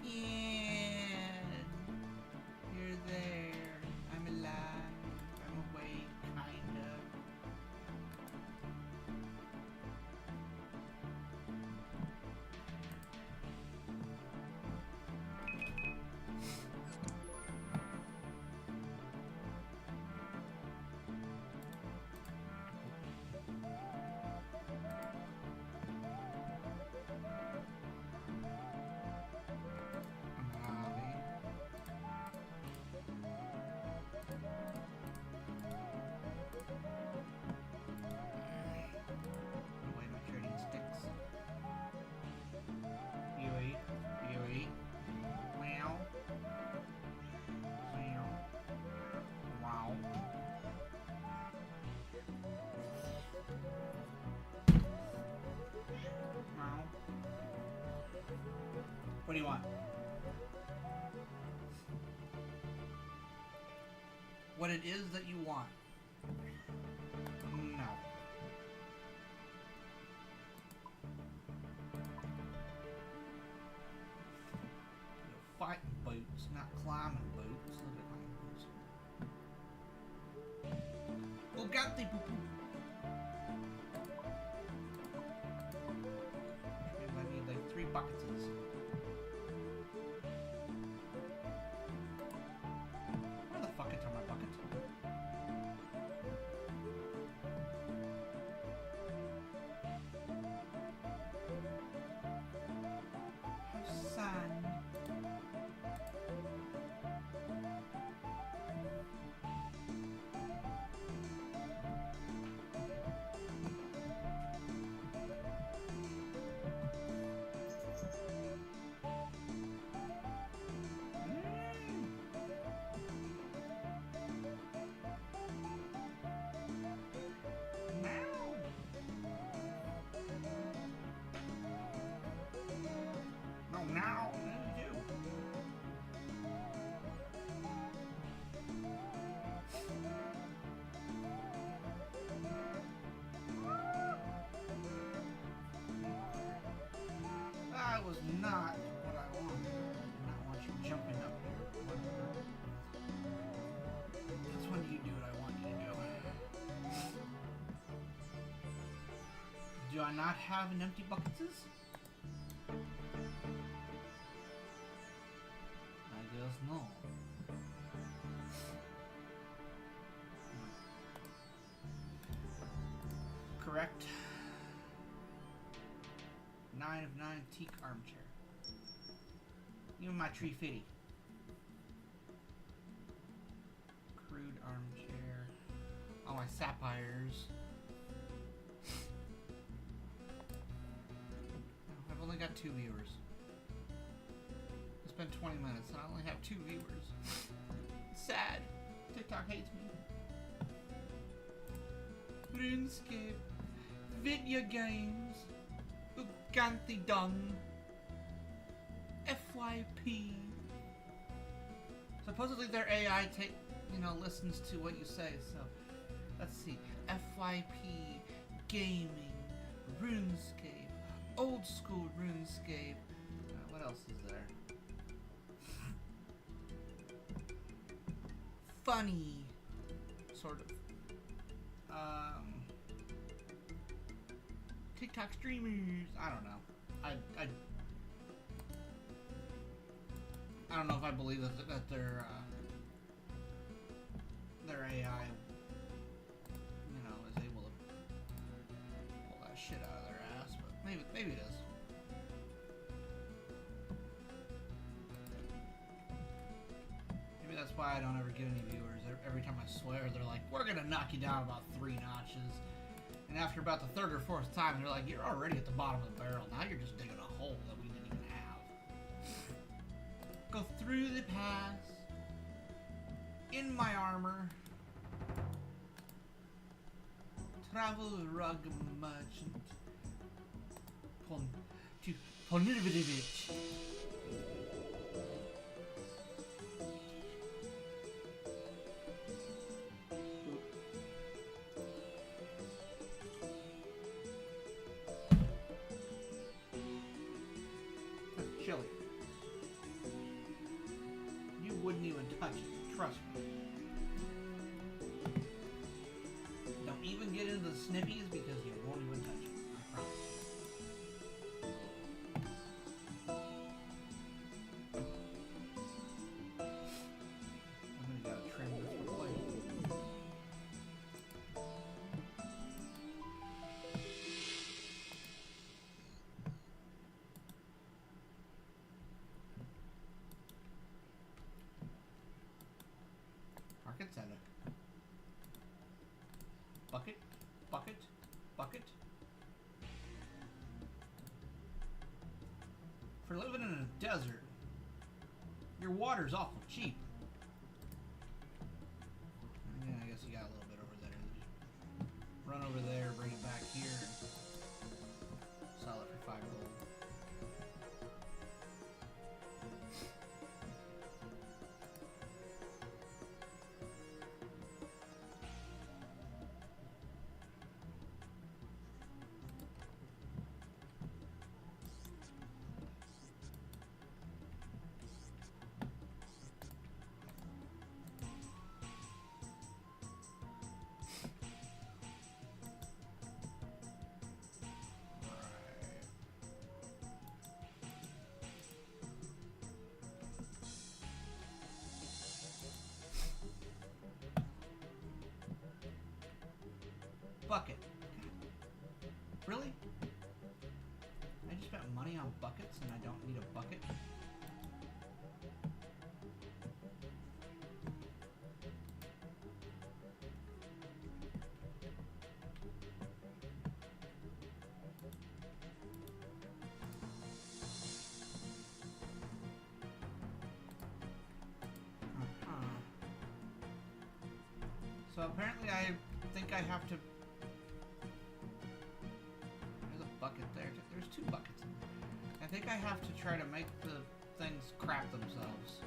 Ian, you're there. I'm alive. I'm awake, kind of. Molly. Away my trading sticks. Yui. Yui. Meow. Meow. Wow. Meow. What do you want? What it is that you want? No. Fighting boots, not climbing boots. Look at my boots. Bugatti poo poo. Which means I need like 3 buckets. Where the fuck are my buckets? How sad. Do I not have an empty buckets? I guess no. Correct. 9 of 9 teak armchair. Even my tree fitty. Crude armchair. All my sapphires. I've only got 2 viewers. I spent 20 minutes and I only have 2 viewers. Sad. TikTok hates me. RuneScape. Video games. Uganti Dung. FYP. Supposedly their AI listens to what you say, so let's see. FYP, gaming, RuneScape, old school RuneScape. What else is there? Funny, sort of. TikTok streamers. I don't know. I don't know if I believe that their AI, is able to pull that shit out of their ass, but maybe it is. Maybe that's why I don't ever get any viewers. Every time I swear, they're like, "We're gonna knock you down about 3 notches," and after about the 3rd or 4th time, they're like, "You're already at the bottom of the barrel. Now you're just digging a hole that we didn't even have." Go through the pass. In my armor. Travel rug merchant. To Ponivovich. Chili. You wouldn't even touch it, trust me. Don't even get into the snippies because you won't even touch it, I promise. I'm gonna gotta trim this plate. Market center. Bucket, bucket, bucket. For living in a desert, your water's awful cheap. Yeah, I guess you got a little bit over there. Just run over there, bring it back here, and sell it for 5 gold. Bucket. Really? I just spent money on buckets and I don't need a bucket? So apparently I think I have to... There's a bucket there. There's 2 buckets. I think I have to try to make the things crap themselves.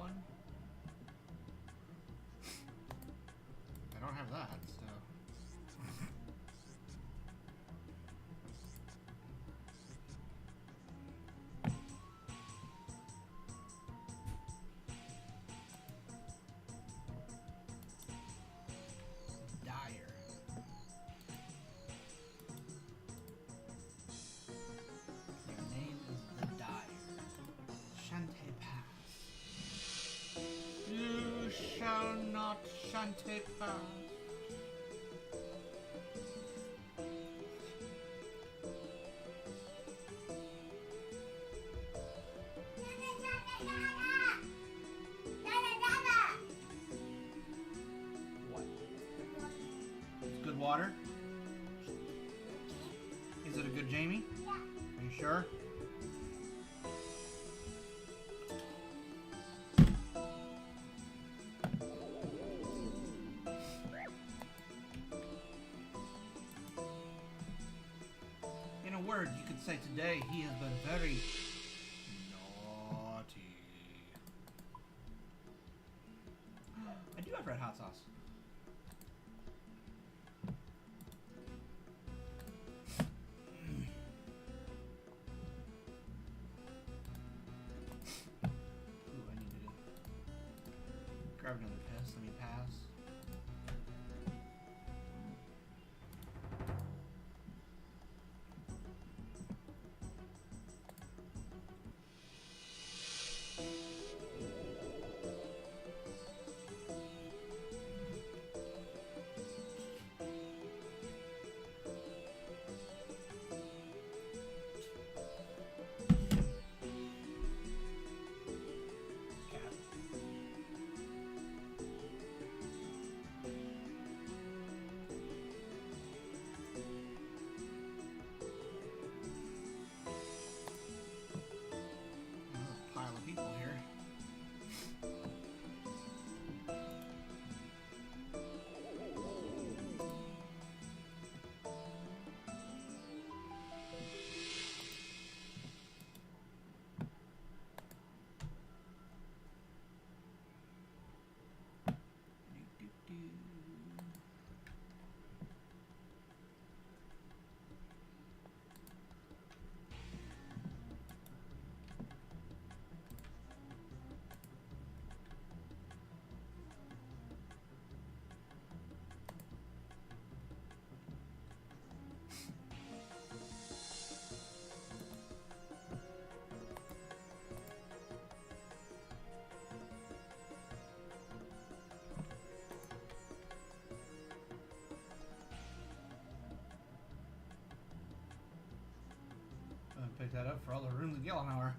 one? I don't have that, so. Dyer. Your name is the Dyer. Shante Pass. You shall not Shante Pass. What? It's good water? Is it a good Jamie? Yeah. Are you sure? In a word, you could say today he has been very naughty. I do have red hot sauce. Ooh, I need to grab another piss. Let me pass. Pile of people here. Pick that up for all the runes in Gillenhour.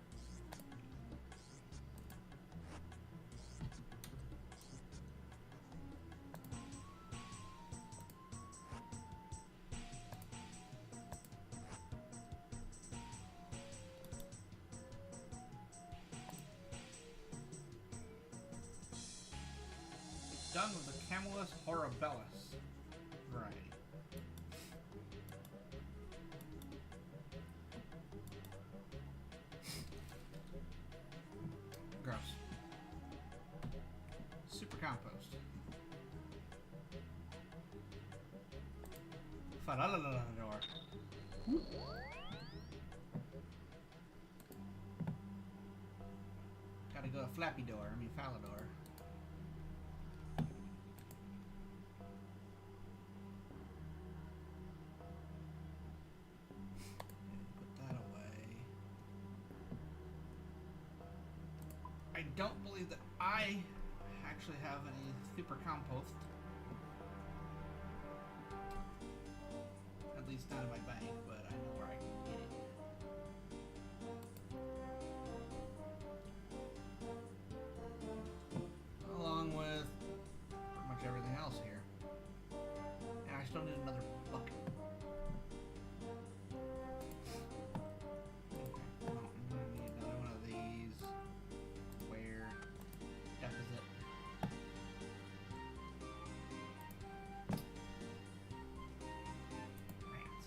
Done with the Camelus horribilis variety. Gross. Super compost. Falalador. Gotta go to Flappy Door, I mean Falador. Put that away. I don't believe that I actually have any super compost. At least not in my bank, but I know where I can get it. Along with pretty much everything else here. And I still need another bucket. Okay, well, I'm gonna need another one of these. Where? Deposit. Rats.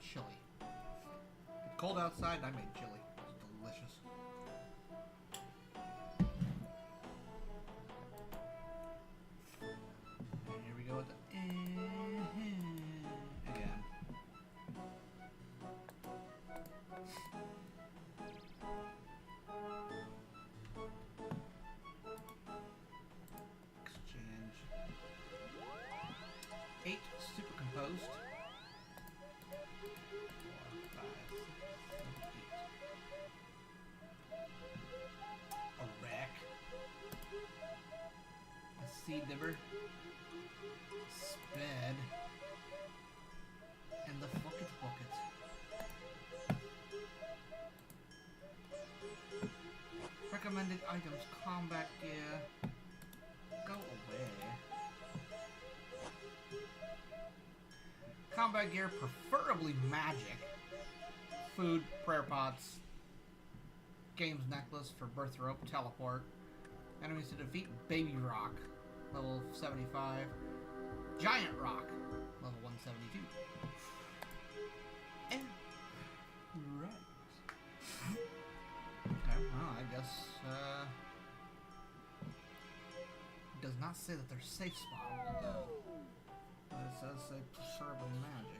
chili. It's cold outside and I made chili. It's delicious. And here we go with the again. Exchange. 8 super composed. 4, 5, 6, 8. A rack. A seed dibber. Sped. And the buckets. Recommended items, combat gear. Go away. Combat gear, preferably magic. Food, prayer pots. Games necklace for birth rope, teleport. Enemies to defeat, baby rock, level 75. Giant rock, level 172. And right. Okay, well, I guess does not say that they're safe spawnable though. But it says say preferably magic.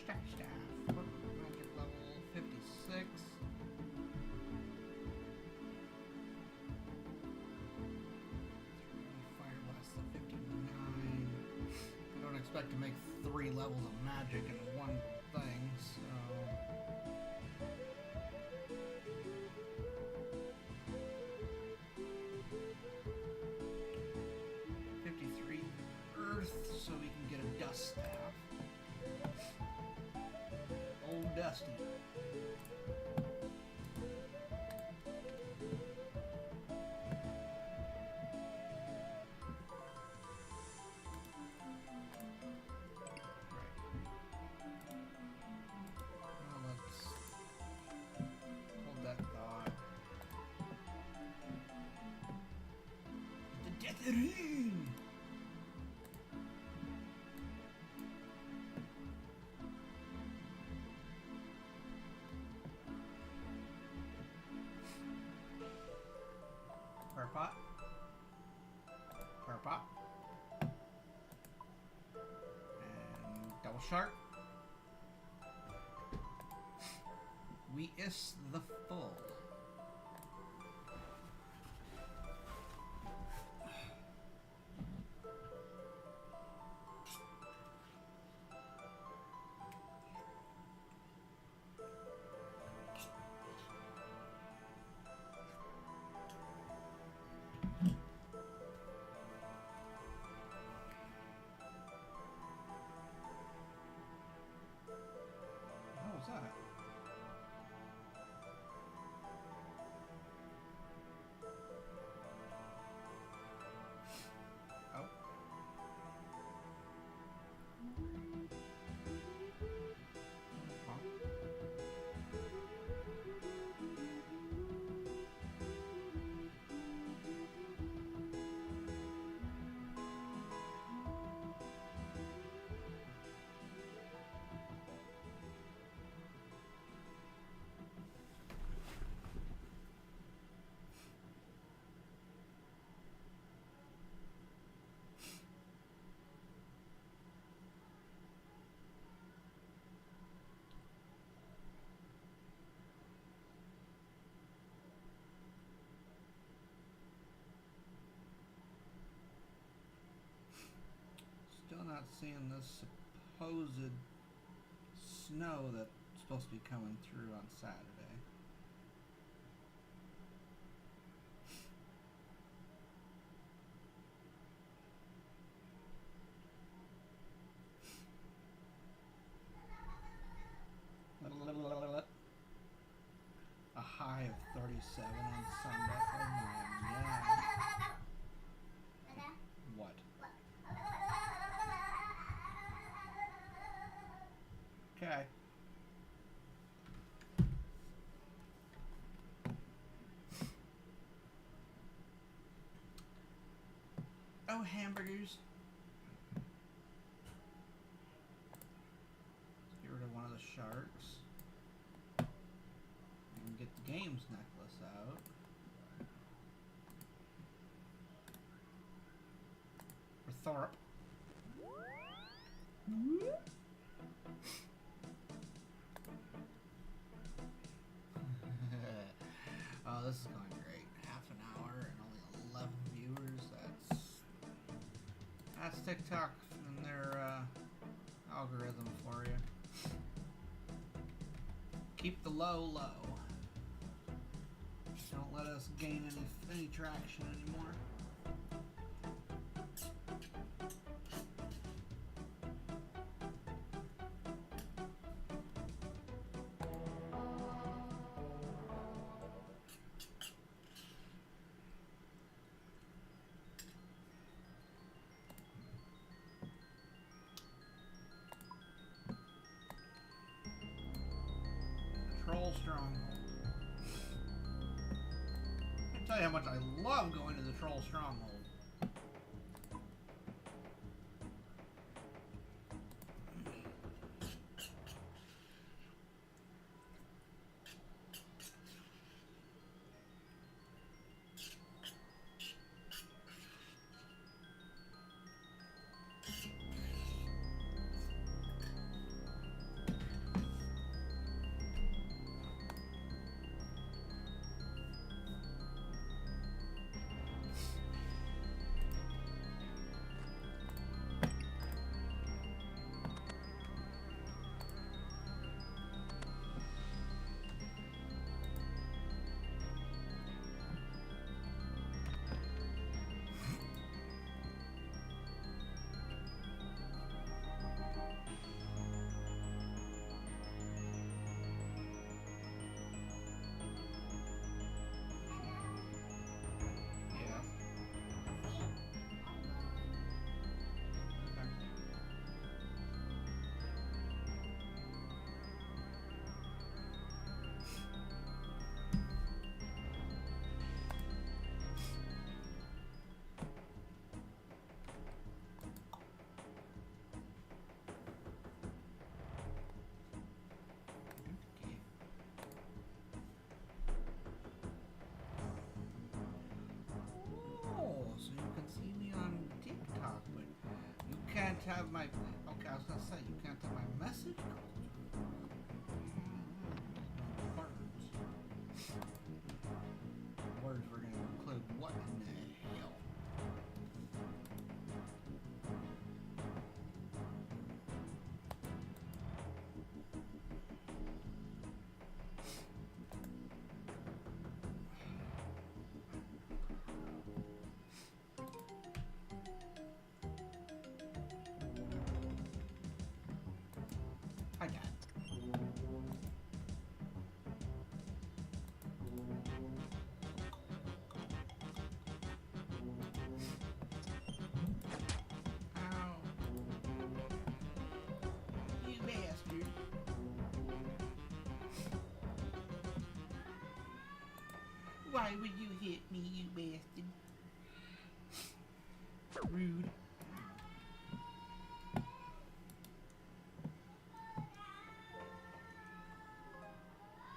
Staff. Magic level 56. Fire blast of 59. I don't expect to make 3 levels of magic in one thing, so. Earth, so we can get a dust staff. Old Dusty. Well, let's hold that thought. The Death Ring! Pot. Fire pot. And double shark. We is the full. What was that? Oh. Still not seeing this supposed snow that's supposed to be coming through on Saturday. A high of 37 on Sunday. Oh my god. What? Okay. Oh, hamburgers. Let's get rid of one of the sharks. And get the games necklace out. For Thorpe. Oh, this is going great. Half an hour and only 11 viewers. That's TikTok and their algorithm for you. Keep the low low. Don't let us gain any traction anymore. Troll Stronghold. I tell you how much I love going to the Troll Stronghold. Can't have my... Okay, I was gonna say, you can't have my message. Words were gonna include what in the hell? I got it. Ow. You bastard. Why would you hit me, you bastard? Rude.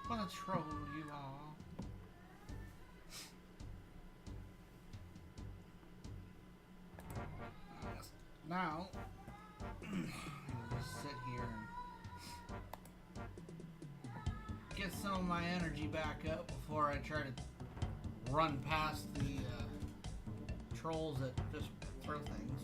What a troll you are. Now, I'll just sit here and get some of my energy back up before I try to run past the trolls that just throw things.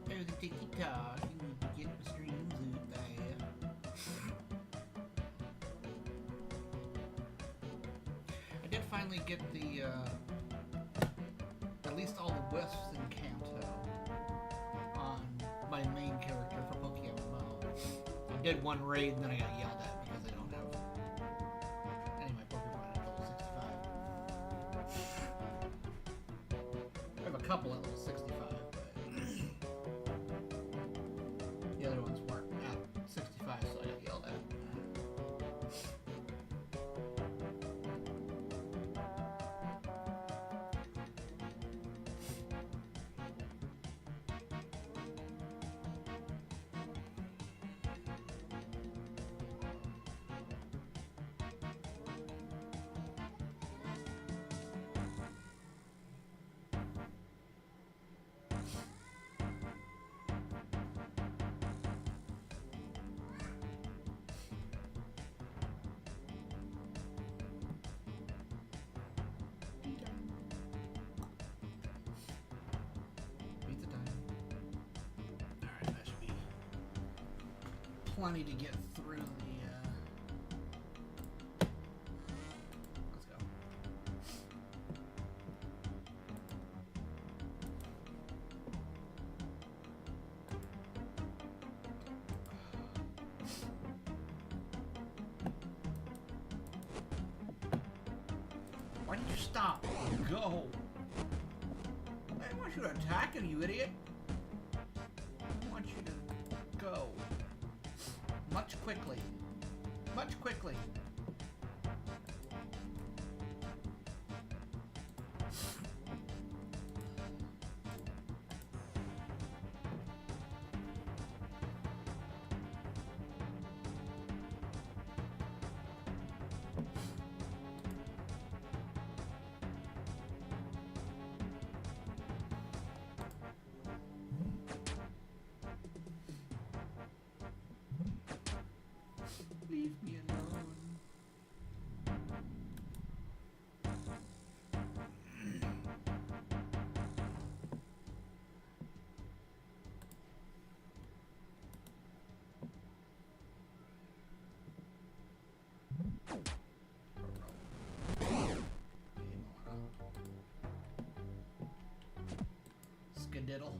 There's a ticky-tock, you need to get the streams out there. I did finally get the, at least all the wisps in Kanto on my main character for Pokemon. I did one raid and then I got yelled at because I don't have any of my Pokemon at level 65. I have a couple at level 65. The other ones weren't at 65, so I got yelled at. Plenty to get through the, let's go. Why did you stop? Go! I didn't want you to attack him, you idiot! I want you to go. Much quickly. Much quickly. Leave me alone. Skadiddle.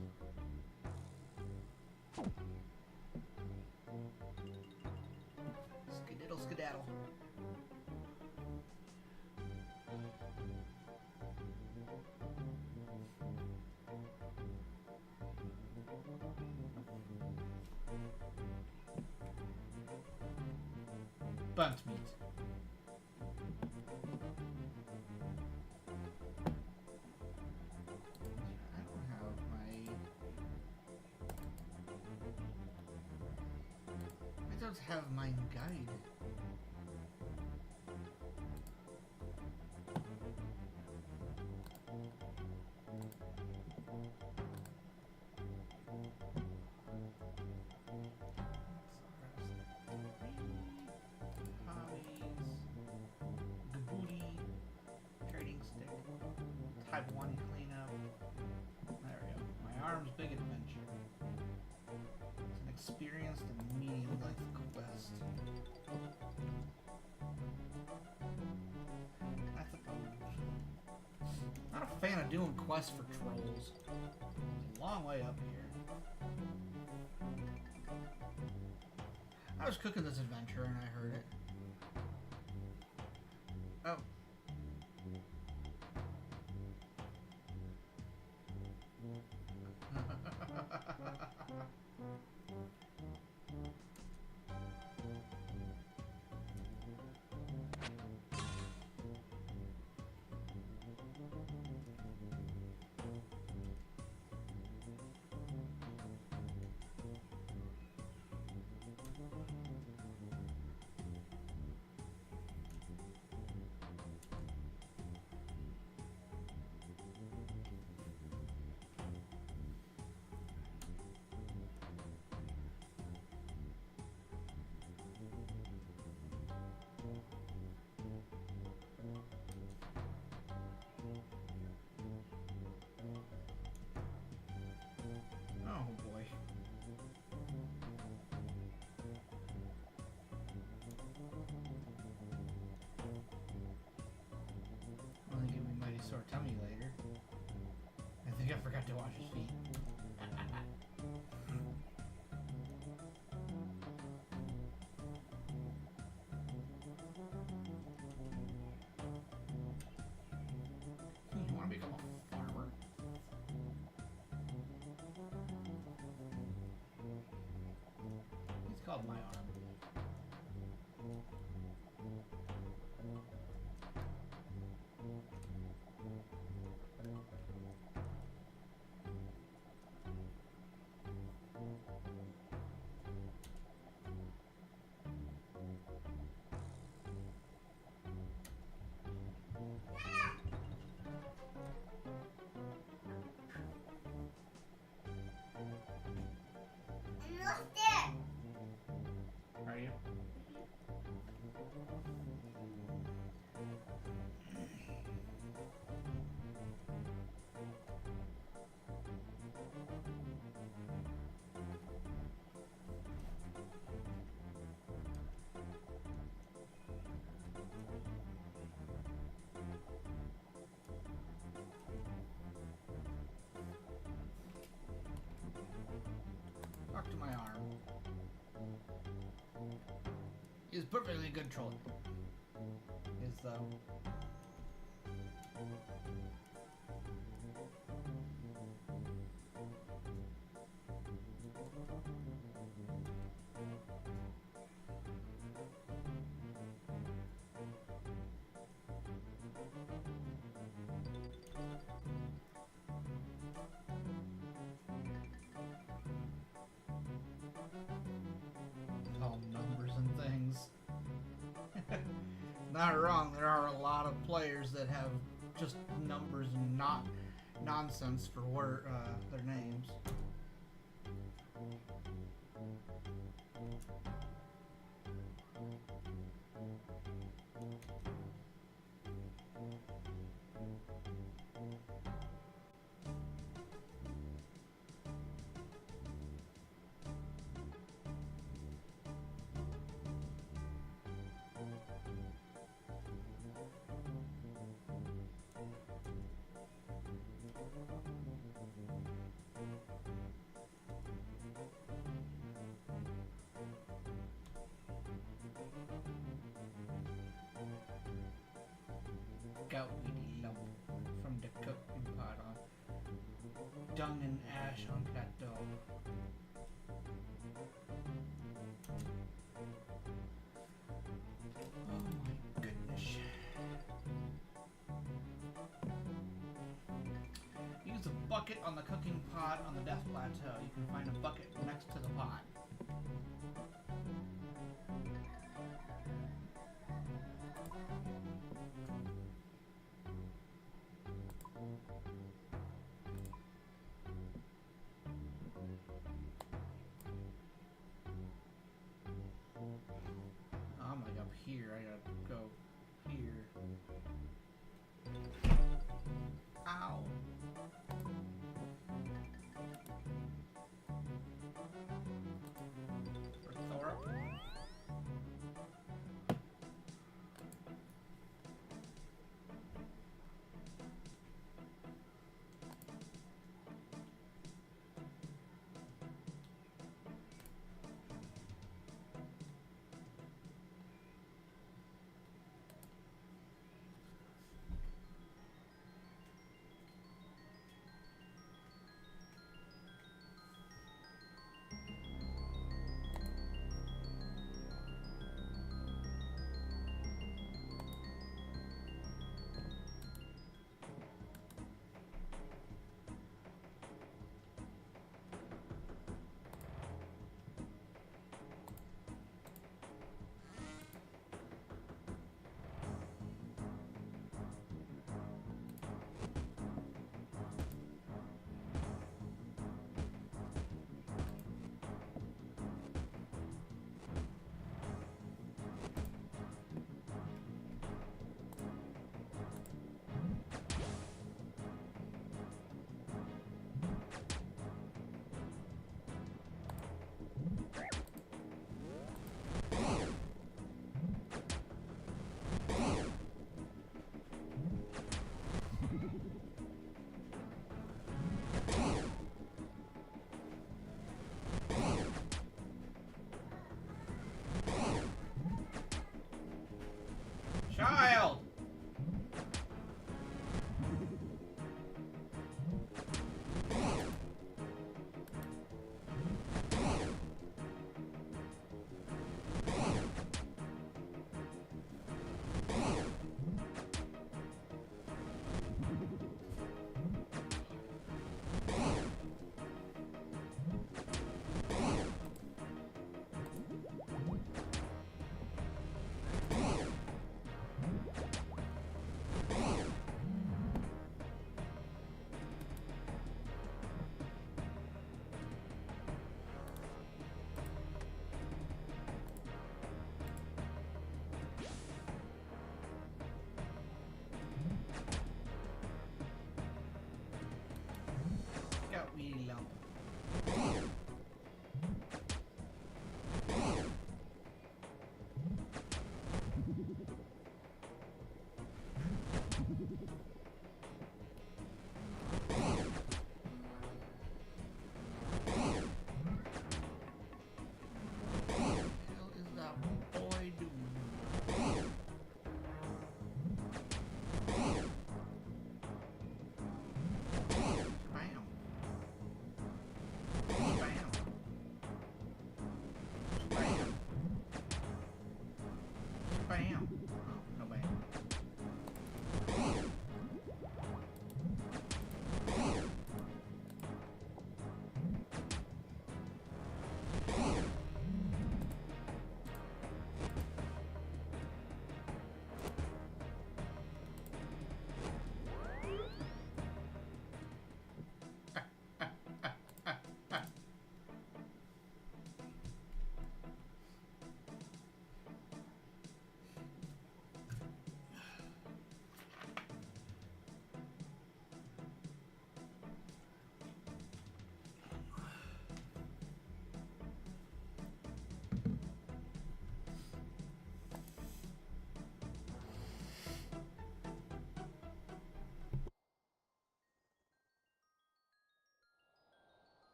Skedaddle, skedaddle. Burnt meat. I don't have my... I don't have my guide. Type 1 cleanup. There we go. My arm's big adventure. It's an experienced and medium life quest. That's a not a fan of doing quests for trolls. It's a long way up here. I was cooking this adventure and I heard it. Oh. I forgot to wash his feet. You want to become a farmer? He's called my arm. Are you? Talk to my arm. He's perfectly good troll. Is though. All numbers and things. Not wrong, there are a lot of players that have just numbers and not nonsense for their names. Gout lump from the cooking pot on dung and ash on plateau. Oh my goodness. Use a bucket on the cooking pot on the death plateau. You can find a bucket next to the pot. I'm like up here, I gotta go here. Ow. For Thor.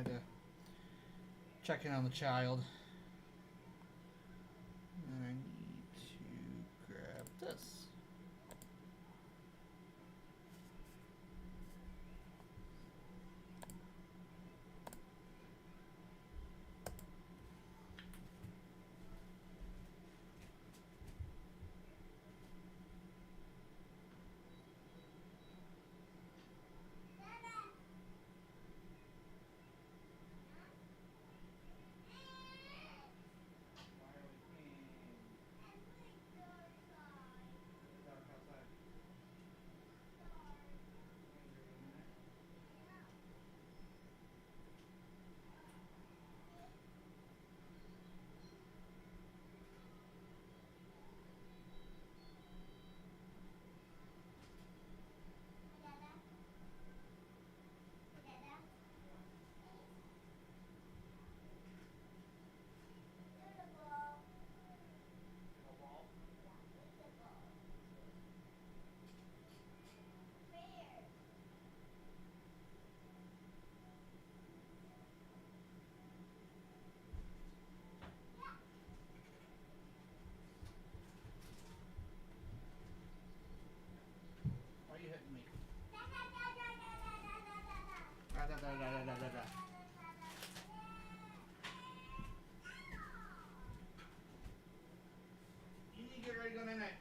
had to check in on the child. And I need to grab this. Why are you hitting me? You need to get ready to go night-night.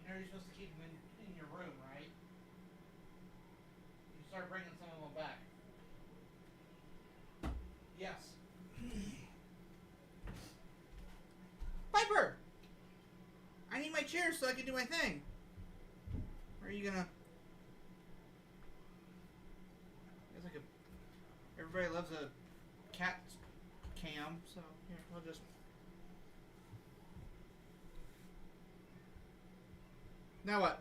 You're supposed to keep them in your room, right? You start bringing some of them back. Yes. Piper! I need my chair so I can do my thing. Or are you gonna... It's like a... Everybody loves a cat cam, so here, I'll just... Now what?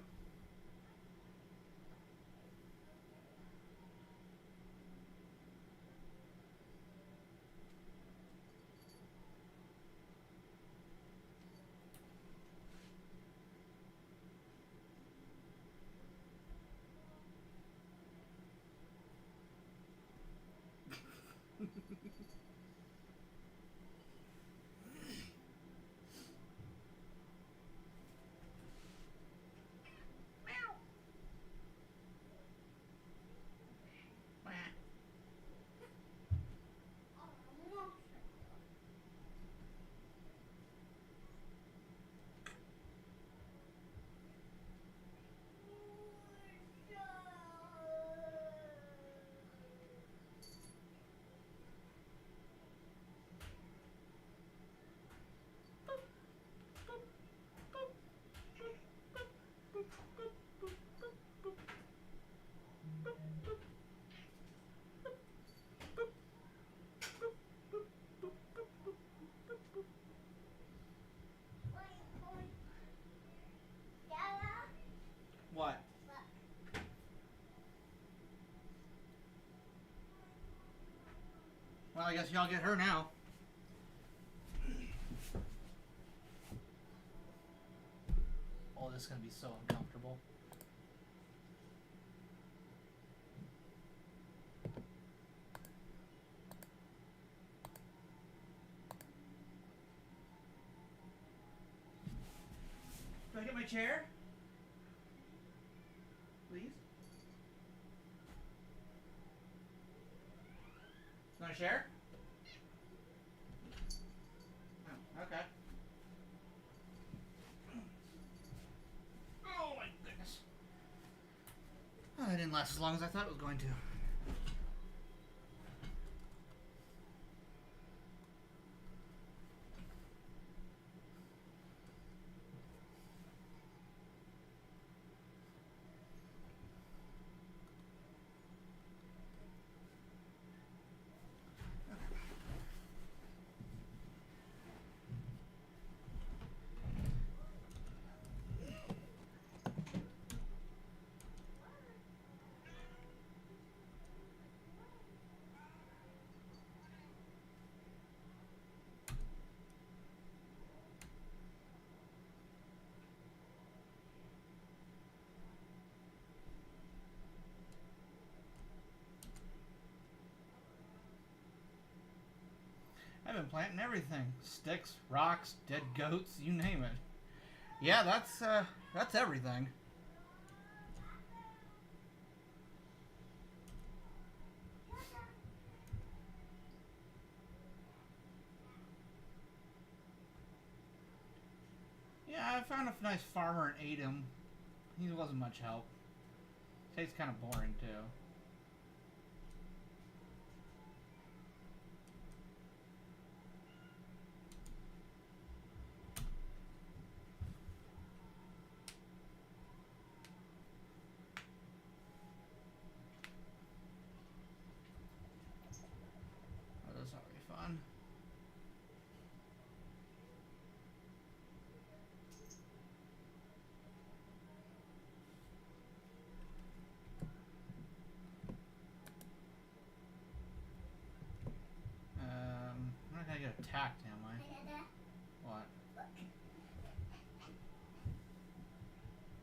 guess y'all get her now. Oh, this is gonna be so uncomfortable. Can I get my chair? Please? Want to share? Oh, okay. Oh my goodness. Oh, that didn't last as long as I thought it was going to. I've been planting everything. Sticks, rocks, dead goats, you name it. Yeah, that's everything. Yeah, I found a nice farmer and ate him. He wasn't much help. Tastes kind of boring too. Oh, this ought to be fun. I'm not gonna get attacked, am I? What?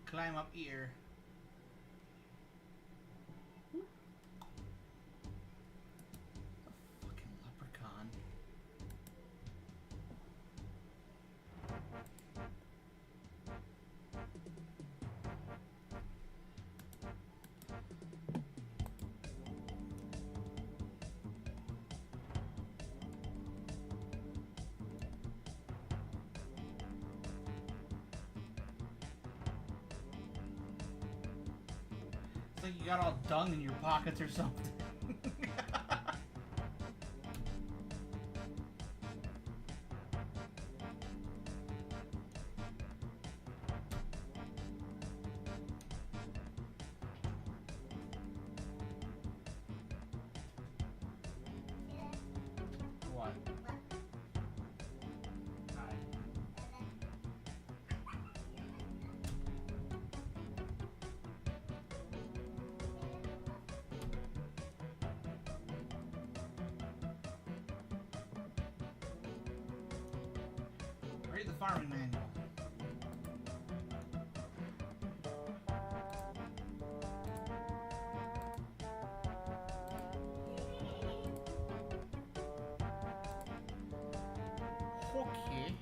Climb up here. A fucking leprechaun. It's like you got all dung in your pockets or something. What? Hi. Read the farming manual. Okay.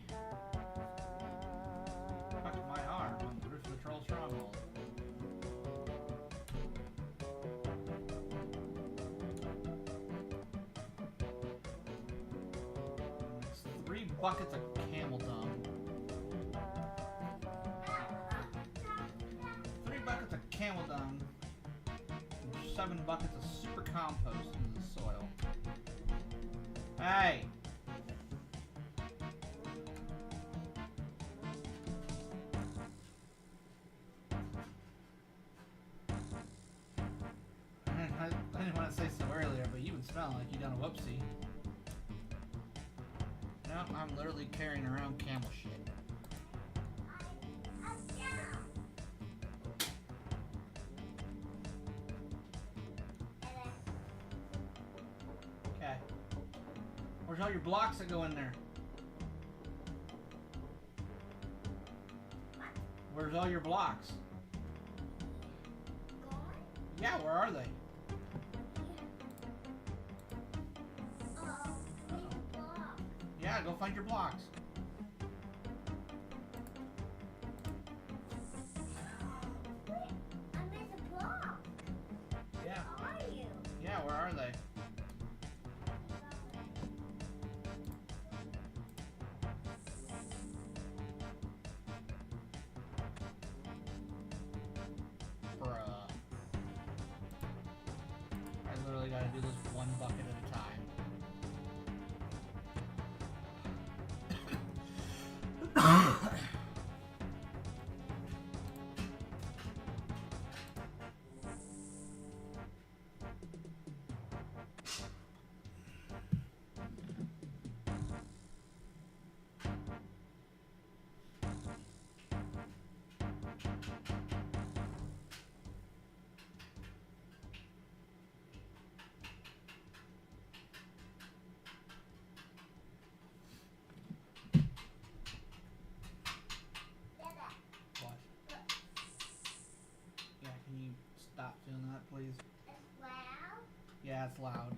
Back to my arm on the roof of the troll stronghold. It's 3 buckets of camel dung. 3 buckets of camel dung. And 7 buckets of super compost into the soil. Hey! I didn't want to say so earlier, but you've been smelling like you done a whoopsie. No, I'm literally carrying around camel shit. Okay. all your blocks that go in there? What? Where's all your blocks? Gone? Yeah, where are they? Need block. Yeah, go find your blocks. Wait, I missed a block. Yeah. Where are you? Yeah, where are they? Bruh. I literally gotta do this one bucket at a time. Dada. What? Yeah, can you stop doing that, please? It's loud. Yeah, it's loud.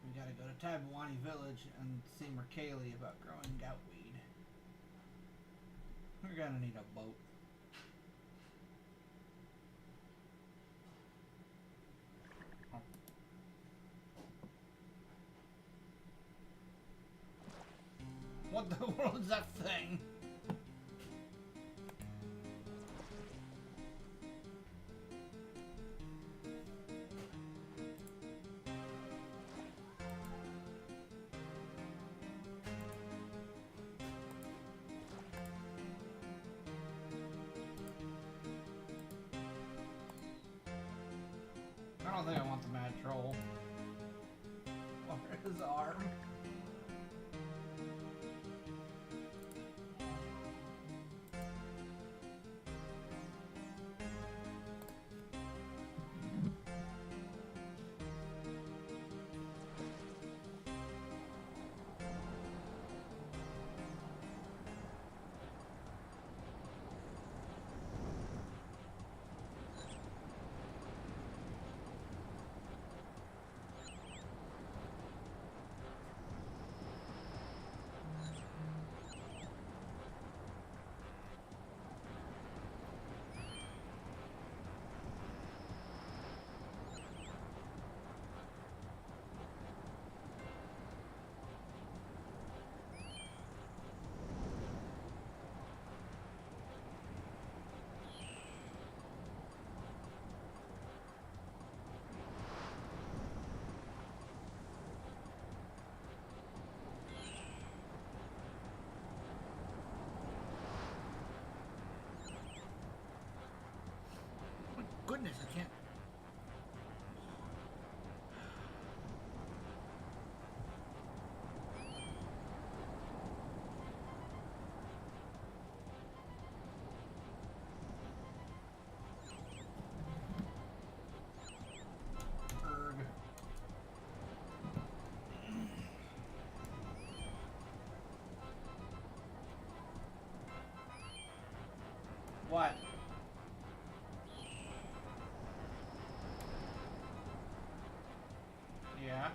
We gotta go to Tabawani Village and see Merkali about growing goutweed. We're gonna need a boat. What the world is that thing? I don't think I want the mad troll. Or his arm. Goodness, I can't. Erg. What? Yeah.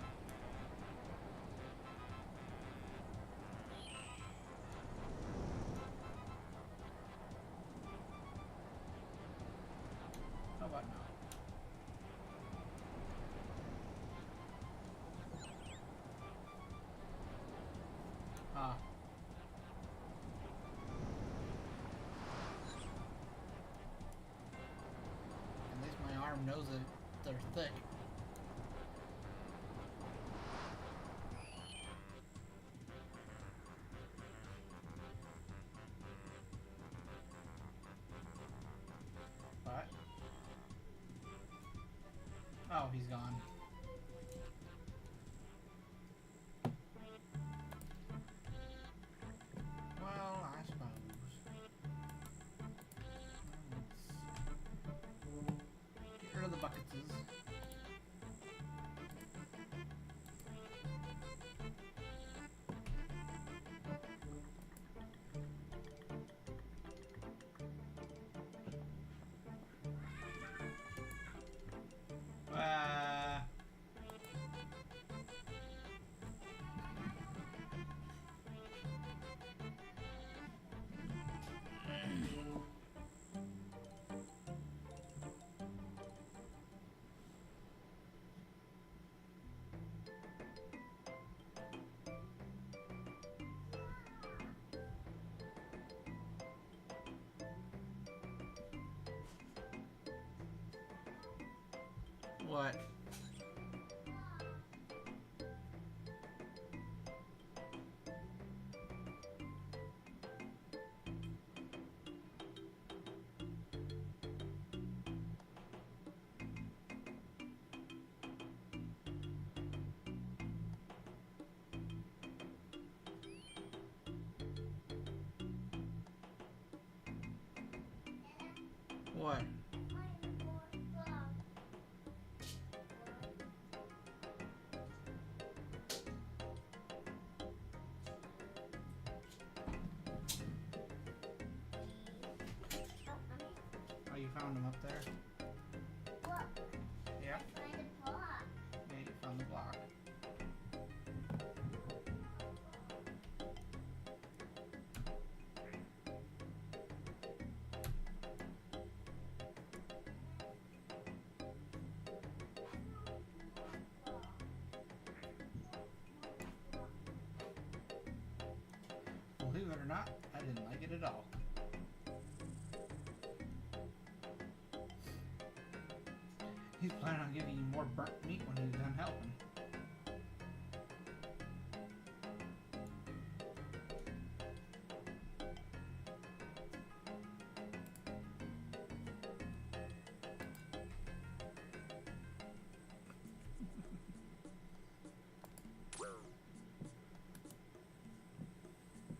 How about now? Huh. knows that they're thick. What? Oh, he's gone. Well, I suppose. Let's get rid of the buckets. What? What? Oh, you found him up there? What? Yep. Find a block. Yeah, you found the block. Believe it or not, I didn't like it at all. He's planning on giving you more burnt meat when he's done helping.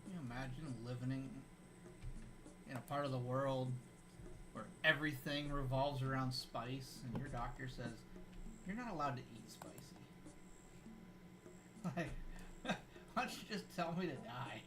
Can you imagine living in a part of the world where everything revolves around spice and your doctor says you're not allowed to eat spicy? Like, why don't you just tell me to die?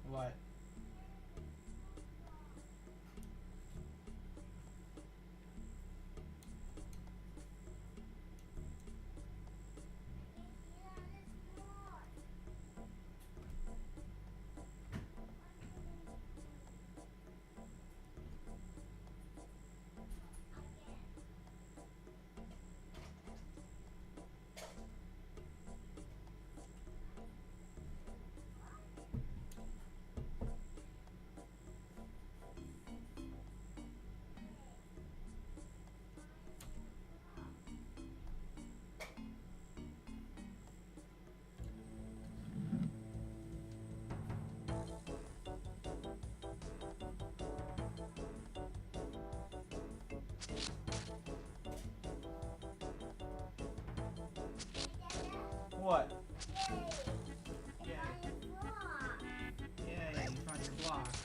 What? What? Yay! Yeah. Find a block. Yeah, you found your blocks.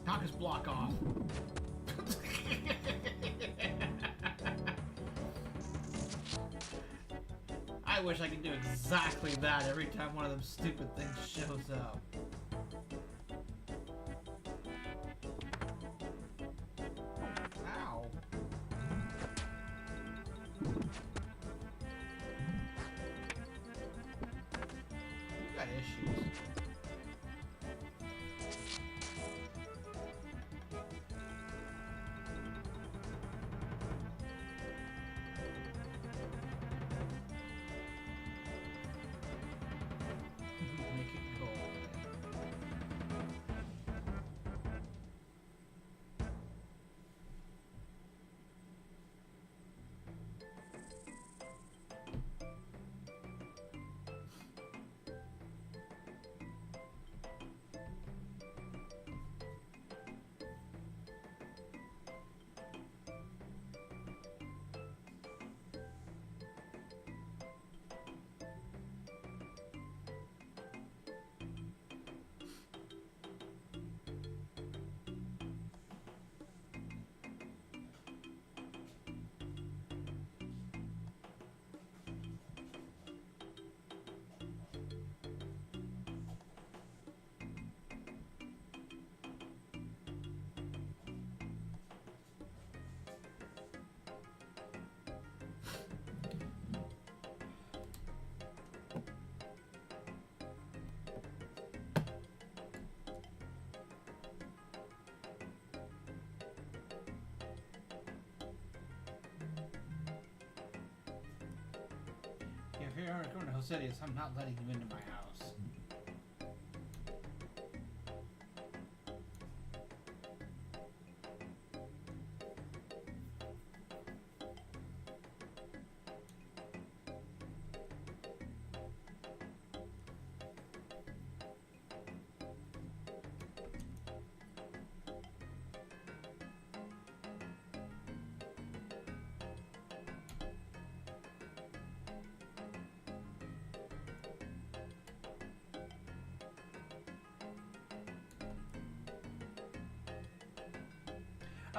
Knock his block off. I wish I could do exactly that every time one of them stupid things shows up. Going to Hosedius, I'm not letting you into my house.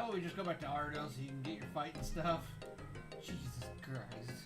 Oh, we just go back to Ardo so you can get your fight and stuff. Jesus Christ.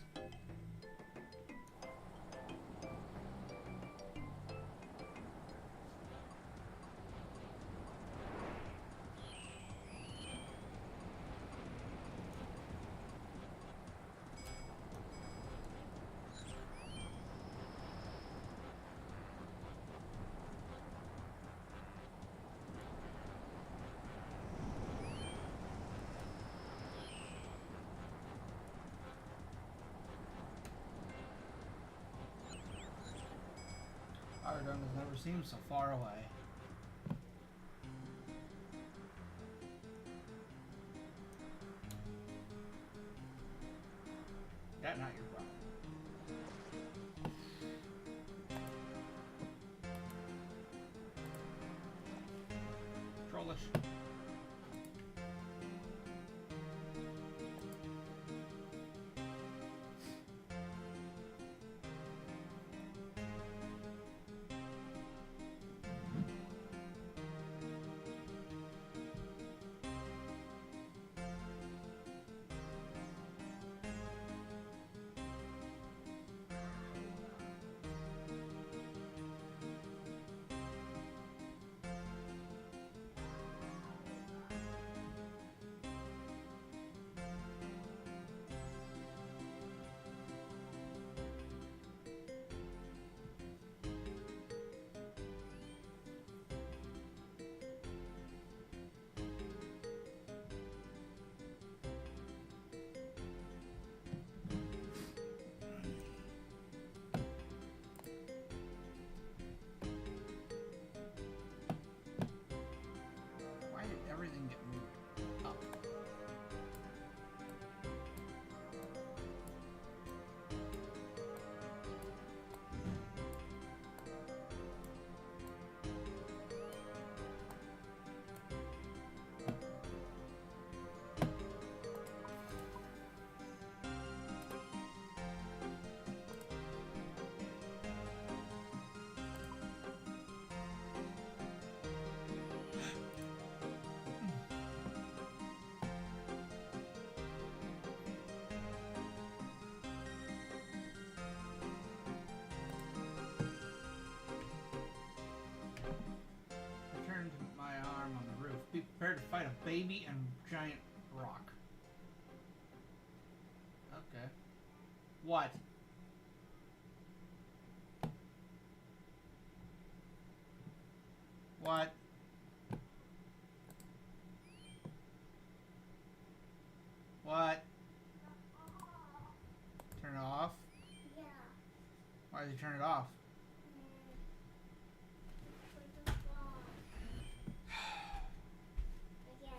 Ardon has never seemed so far away. That's not your problem. Trollish. Why did everything get moved up? Return to my arm on the roof. Be prepared to fight a baby and giant rock. Okay. What? What? What? Turn it off? Yeah. Why did you turn it off? For the ball. Again.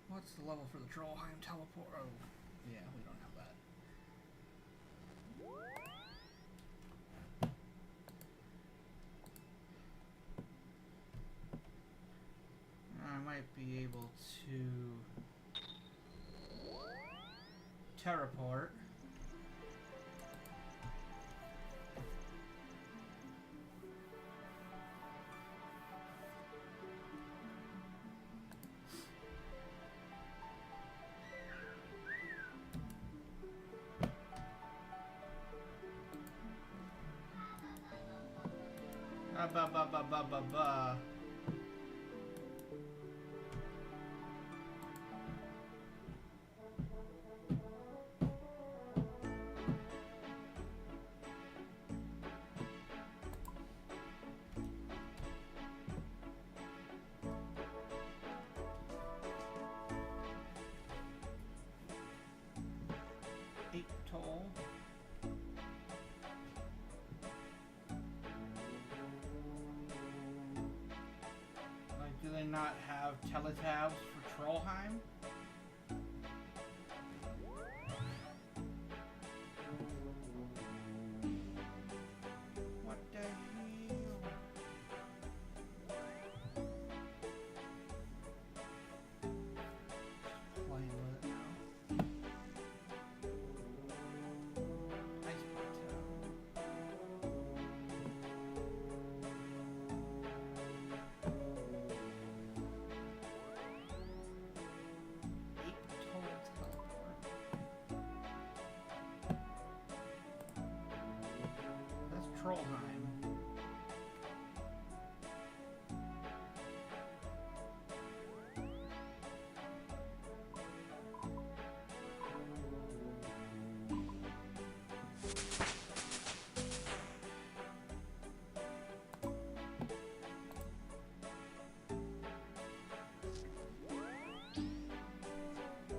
What's the level for the Trollheim teleport? Oh, yeah, we don't have that. might be able to teleport. Ba ba ba ba ba ba. Eight toll. Do they not have teletabs for Trollheim? What the hell? Playing with it now. Ice Plateau. Trollheim.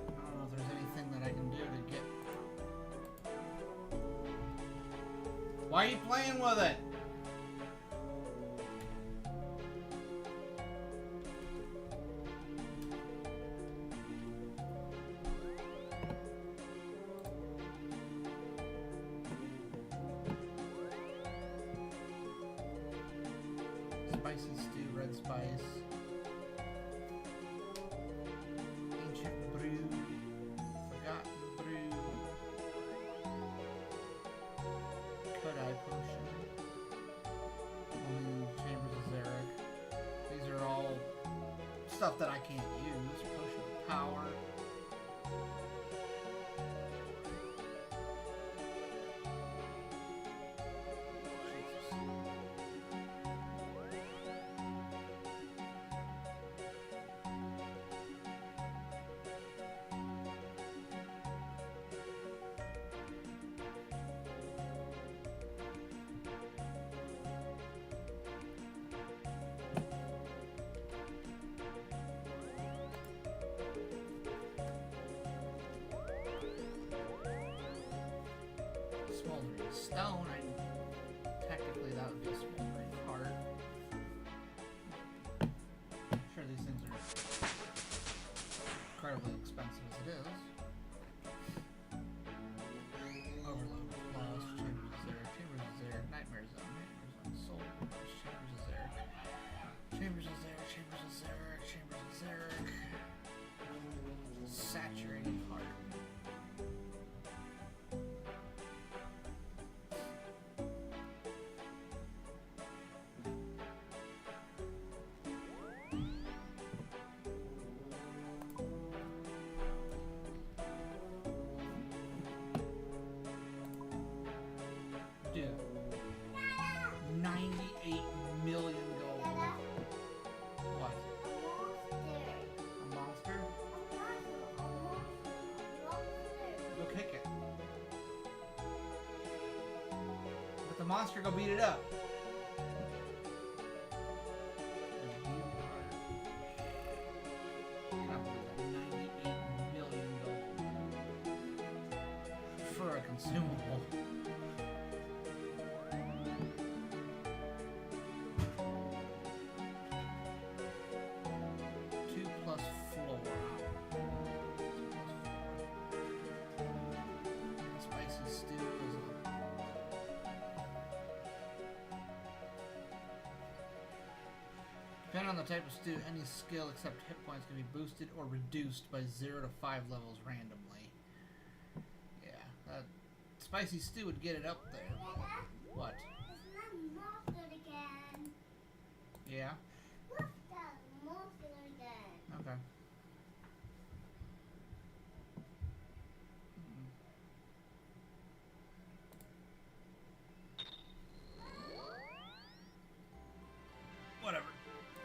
I don't know if there's anything that I can do to get. Why are you playing with it? Spicy stew, red spice. Ancient brew. Forgotten brew. Eye potion. Chambers of Zarek. These are all stuff that I can't use. Potion of power. Smoldering stone, technically that would be a smoldering heart. I'm sure these things are incredibly expensive as it is. Overload plus Chambers of Zarek, Nightmare Zone, Soul Wars, Chambers of Zarek, Chambers of Zarek, Chambers of Zarek, Chambers of Zarek, Saturated Heart. Dude, 98 million gold. What? A monster? Go kick it. Let the monster go beat it up. I can't believe that. 98 million gold. For a consumable. Depending on the type of stew, any skill except hit points can be boosted or reduced by 0 to 5 levels randomly. Yeah, that spicy stew would get it up there. What? It's not monster again. Yeah? What's that monster again? Okay. Whatever.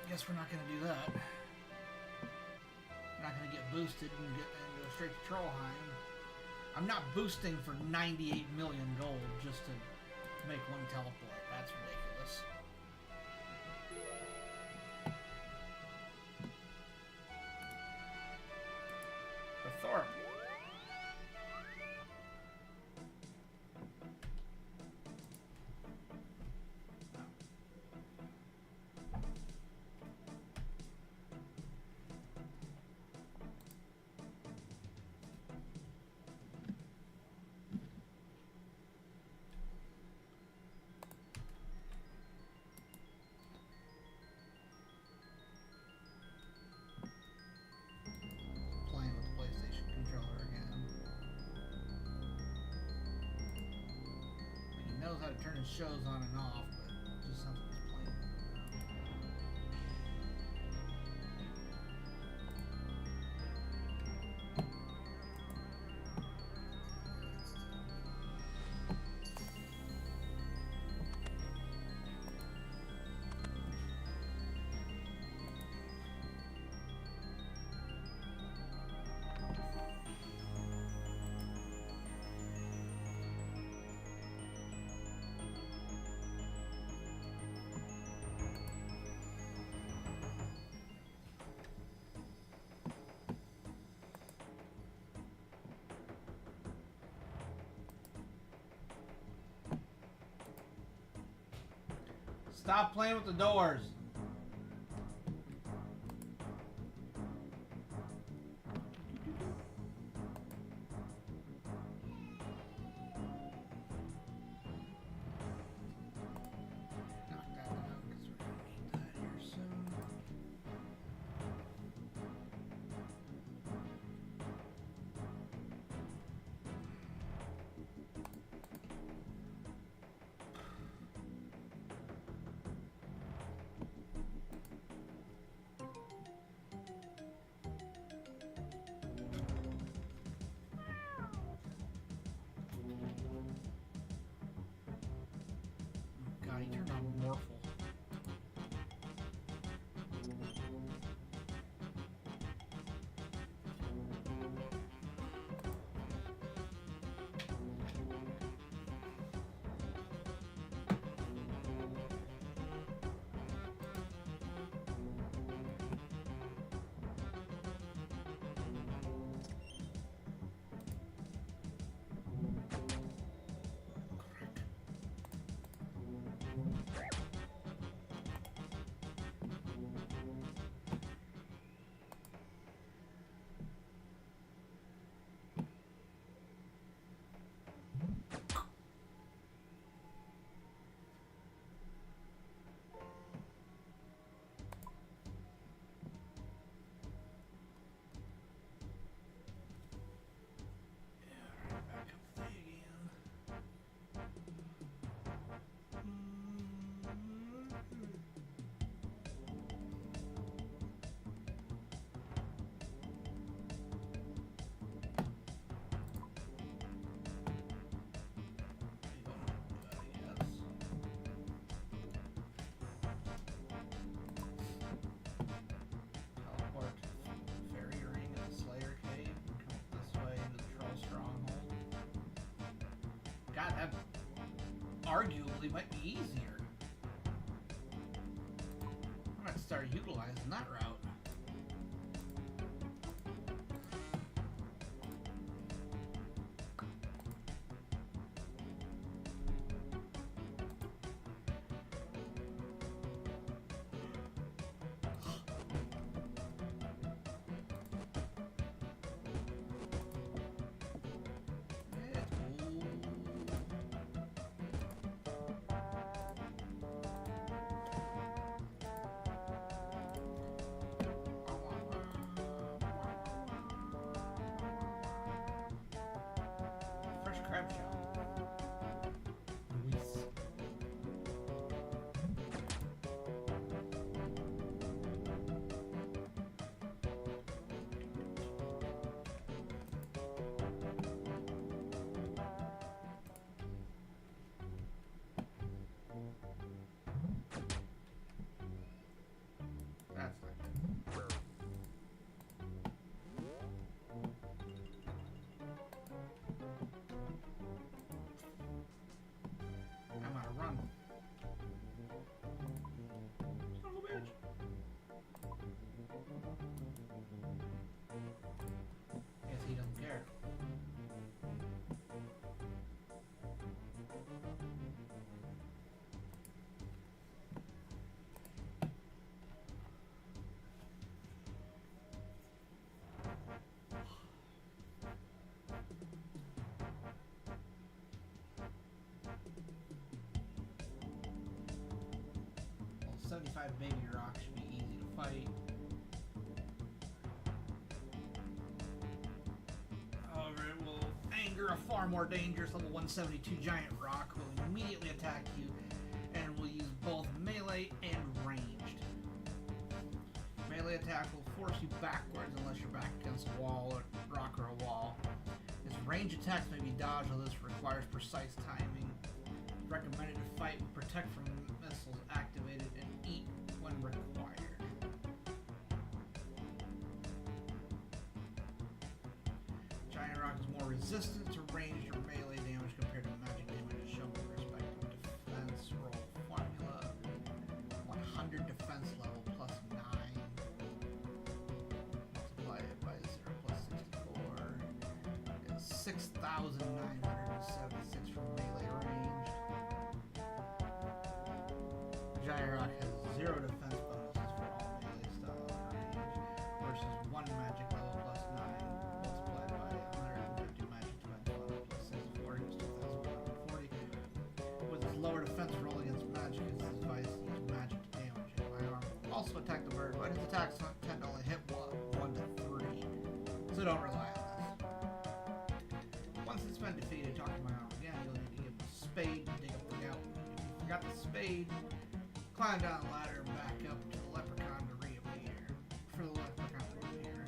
Guess we're not going to do that. We're not going to get boosted and go straight to Trollheim. I'm not boosting for 98 million gold just to make one teleport. That's ridiculous. For Thor. Playing with the PlayStation controller again. He knows how to turn his shows on and off, but just something he's playing. Stop playing with the doors. Knock that out because we're going to need that here soon. God, he turned on Morphle. Teleport to Fairy Arena, Slayer Cave, and come this way into the Troll Stronghold. God, that arguably might be easier. I might start utilizing that route. 175 baby rock should be easy to fight. However, it will anger a far more dangerous level 172 giant rock who will immediately attack you and will use both melee and ranged. Melee attack will force you backwards unless you're back against a wall, or rock, or a wall. Its range attacks may be dodged, although this requires precise timing. It's recommended to fight with protect from missiles activated and eat when required. Giant rock is more resistant to ranged or melee damage compared to magic damage as shown in the respective defense roll formula. 100 defense level plus 9. Multiply it by 0 plus 64. It's 6,976 from melee range. Giant rock has 0 defense bonuses for all melee styles range versus 1 magic level plus 9 multiplied by 150 magic defense level plus 64 equals 2,140. With its lower defense roll against magic, it's advised to use magic to damage it. My arm will also attack the bird, but its attacks tend to only hit 1 to 3, so don't rely on this. Once it's been defeated, talk to my arm again. You'll need to give him a spade to dig up the goblin. If you forgot the spade, climb down the ladder and back up to the leprechaun to reappear. For the leprechaun to reappear.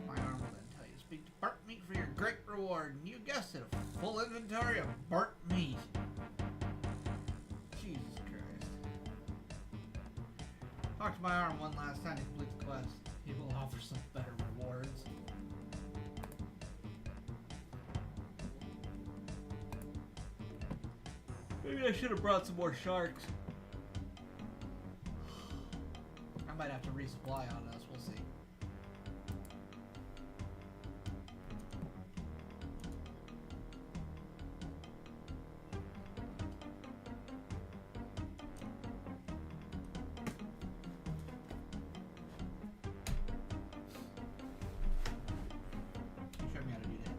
My arm will then tell you to speak to burnt meat for your great reward. And you guessed it, a full inventory of burnt meat. Jesus Christ. Talk to my arm one last time to complete the quest. He will offer some better rewards. Maybe I should have brought some more sharks. I might have to resupply on us, we'll see. Show me how to do that.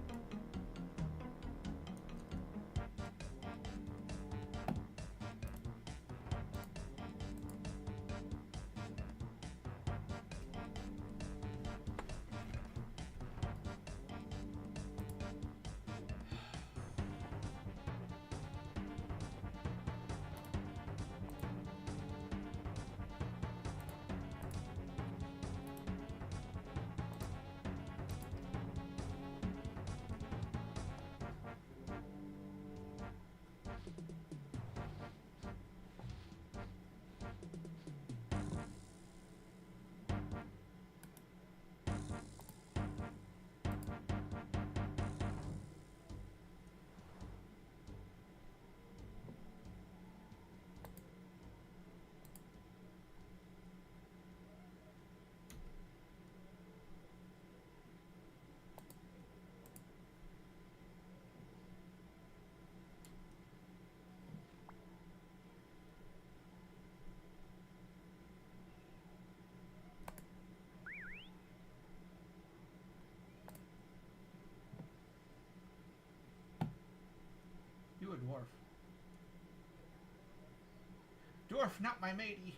You a dwarf. Dwarf, not my matey.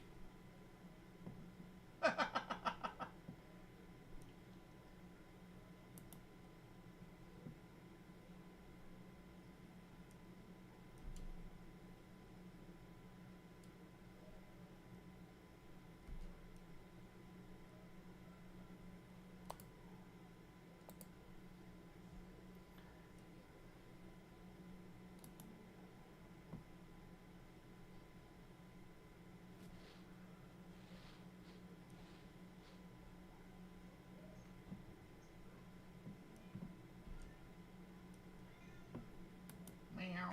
Meow.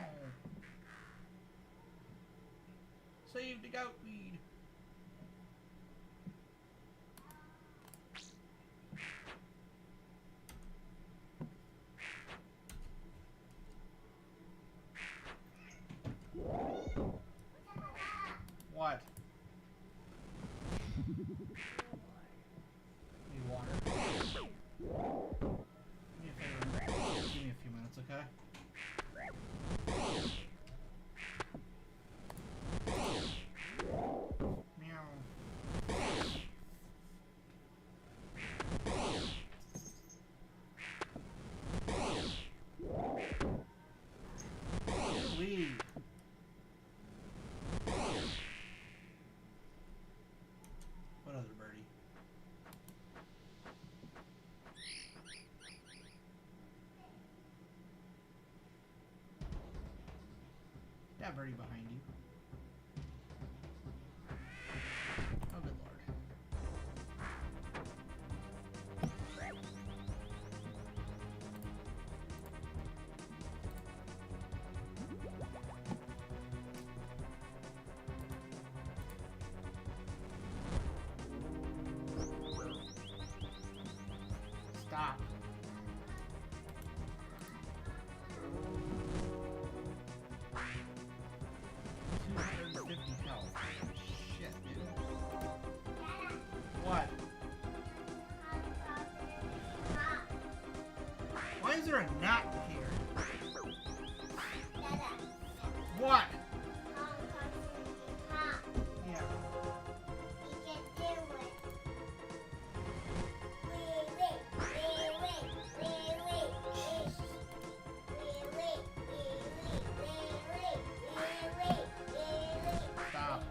Save the goat weed. What? Need water? Do me a favor. Give me a few minutes, okay? birdie behind you. Oh, good lord. Stop. 250 health. Shit, dude. What? Why is there a knot here? What? Yeah. Stop.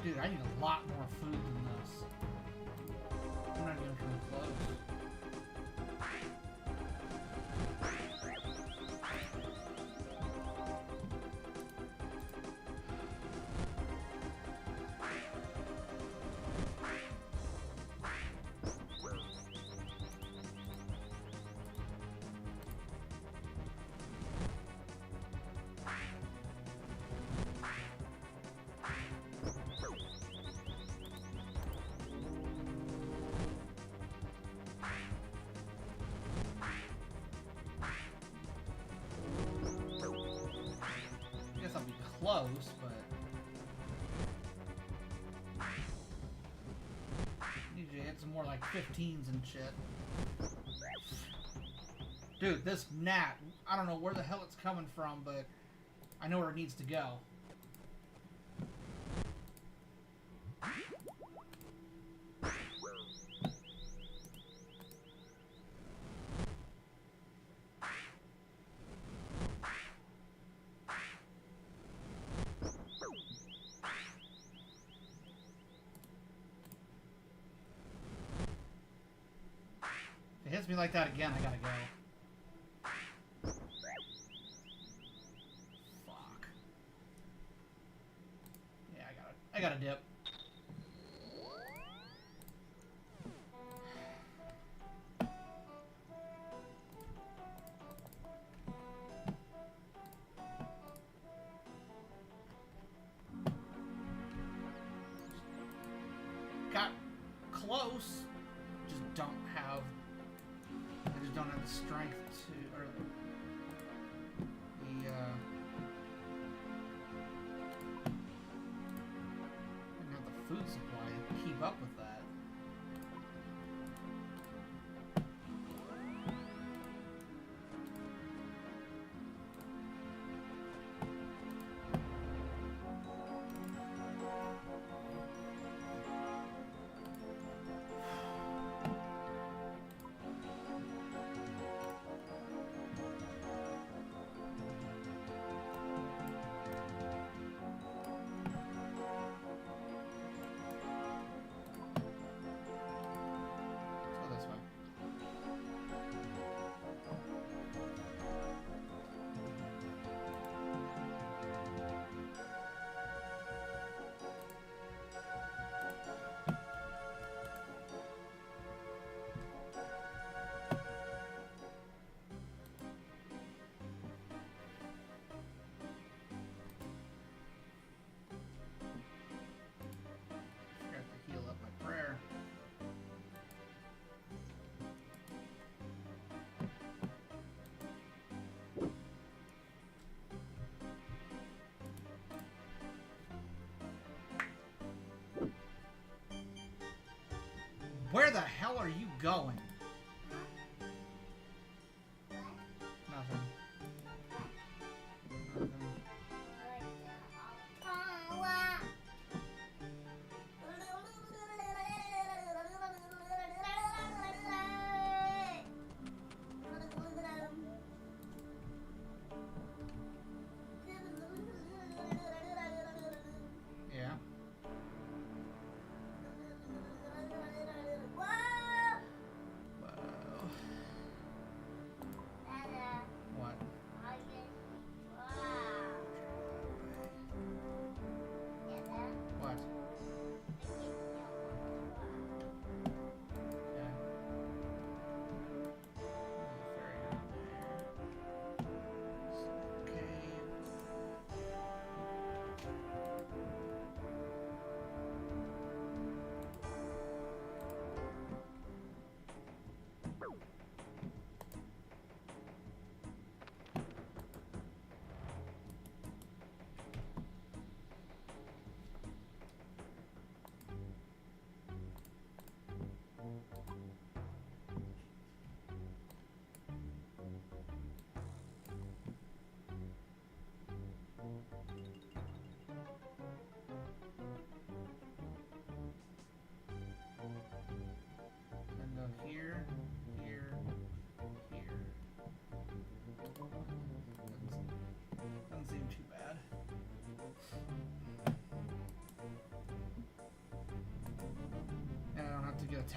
Dude, I need a lot more food than this. I'm not even coming close. Guess I'll be close, but need you to hit some more like 15s and shit. Dude, this gnat, I don't know where the hell it's coming from, but I know where it needs to go. If it hits me like that again, I gotta go. Fuck. Yeah, I gotta dip. Got close. Just don't have. I just don't have the strength to, or the I don't have the food supply to keep up with that. Let's go this way. Forgot to heal up my prayer. Where the hell are you going? Nothing. Nothing.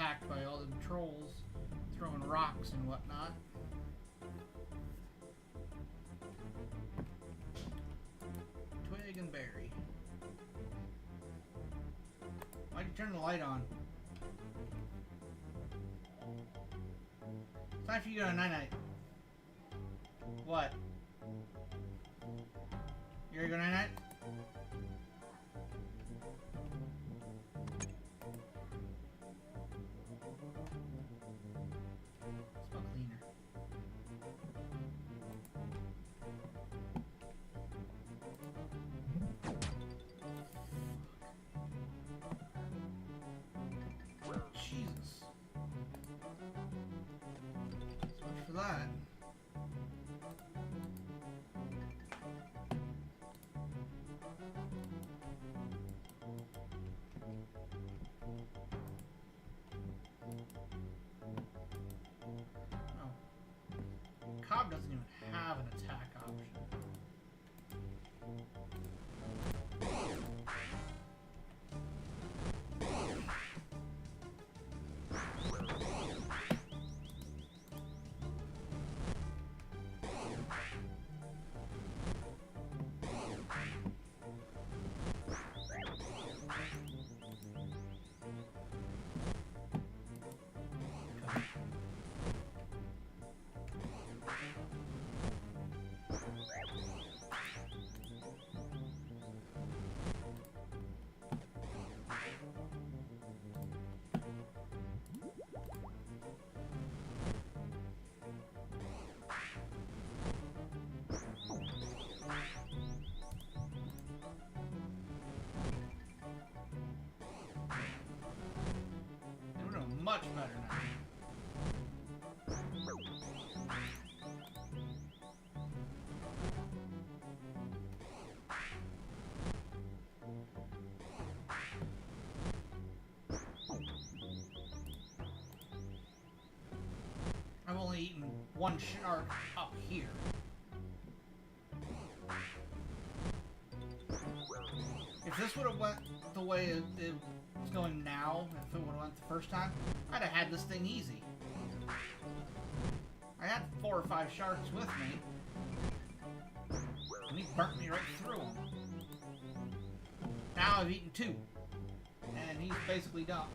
attacked by all the trolls throwing rocks and whatnot. Twig and berry. Why'd you turn the light on? It's time for you to go to night-night. What? You ready to go night-night? Smell cleaner. Jesus. So much for that. Cobb doesn't even have an attack option. We're doing much better now. I've only eaten one shark up here. If this would have went the way it was going now, if it would have went the first time, I'd have had this thing easy. I had 4 or 5 sharks with me, and he burnt me right through them. Now I've eaten 2, and he's basically done.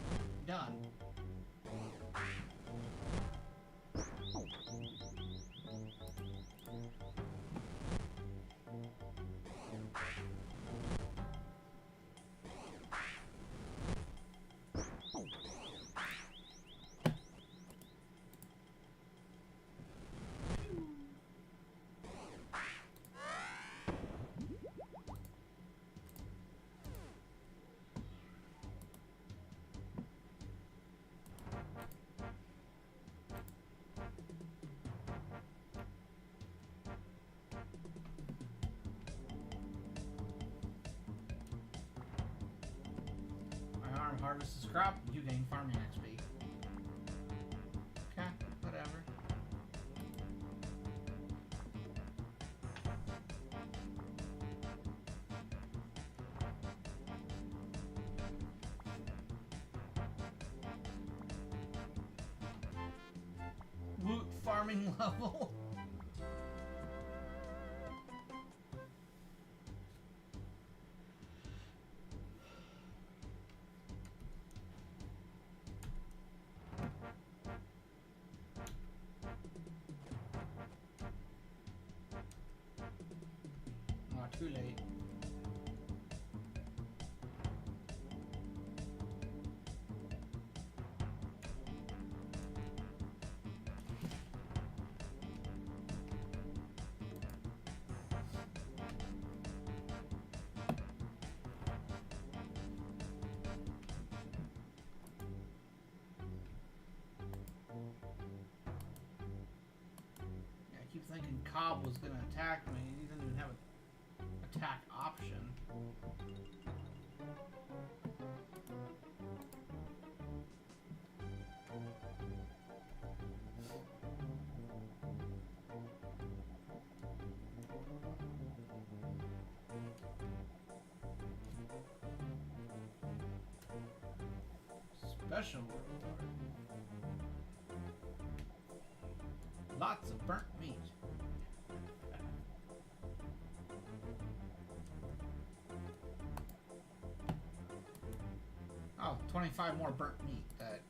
Harvest this crop, you gain farming XP. Okay, whatever. Woot farming level. Too late. Yeah, I keep thinking Cobb was gonna attack me, and he doesn't even have a attack option. Special reward. meat. Oh, 25 more burnt meat that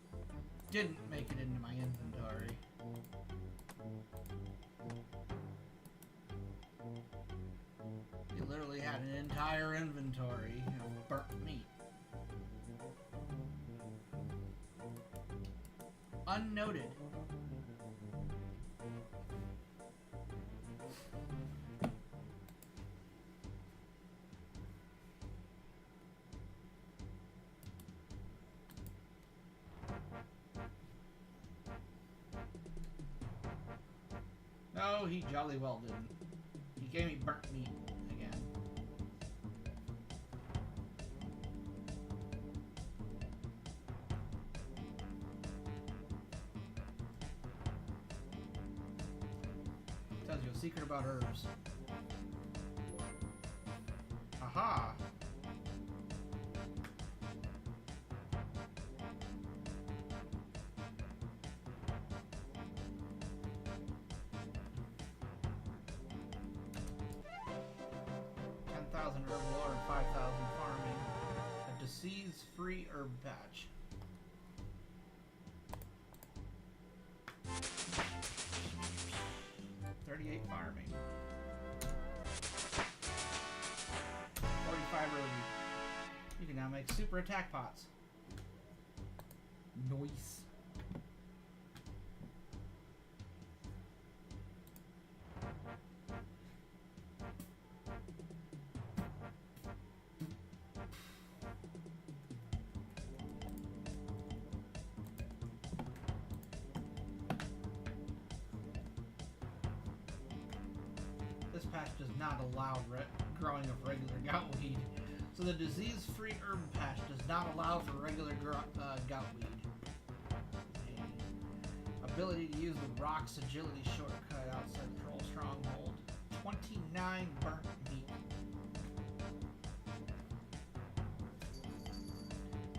didn't make it into my inventory. You literally had an entire inventory of burnt meat. Unnoted. No, he jolly well didn't. He gave me burnt meat again. Tells you a secret about herbs. Aha! Herb lore and 5,000 farming. A disease-free herb patch. $38 farming. 45 herb. You can now make super attack pots. Nice. This patch does not allow growing of regular goutweed. So the disease-free herb patch does not allow for regular goutweed. Ability to use the Rock's agility shortcut outside the Troll Stronghold. 29 burnt meat.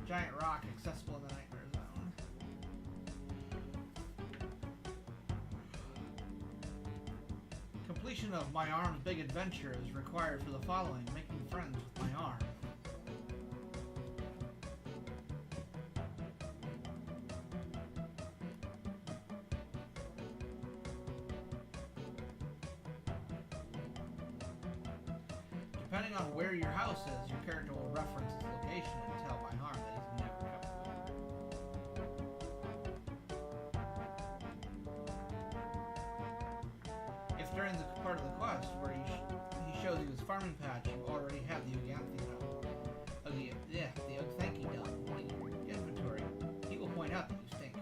Giant rock accessible in the Nightmare Zone. Completion of my arm's big adventure is required for the following: making friends with my arm. Depending on where your house is, your character will reference its location and tell by harm that he's never come. If during the part of the quest where he shows you his farming patch, you already have the Thanky done in your inventory, he will point out that you stink.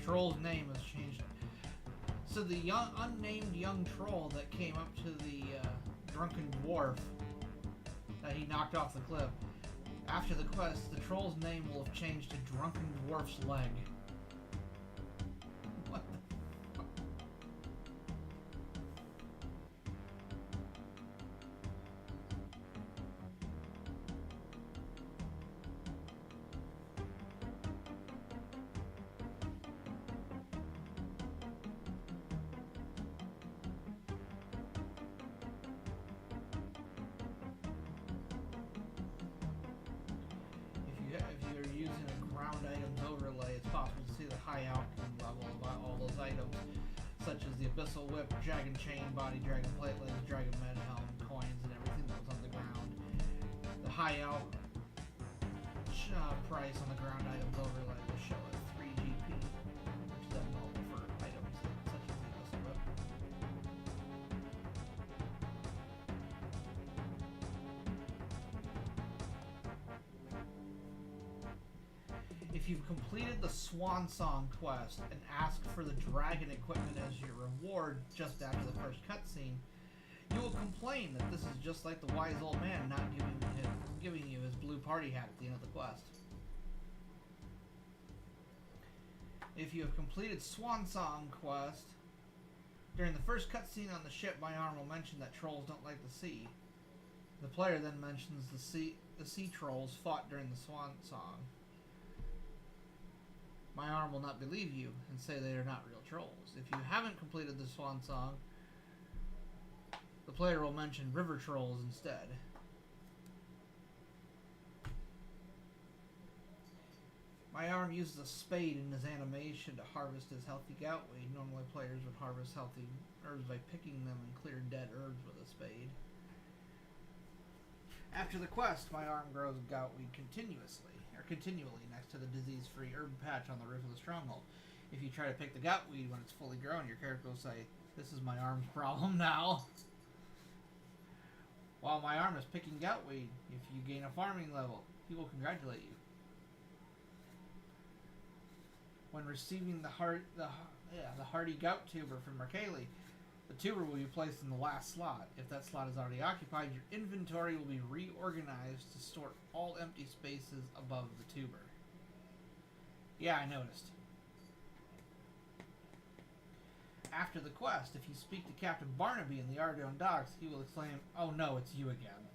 Troll's name has changed. So the unnamed young troll that came up to the drunken dwarf that he knocked off the cliff, after the quest, the troll's name will have changed to Drunken Dwarf's Leg. What the fuck? High outcome level about all those items, such as the Abyssal Whip, Dragon Chain, Body Dragon Platelets, Dragon Med Helm, coins, and everything that was on the ground. The high out price on the ground items overlay will show at 3 GP, which is abnormal for items such as the Abyssal Whip. If If you've completed the Swan Song quest and ask for the dragon equipment as your reward just after the first cutscene, you will complain that this is just like the wise old man not giving you his blue party hat at the end of the quest. If you have completed Swan Song quest, during the first cutscene on the ship, my arm will mention that trolls don't like the sea. The player then mentions the sea trolls fought during the Swan Song. My arm will not believe you and say they are not real trolls. If you haven't completed the Swan Song, the player will mention river trolls instead. My arm uses a spade in his animation to harvest his healthy goutweed. Normally players would harvest healthy herbs by picking them and clear dead herbs with a spade. After the quest, my arm grows goutweed continually next to the disease-free herb patch on the roof of the stronghold. If you try to pick the goutweed when it's fully grown, your character will say, "This is my arm's problem now." While my arm is picking goutweed, if you gain a farming level, he will congratulate you. When receiving the hardy gout tuber from Merkali, the tuber will be placed in the last slot. If that slot is already occupied, your inventory will be reorganized to store all empty spaces above the tuber. Yeah, I noticed. After the quest, if you speak to Captain Barnaby in the Ardone docks, he will exclaim, "Oh no, it's you again."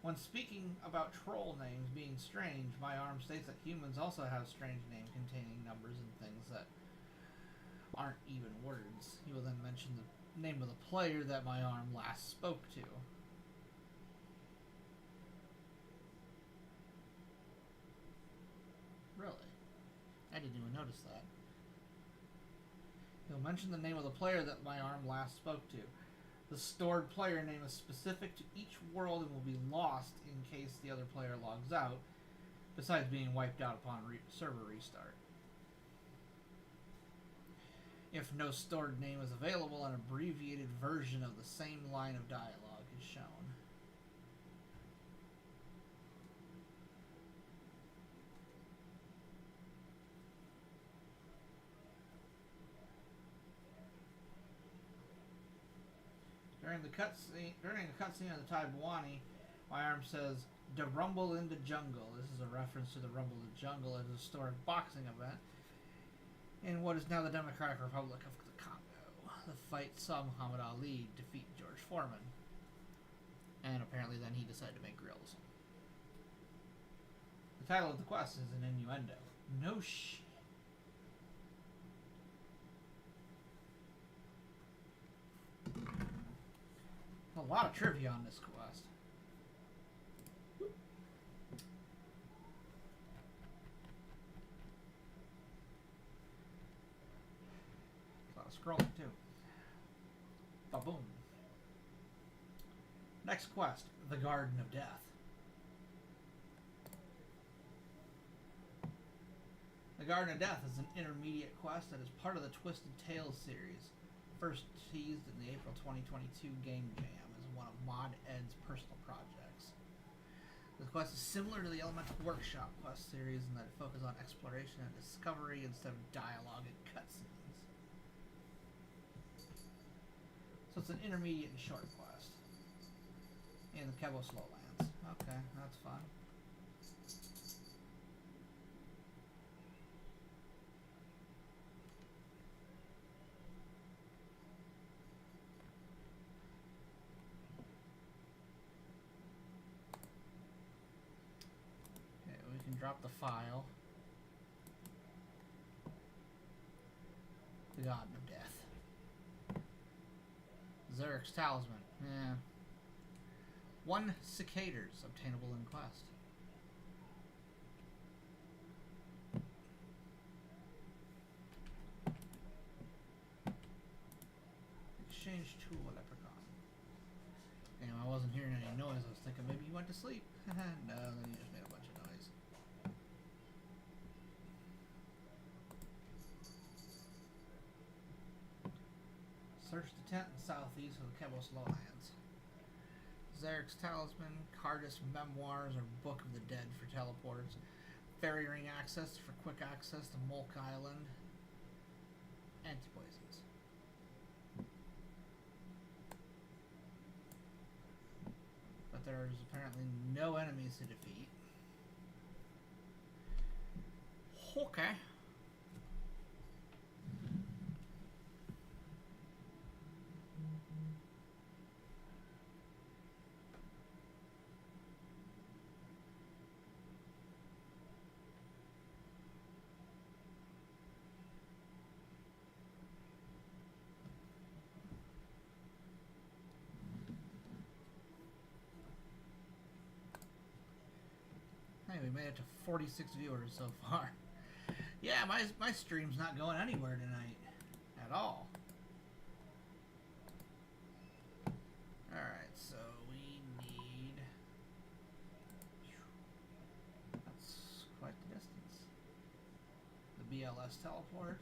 When speaking about troll names being strange, my arm states that humans also have strange names containing numbers and things that aren't even words. He will then mention the name of the player that my arm last spoke to. Really? I didn't even notice that. He'll mention the name of the player that my arm last spoke to. The stored player name is specific to each world and will be lost in case the other player logs out, besides being wiped out upon server restart. If no stored name is available, an abbreviated version of the same line of dialogue is shown. During a cutscene of the Taiwanese, my arm says, "The Rumble in the Jungle." This is a reference to the Rumble in the Jungle as a historic boxing event in what is now the Democratic Republic of the Congo. The fight saw Muhammad Ali defeat George Foreman. And apparently then he decided to make grills. The title of the quest is an innuendo. No shit. A lot of trivia on this quest. A lot of scrolling too. Ba-boom. Next quest, the Garden of Death. The Garden of Death is an intermediate quest that is part of the Twisted Tales series, first teased in the April 2022 Game Jam as one of Mod Ed's personal projects. The quest is similar to the Elemental Workshop quest series in that it focuses on exploration and discovery instead of dialogue and cutscenes. So it's an intermediate and short quest in the Kebos Lowlands. Okay, that's fun. Drop the file. The Garden of Death. Zurich's Talisman. Yeah. 1 cicadas obtainable in quest. Exchange tool leprechaun. Anyway, I wasn't hearing any noise. I was thinking maybe he went to sleep. No, then he just made a bunch of noise. Search the tent in southeast of the Kebos Lowlands. Zarek's Talisman, Cardis Memoirs or Book of the Dead for teleports, Fairy Ring access for quick access to Mulk Island, anti-poisons. But there's apparently no enemies to defeat. Okay. Hey, we made it to 46 viewers so far. Yeah, my stream's not going anywhere tonight at all. Alright, so we need... That's quite the distance. The BLS teleport.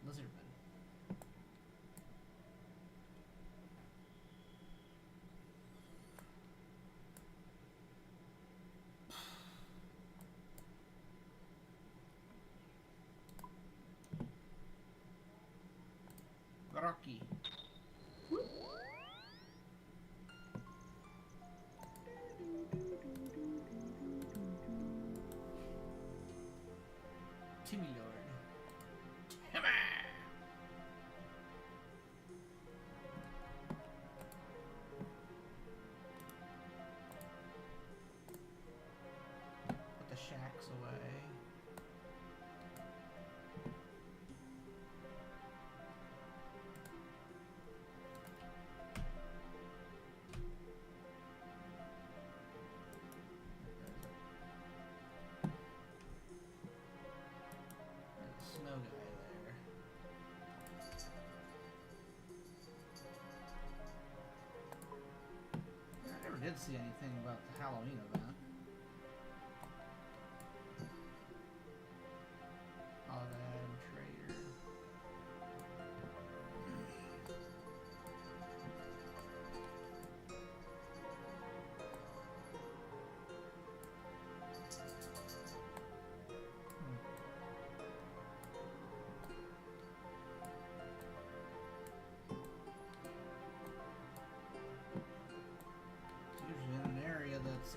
Lizardman. Rocky. Timmy Lord. Timmy! Put the shacks away. Snow guy there. I never did see anything about the Halloween event. Holiday Trader.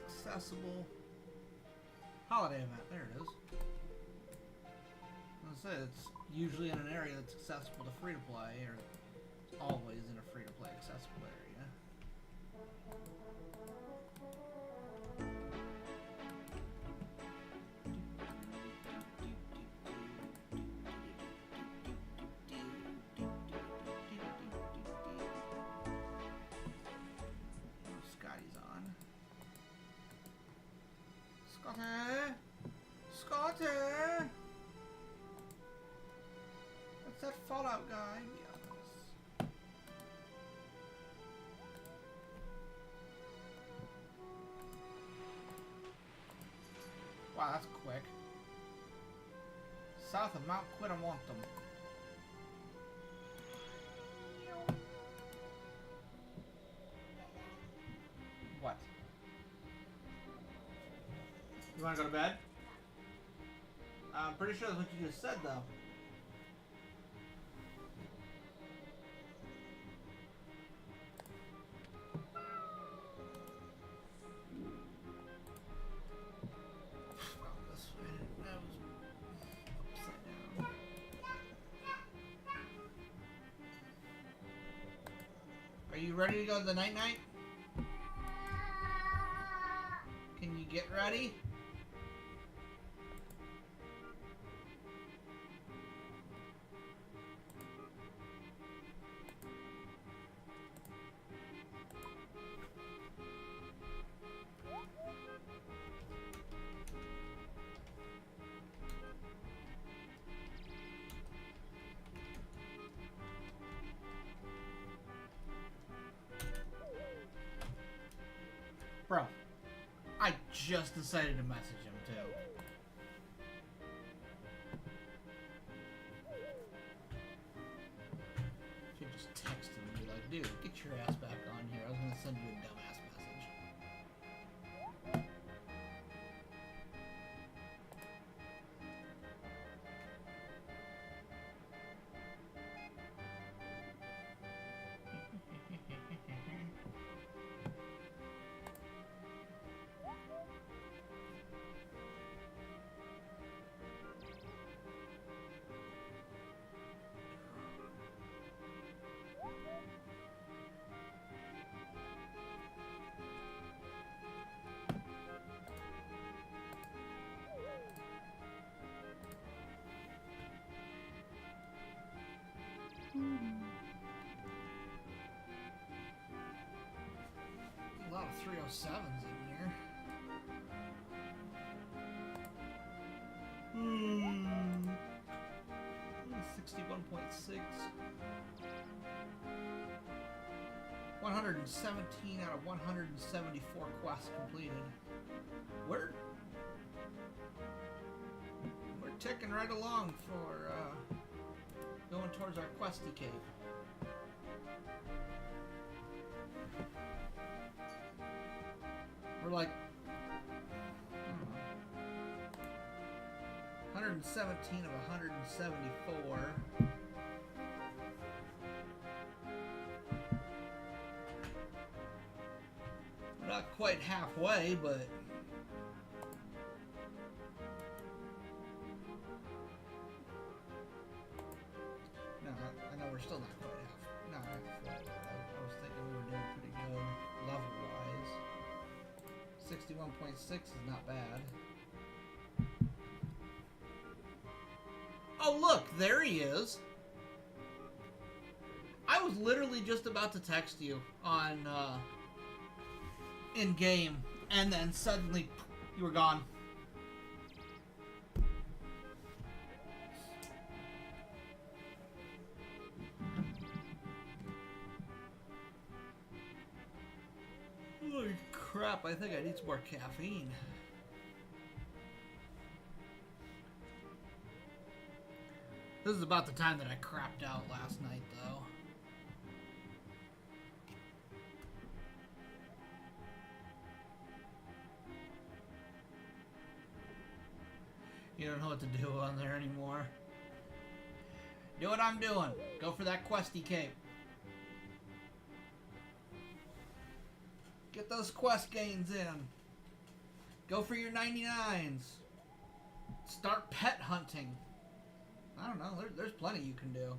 Accessible holiday event. There it is. I was gonna say it's usually in an area that's accessible to free to play, or it's always in a free to play accessible area. Scotty's on. Scotty! Scotty! That's that Fallout guy. Yes. Wow, that's quick. South of Mount Quittawantum. What? You want to go to bed? I'm pretty sure that's what you just said, though. This way. That was upside down. Are you ready to go to the night-night? Can you get ready? Bro, I just decided to message him too. Should just send you a dumbass message. A lot of 307s in here. 61.6. 117 out of 174 quests completed. We're ticking right along for going towards our questy cave. We're like 117 of 174. We're not quite halfway, but no, I know we're still not quite half. No, I was thinking we were doing pretty good level-wise. 61.6 is not bad. Oh, look, there he is. I was literally just about to text you on in game, and then suddenly you were gone. Holy crap, I think I need some more caffeine. This is about the time that I crapped out last night, though. You don't know what to do on there anymore. Do what I'm doing. Go for that questy cape. Get those quest gains in. Go for your 99s. Start pet hunting. I don't know. There's plenty you can do.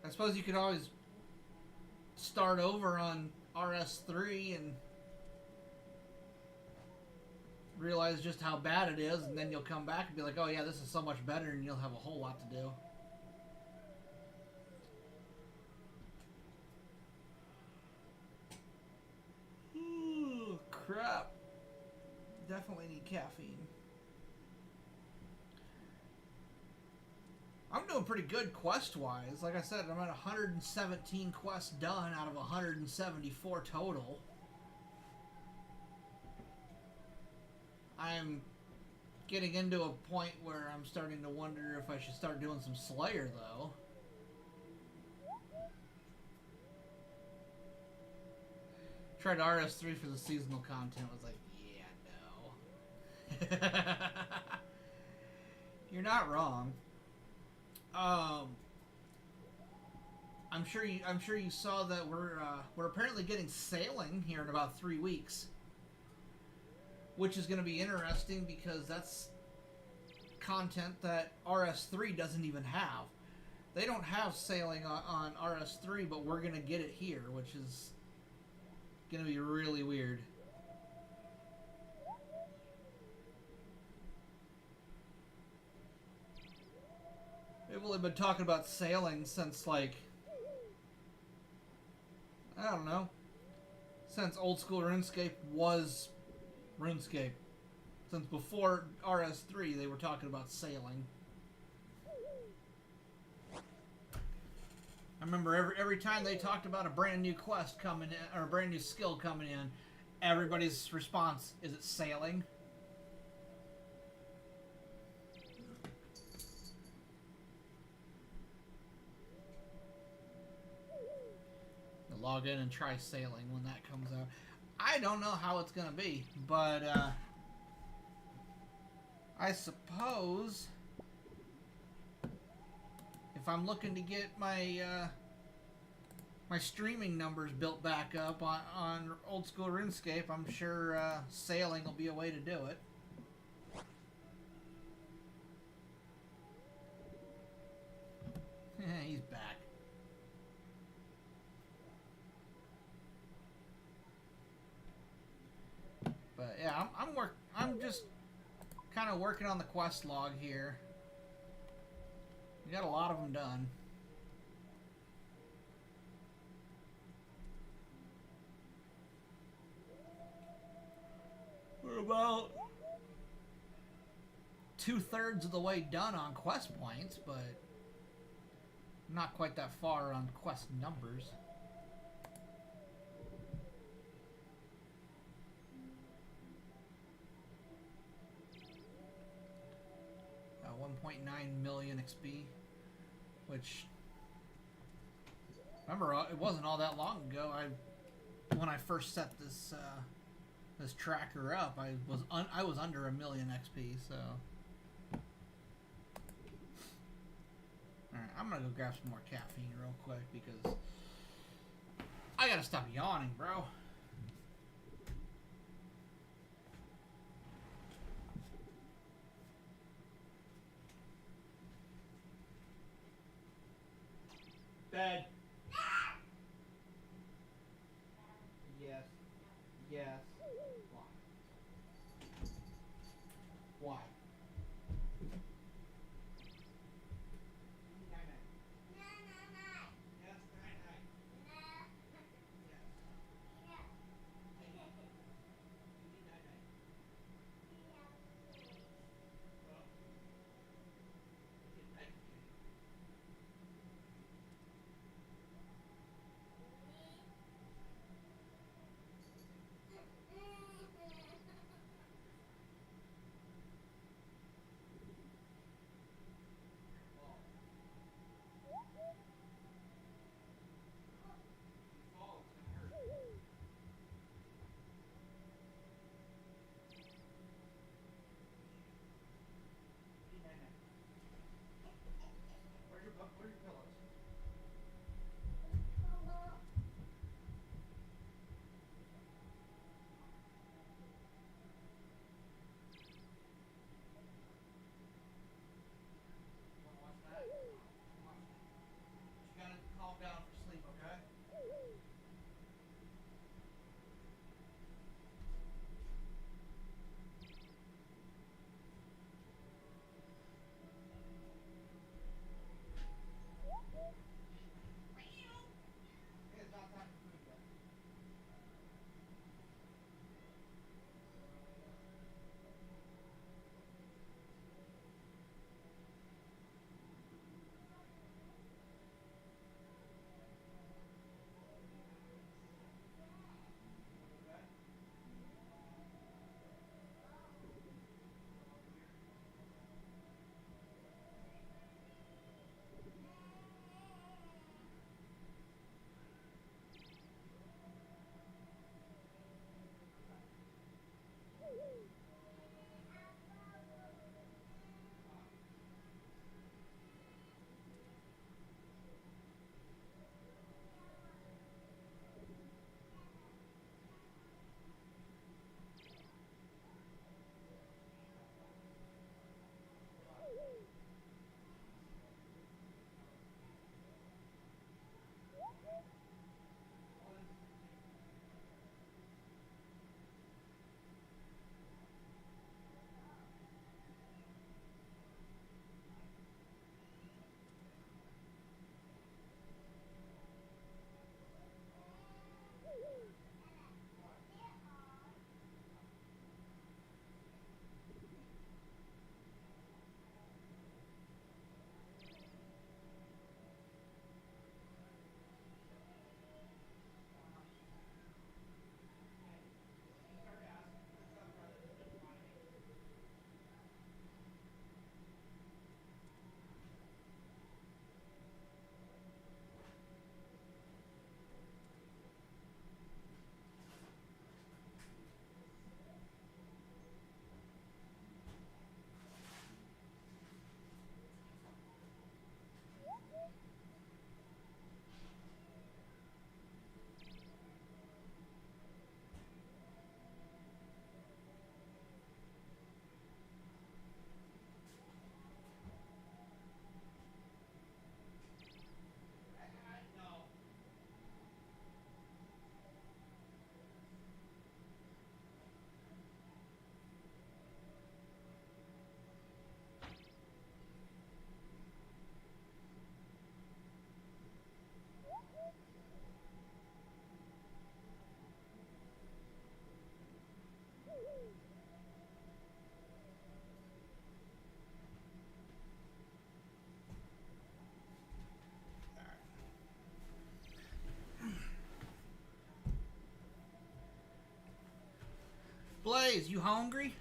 I suppose you could always start over on RS3 and realize just how bad it is, and then you'll come back and be like, oh yeah, this is so much better, and you'll have a whole lot to do. Ooh, crap. Definitely need caffeine. I'm doing pretty good quest-wise. Like I said, I'm at 117 quests done out of 174 total. I'm getting into a point where I'm starting to wonder if I should start doing some Slayer, though. Tried RS3 for the seasonal content. Was like, yeah, no. You're not wrong. I'm sure you saw that we're apparently getting sailing here in about 3 weeks, which is going to be interesting because that's content that RS3 doesn't even have. They don't have sailing on RS3, but we're going to get it here, which is going to be really weird. They've only been talking about sailing since, like, I don't know, since old school RuneScape was RuneScape. Since before RS3, they were talking about sailing. I remember every time they talked about a brand new quest coming in, or a brand new skill coming in, everybody's response, is it sailing? log in and try sailing when that comes out. I don't know how it's gonna be, but I suppose if I'm looking to get my my streaming numbers built back up on old school RuneScape, I'm sure sailing will be a way to do it. He's back. But yeah, I'm just kind of working on the quest log here. We got a lot of them done. We're about 2/3 of the way done on quest points, but not quite that far on quest numbers. 1.9 million XP, which, remember, it wasn't all that long ago. When I first set this this tracker up, I was under 1 million XP. So, all right, I'm gonna go grab some more caffeine real quick because I gotta stop yawning, bro. Bed. Yes. Yes. Why? Why? Night night. Yes, night night. Yes. You need night night. Oh. Good night. Is you hungry?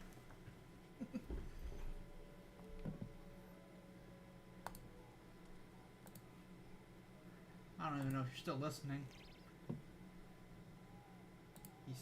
I don't even know if you're still listening. Yes.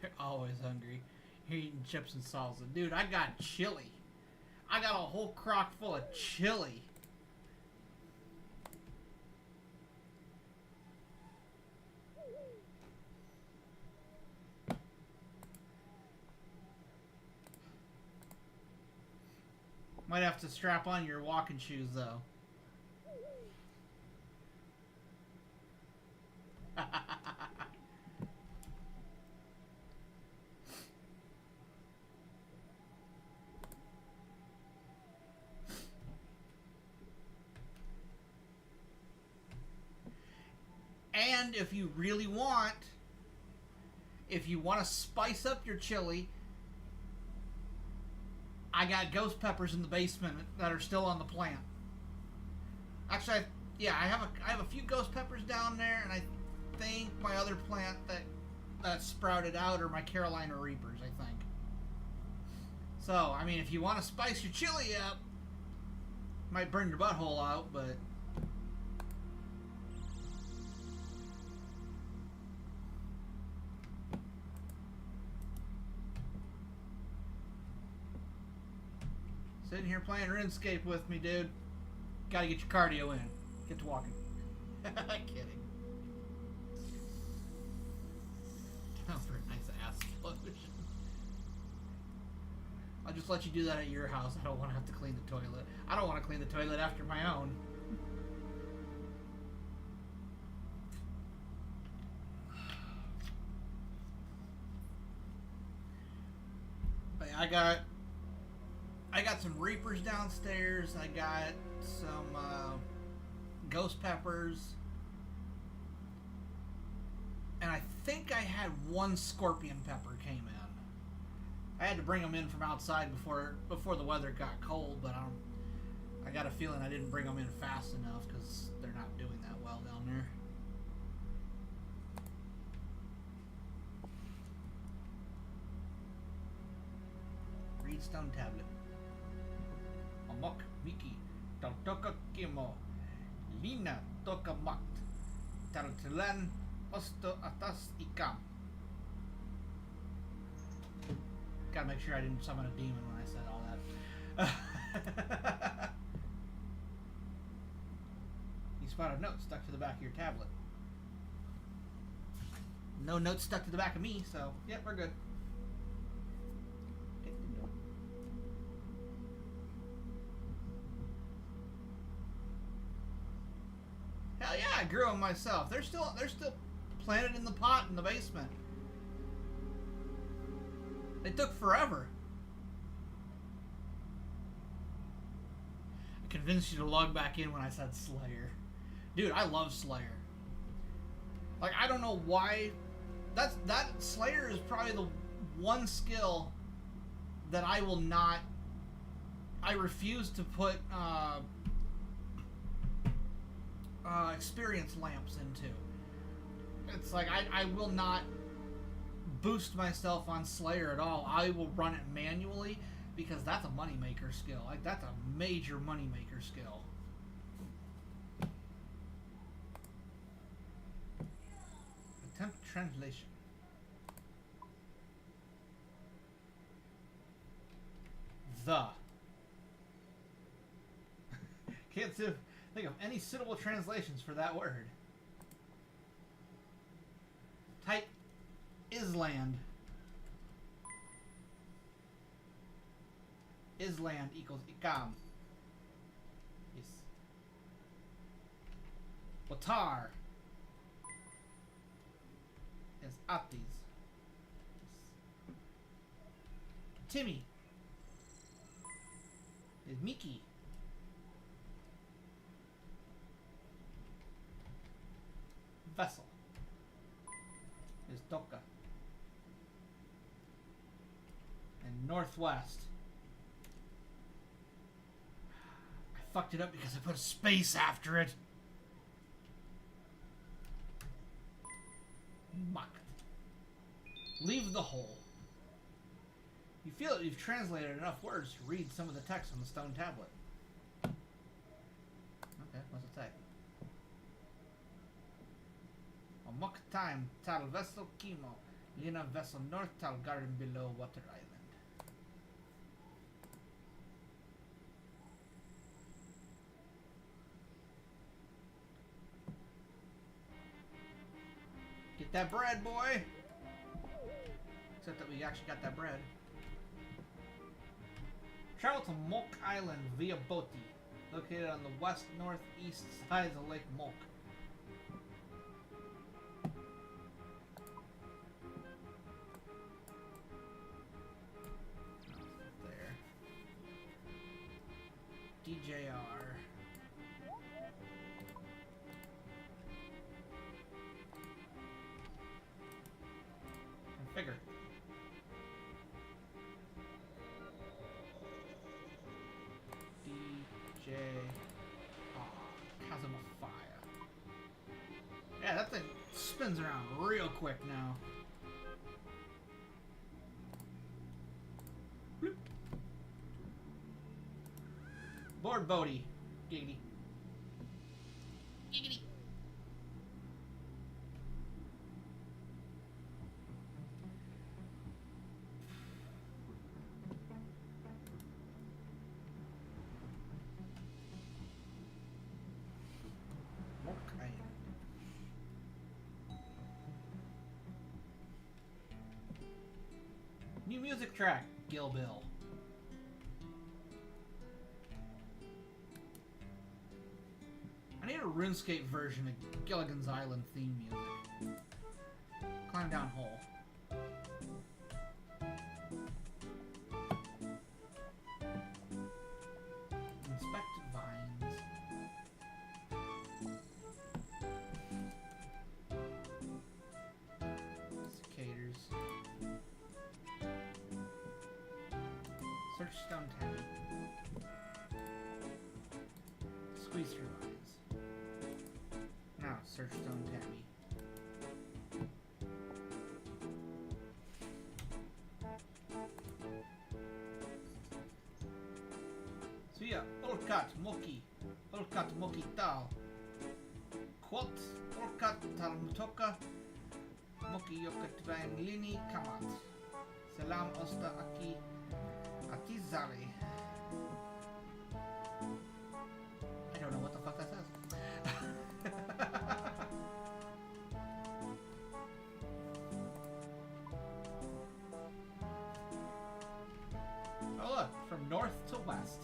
You're always hungry. You're eating chips and salsa. Dude, I got chili. I got a whole crock full of chili. Might have to strap on your walking shoes, though. And if you really want, if you want to spice up your chili, I got ghost peppers in the basement that are still on the plant. Actually, I have a few ghost peppers down there, and I think my other plant that sprouted out are my Carolina Reapers, I think. So, I mean, if you want to spice your chili up, might burn your butthole out, but sitting here playing RuneScape with me, dude. Gotta get your cardio in. Get to walking. Kidding. Time for a nice ass explosion. I'll just let you do that at your house. I don't want to have to clean the toilet. I don't want to clean the toilet after my own. But I got some Reapers downstairs. I got some ghost peppers. And I think I had one scorpion pepper came in. I had to bring them in from outside before the weather got cold, but I got a feeling I didn't bring them in fast enough because they're not doing that well down there. Reedstone tablet. Amok Miki Tautoka Kimo Lina Toka Makt Tartilan Osto Atas Ikam. Gotta make sure I didn't summon a demon when I said all that. You spotted a note stuck to the back of your tablet. No note stuck to the back of me, so yep, we're good. Take the note. Hell yeah, I grew them myself. They're still planted in the pot in the basement. They took forever. I convinced you to log back in when I said Slayer. Dude, I love Slayer. Like, I don't know why. That Slayer is probably the one skill that I will not. I refuse to put experience lamps into. It's like I will not boost myself on Slayer at all. I will run it manually because that's a moneymaker skill. Like, that's a major moneymaker skill. Attempt translation. The. Can't think of any suitable translations for that word. Type Island. Island equals Ikam. Yes. Watar is Atis. Yes. Timmy is Miki. Vessel is Toka. And Northwest. I fucked it up because I put a space after it. Muck. Leave the hole. You feel that you've translated enough words to read some of the text on the stone tablet. Okay, what's it say? A muck time, tal vessel chemo. Lina vessel north, tal garden below water island. Get that bread, boy! Except that we actually got that bread. Travel to Mok Island via Boti, located on the west-northeast side of Lake Mok. There. DJR. Figure. DJ Chasm of Fire. Yeah, that thing spins around real quick now. Bloop. Board Bodie. Giggity. Giggity. New music track, Gil Bill. I need a RuneScape version of Gilligan's Island theme music. Climb down hole. Inspect vines. Cicadas. Search stone tabby. Squeeze through lines. Now search stone tabby. So yeah, Olkat Moki. Olkat Moki Tal. Quote Olkat Tal Mutoka. Moki Yokat Vain Lini Kamat. Salam Osta Aki. Atizali. I don't know what the fuck that says. Oh look, from north to west.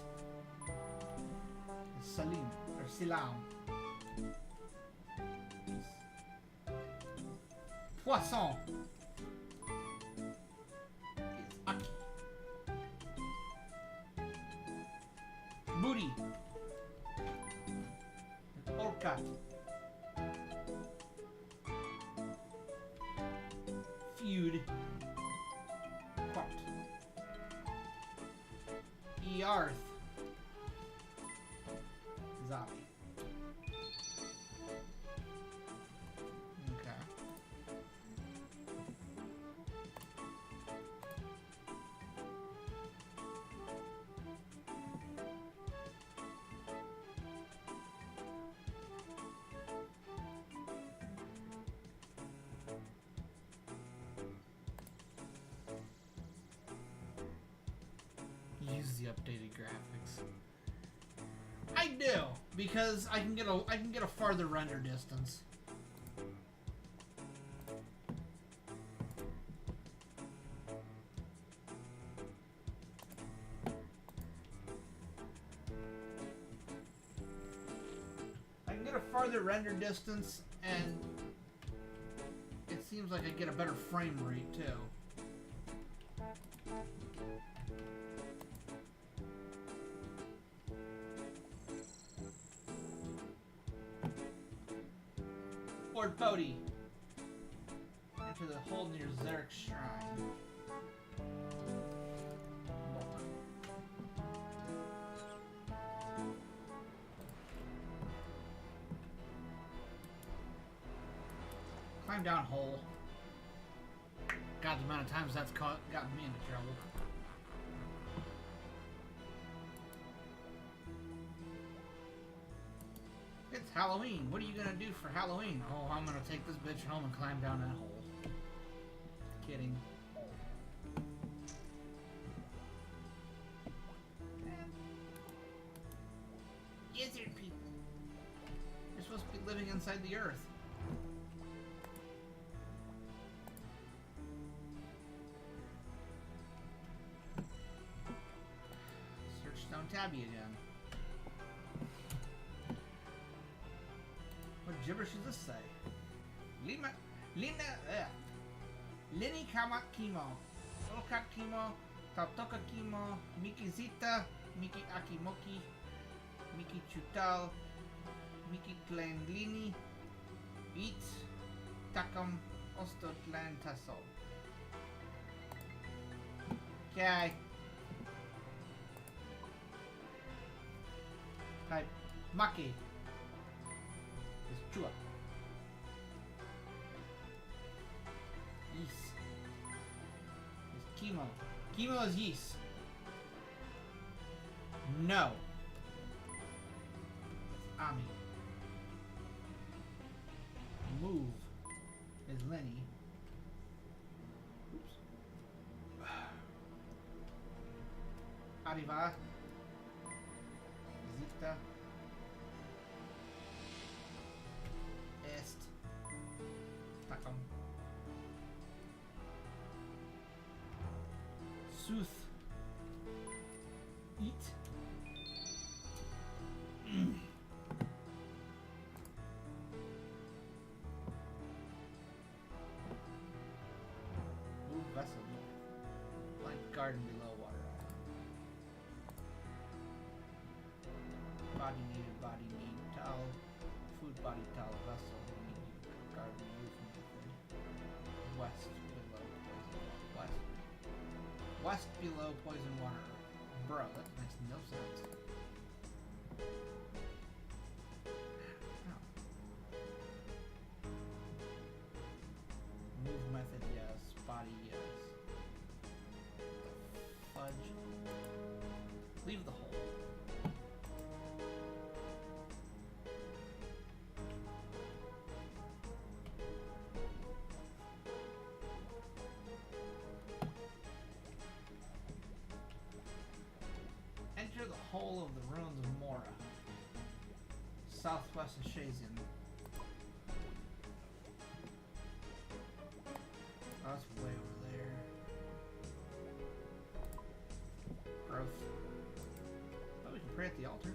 Salim, or Silam. Poisson. Is Aki. Booty. Orcat. Feud. Quart. Earth. Zali. Okay. Use the updated graphics. I do, because I can get a farther render distance. farther render distance, and it seems like I get a better frame rate too. Lord Bodhi. Enter the hole near Zarek's shrine. Climb down hole. God, the amount of times that's gotten me into trouble. It's Halloween. What are you gonna do for Halloween? Oh, I'm gonna take this bitch home and climb down that hole. Kidding. Lizard people. You're supposed to be living inside the earth. Search Stone Tabby again. What gibberish does this say? Lini Kamak Kimo. Oka Kimo. Tautoka Kimo. Miki Zita. Miki Akimoki. Miki Chutal. Miki Tlenglini. Eat. Takam Ostotlan Tasso. Okay. Type Maki. Is Chua. Yeast. Is Chemo. Chemo is yeast. No. Ami. Move is Lenny. Oops. Arriva. Zita. Est. Takam. Sooth. Eat. Move vessel. Blank garden below water island. Body needed, body need towel. Food body towel vessel. Need garden roof method. West below poison. West below poison water. Bro, that makes no sense. Move method, yes. Body, yes. Fudge. Leave the hole. Enter the hole of the ruins of Mora. Southwest of Shazian. Oh, that's way over there. Growth. Oh, we can pray at the altar.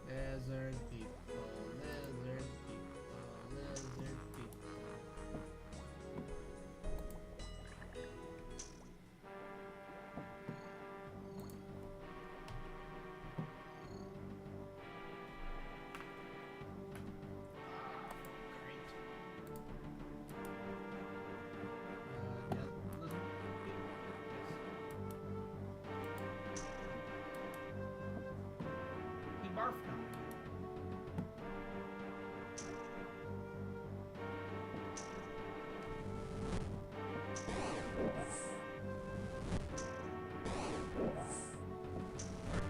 Lizard people, lizard people, lizard people. Great. Yeah, lizard people. Yes. He barfed on me.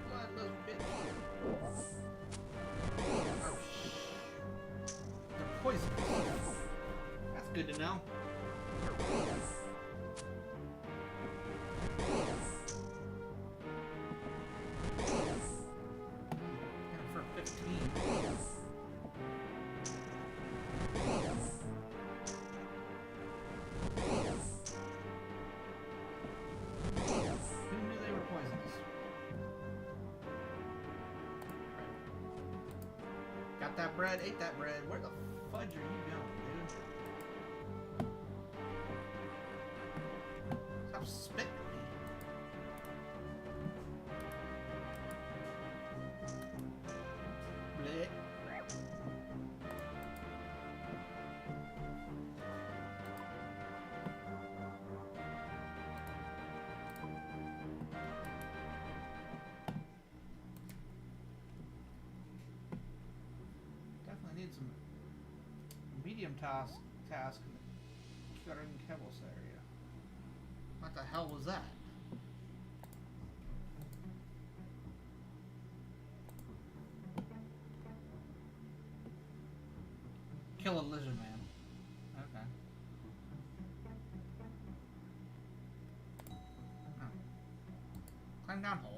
Blood, little bitch. Oh, they're poisonous. That's good to know. Kind of for Got that bread, ate that bread. Where the fudge are you going, dude? Stop spitting at me. Blech. Definitely need some medium task in the guttering kibbles area. What the hell was that? Kill a lizard man. Okay. Oh. Climb down hole.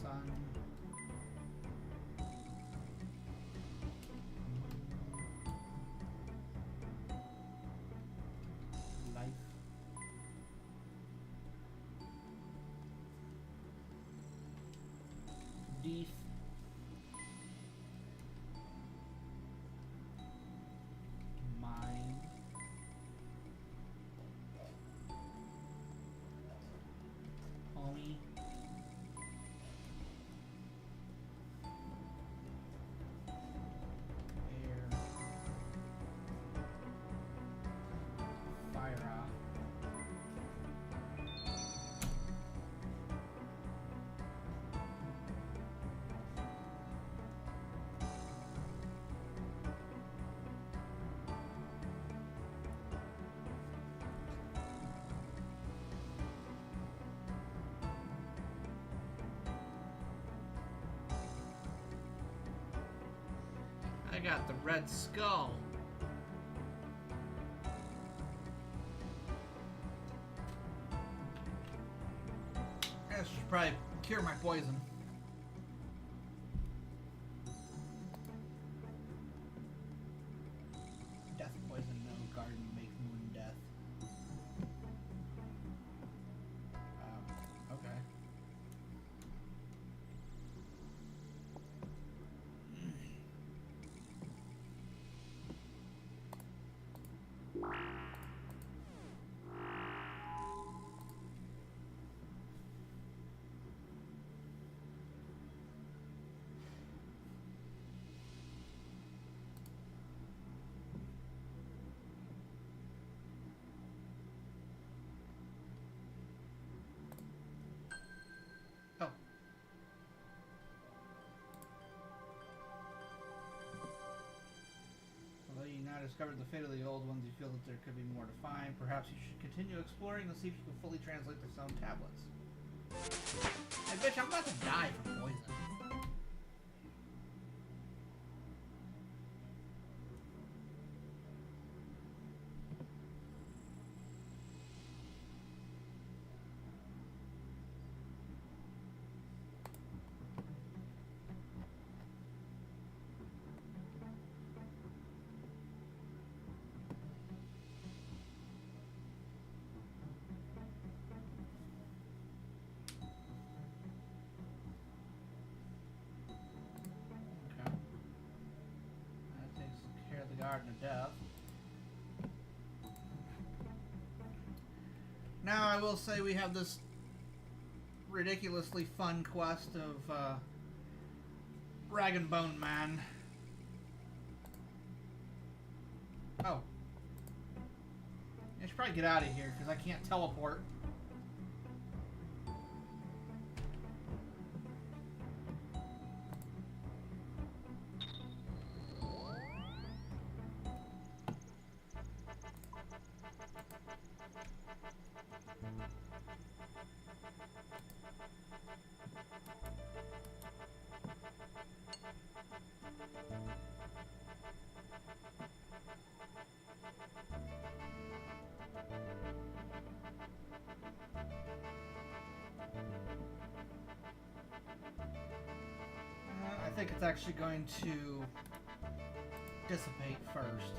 Sun. Life. Death. Mind. Homie. Air. Fire off. I got the red skull. This should probably cure my poison. Death poison, no garden, make moon death. Okay. Oh. Although you now discovered the fate of the old ones, you feel that there could be more to find. Perhaps you should continue exploring and see if you can fully translate the stone tablets. Hey, bitch, I'm about to die from poison. Garden of Death. Now I will say we have this ridiculously fun quest of Rag and Bone Man. Oh. I should probably get out of here because I can't teleport. think it's actually going to dissipate first.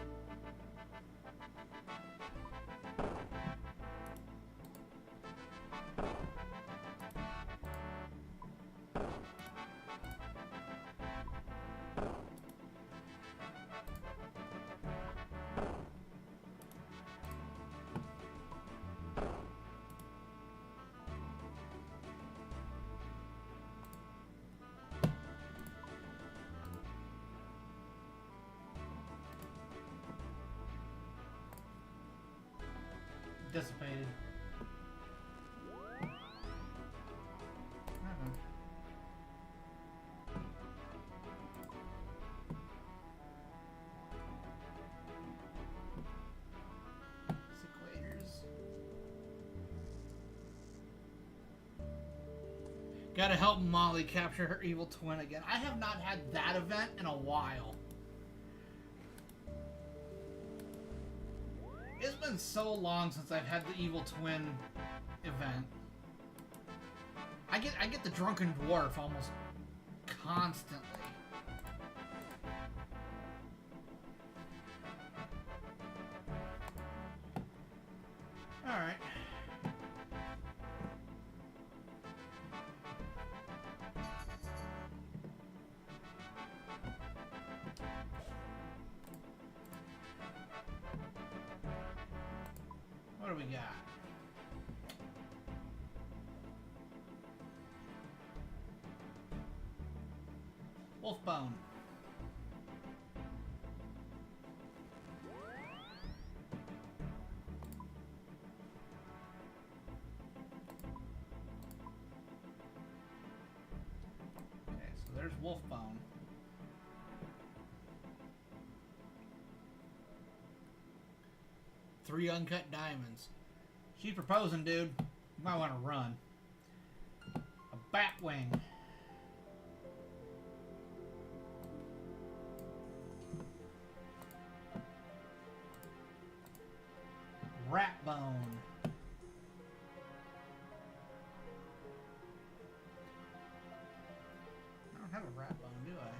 Dissipated. Sequators. Gotta help Molly capture her evil twin again. I have not had that event in a while. It's been so long since I've had the evil twin event. I get the drunken dwarf almost constantly. All right. What do we got? Wolfbone. Okay, so there's Wolfbone. Three uncut diamonds. She's proposing, dude. You might want to run. A Batwing. Ratbone. I don't have a Ratbone, do I?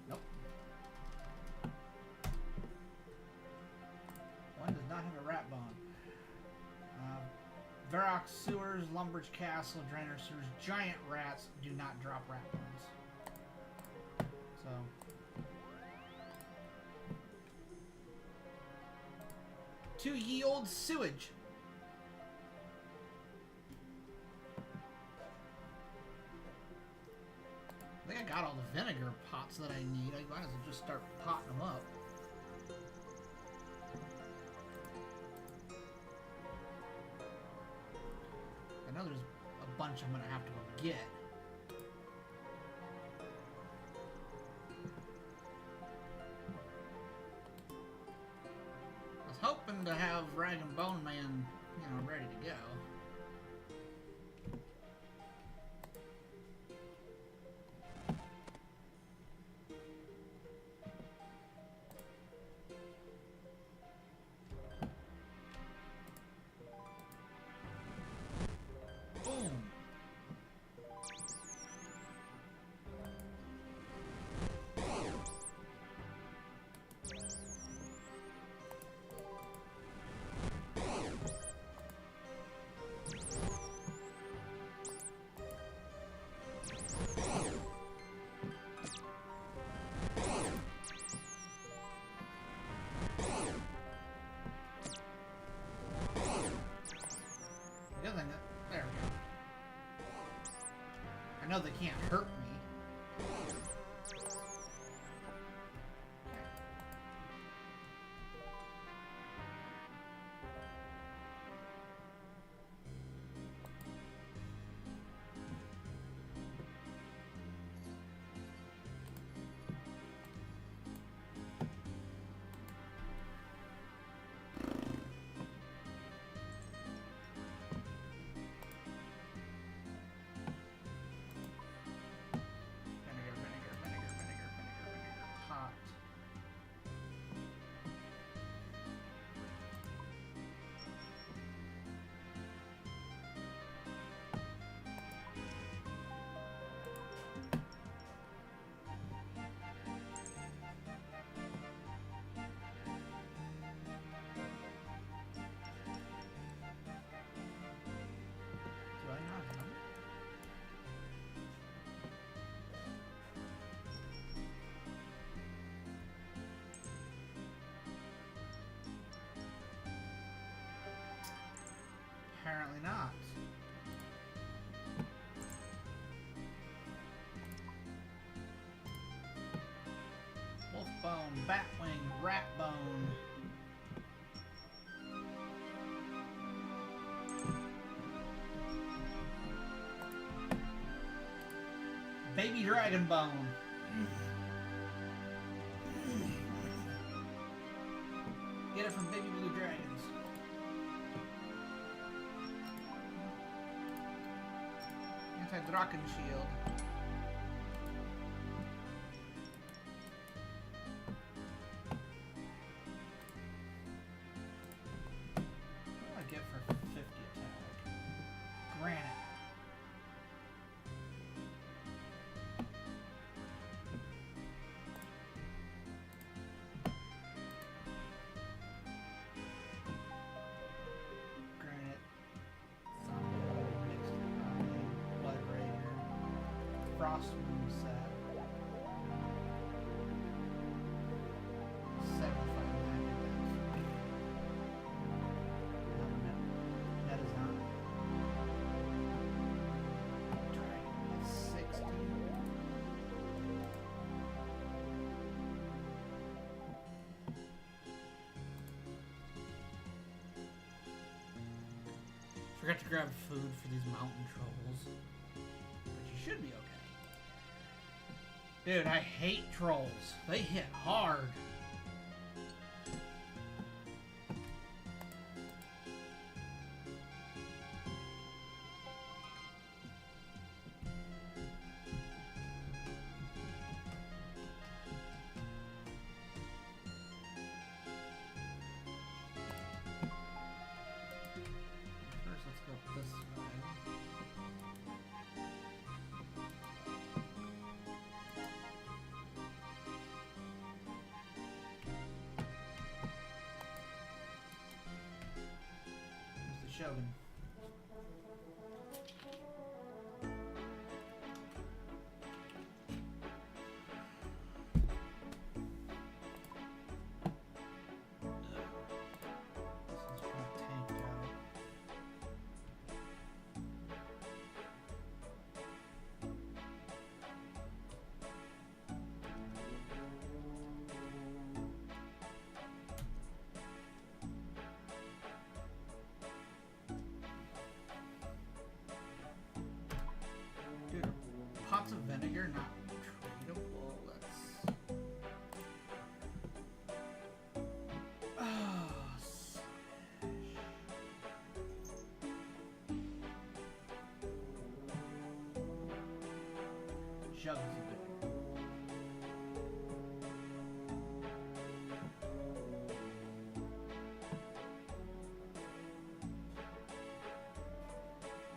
Nope. One does not have a Ratbone. Varrock Sewers, Lumbridge Castle, Drainer Sewers, Giant Rats do not drop Ratbones. So... to ye old sewage. I think I got all the vinegar pots that I need. I might as well just start potting them up. I know there's a bunch I'm gonna have to go get. Hoping to have Rag and Bone Man, you know, ready to go. Boom. There we go. I know they can't hurt me. Apparently not. Wolfbone, Batwing, Ratbone. Baby Dragon Bone. Get it from Baby Blue Dragons. Anti-Draken Shield. What do I get for 50 attack? Granite. Frost Moon set. 75 magic damage. That is not. Dragon is 60. Forgot to grab food for these mountain trolls. But you should be okay. Dude, I hate trolls. They hit hard. First, let's go this way. Shogun. Dude, pots of vinegar not tradable. Let's. Jugs of vinegar.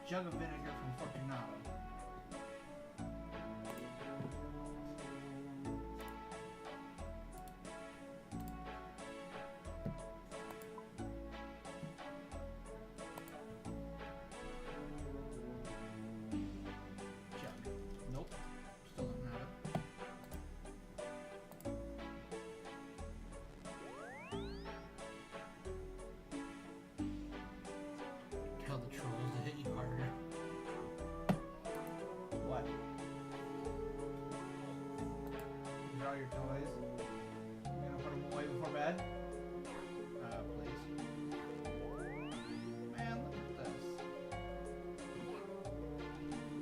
Jug of vinegar from Fortunato. The trolls to hit you harder. What? These are all your toys. You gonna put them away before bed? Please. Man, look at this.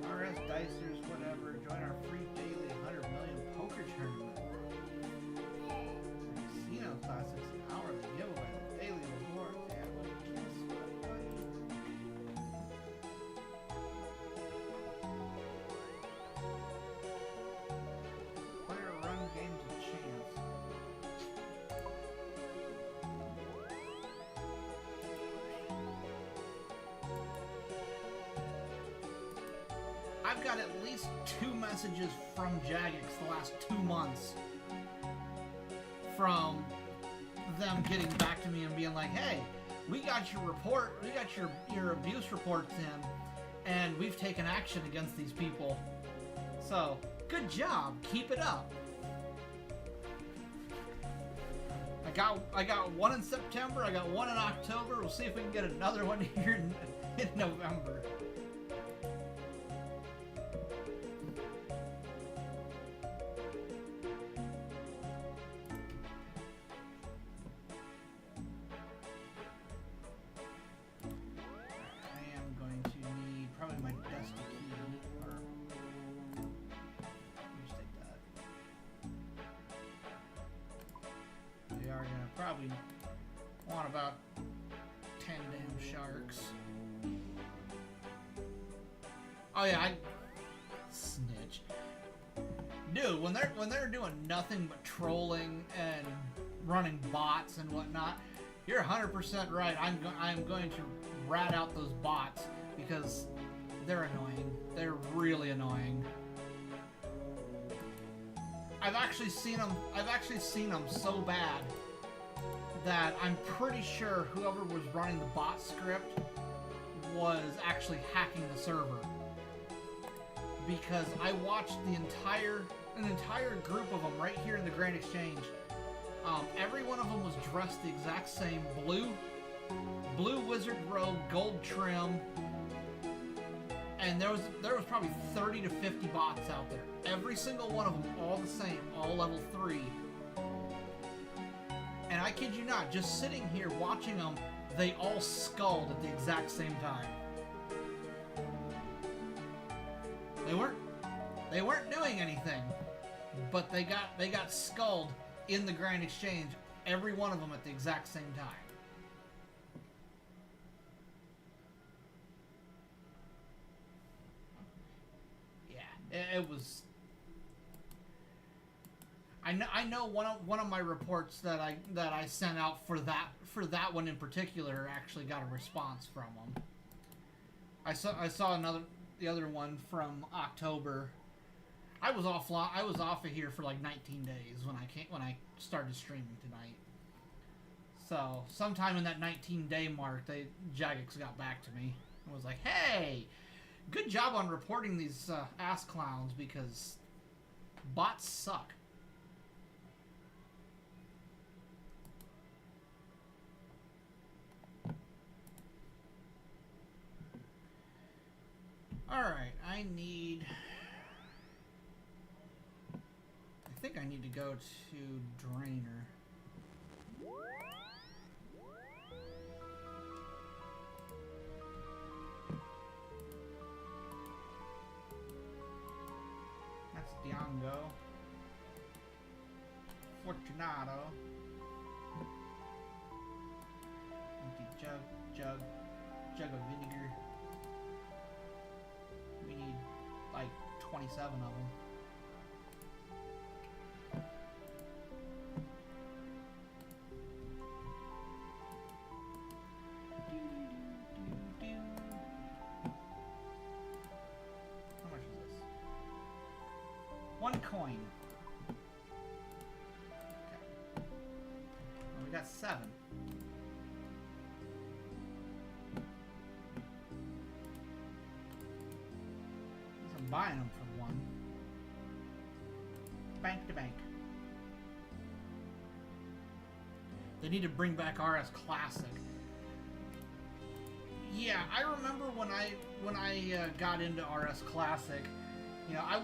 RS Dicers, whatever. Join our free daily 100 million poker tournament. Casino Classics, an hourly giveaway, daily rewards. Yeah, well, guess what, buddy? Games of chance. I've got at least 2 messages from Jagex the last 2 months from them getting back to me and being like, hey, we got your report, we got your abuse reports in, and we've taken action against these people. So, good job, keep it up. I got one in September, I got one in October. We'll see if we can get another one here in November. I am going to need probably my dusty key, or let me just take that. We are gonna probably want about 10 damn sharks. Oh yeah, I snitch. Dude, when they're doing nothing but trolling and running bots and whatnot, you're 100% right. I'm going to rat out those bots because they're annoying. They're really annoying. I've actually seen them so bad that I'm pretty sure whoever was running the bot script was actually hacking the server. Because I watched an entire group of them right here in the Grand Exchange. Every one of them was dressed the exact same, blue wizard robe, gold trim, and there was probably 30 to 50 bots out there. Every single one of them, all the same, all level 3. And I kid you not, just sitting here watching them, they all sculled at the exact same time. They weren't doing anything, but they got sculled in the Grand Exchange, every one of them at the exact same time. Yeah, it was. I know one of my reports that I sent out for that one in particular actually got a response from them. I saw the other one from October. I was off of here for like 19 days when I started streaming tonight. So sometime in that 19-day mark, Jagex got back to me and was like, "Hey, good job on reporting these ass clowns because bots suck." Alright, I think I need to go to Drainer. That's Diongo. Fortunato. Empty jug of vinegar. We need like 27 of them. How much is this? 1 coin. Okay. Well, we got 7. I'm buying them for 1. Bank to bank. They need to bring back RS Classic. Yeah, I remember when I got into RS Classic, you know, I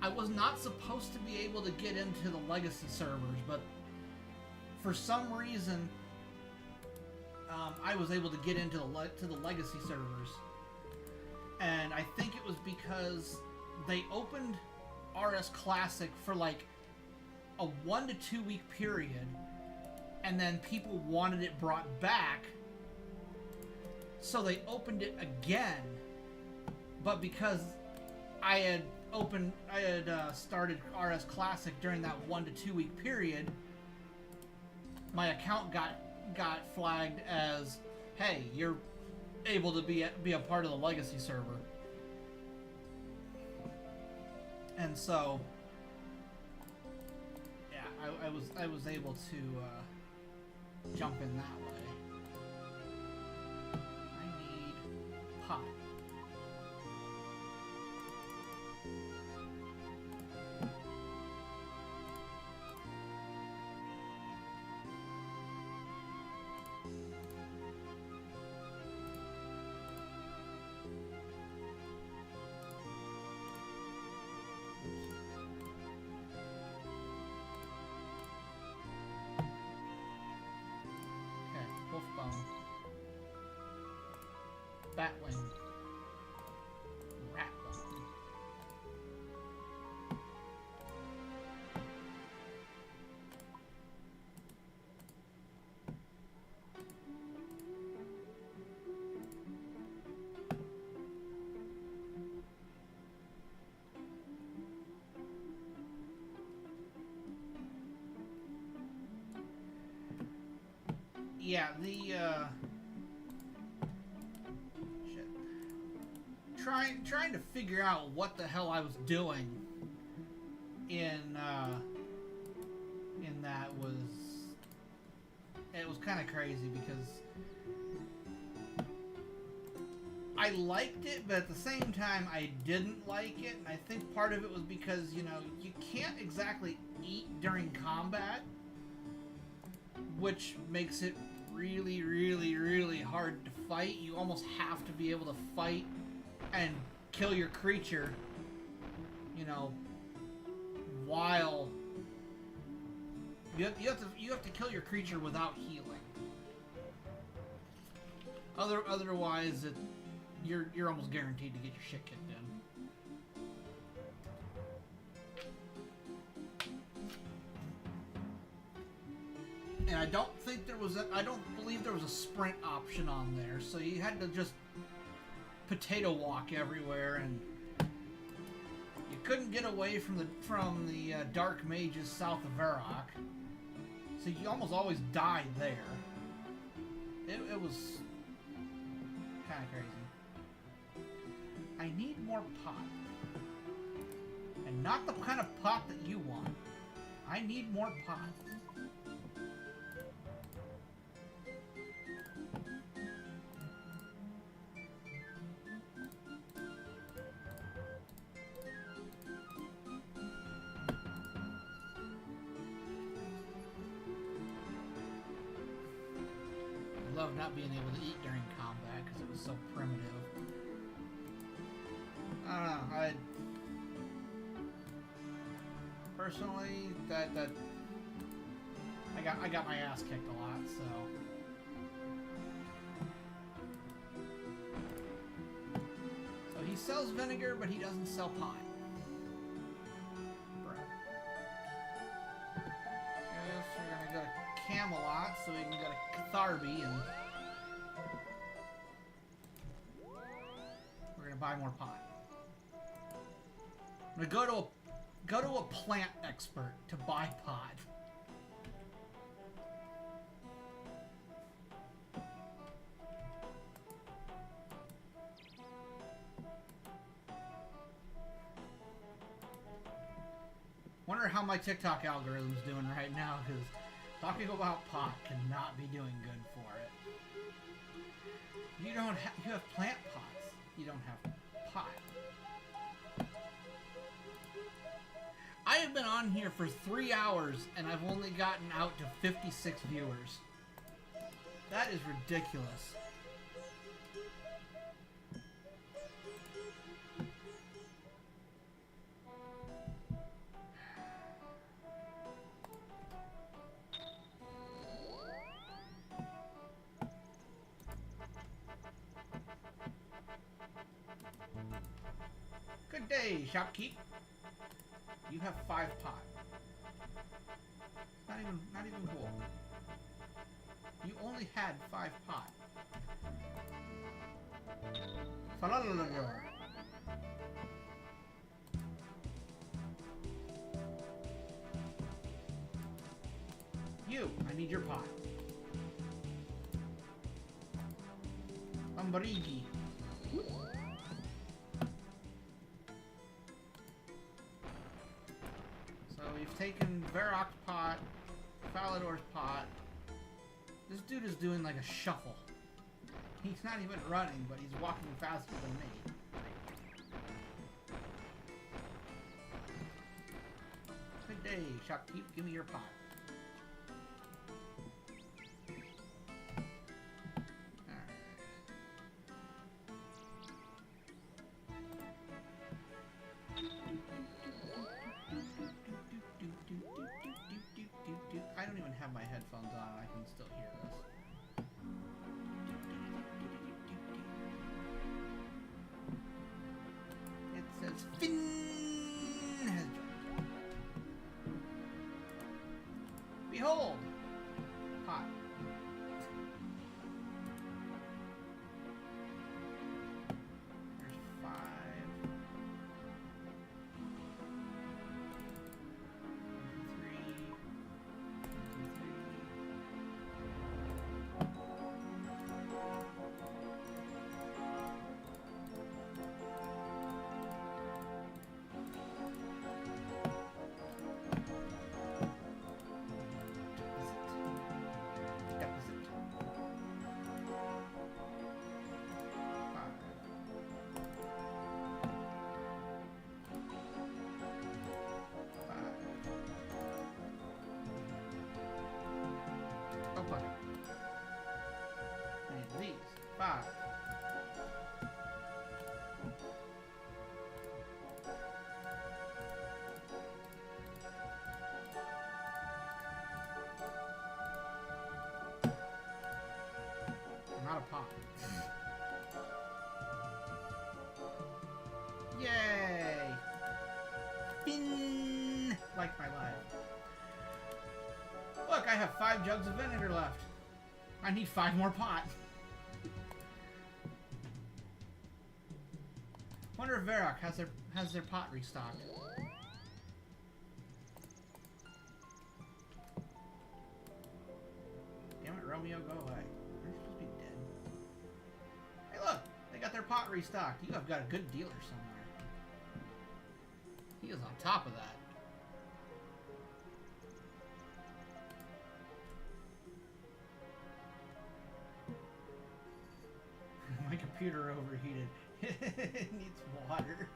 was not supposed to be able to get into the legacy servers, but for some reason, I was able to get into the legacy servers, and I think it was because they opened RS Classic for like a 1 to 2 week period, and then people wanted it brought back. So they opened it again, but because I had started RS Classic during that 1 to 2 week period, my account got flagged as, hey, you're able to be a part of the legacy server. And so, yeah, I was able to jump in that way. Pot. batwing rat bone. Yeah, the shit. Trying to figure out what the hell I was doing in that was, it was kind of crazy because I liked it, but at the same time I didn't like it, and I think part of it was because, you know, you can't exactly eat during combat, which makes it really, really, really hard to fight. You almost have to be able to fight and kill your creature, you know, while you have to kill your creature without healing. Otherwise, you're almost guaranteed to get your shit kicked in. And I don't believe there was a sprint option on there, so you had to just potato walk everywhere, and you couldn't get away from the dark mages south of Varrock, so you almost always died there. It was kind of crazy. I need more pot, and not the kind of pot that you want. I need more pot. Love not being able to eat during combat because it was so primitive. I don't know. Personally, I got my ass kicked a lot, so he sells vinegar, but he doesn't sell pot. Bro. Guess we're gonna go to Camelot so we can go to Catharby and we're gonna buy more pot. I'm gonna go to a plant expert to buy pot. Wonder how my TikTok algorithm's doing right now, because talking about pot cannot be doing good for it. You have plant pots. You don't have pot. I have been on here for 3 hours and I've only gotten out to 56 viewers. That is ridiculous. Good day, shopkeep. You have 5 pot. Not even cool. You only had 5 pot. You, I need your pot. Umbarigi. So we've taken Varrock's pot, Falador's pot. This dude is doing like a shuffle. He's not even running, but he's walking faster than me. Good day, shopkeep. Give me your pot. I don't even have my headphones on. I can still hear this. gold. Pot. There's 5. 3. 5. Not a pot. Yay! Bing! Like my life. Look, I have 5 jugs of vinegar left. I need 5 more pot. Wonder if Varrock has their pot restocked. Damn it, Romeo, go away. You're supposed to be dead. Hey, look, they got their pot restocked. You have got a good dealer somewhere. He is on top of that. My computer overheated. It needs water.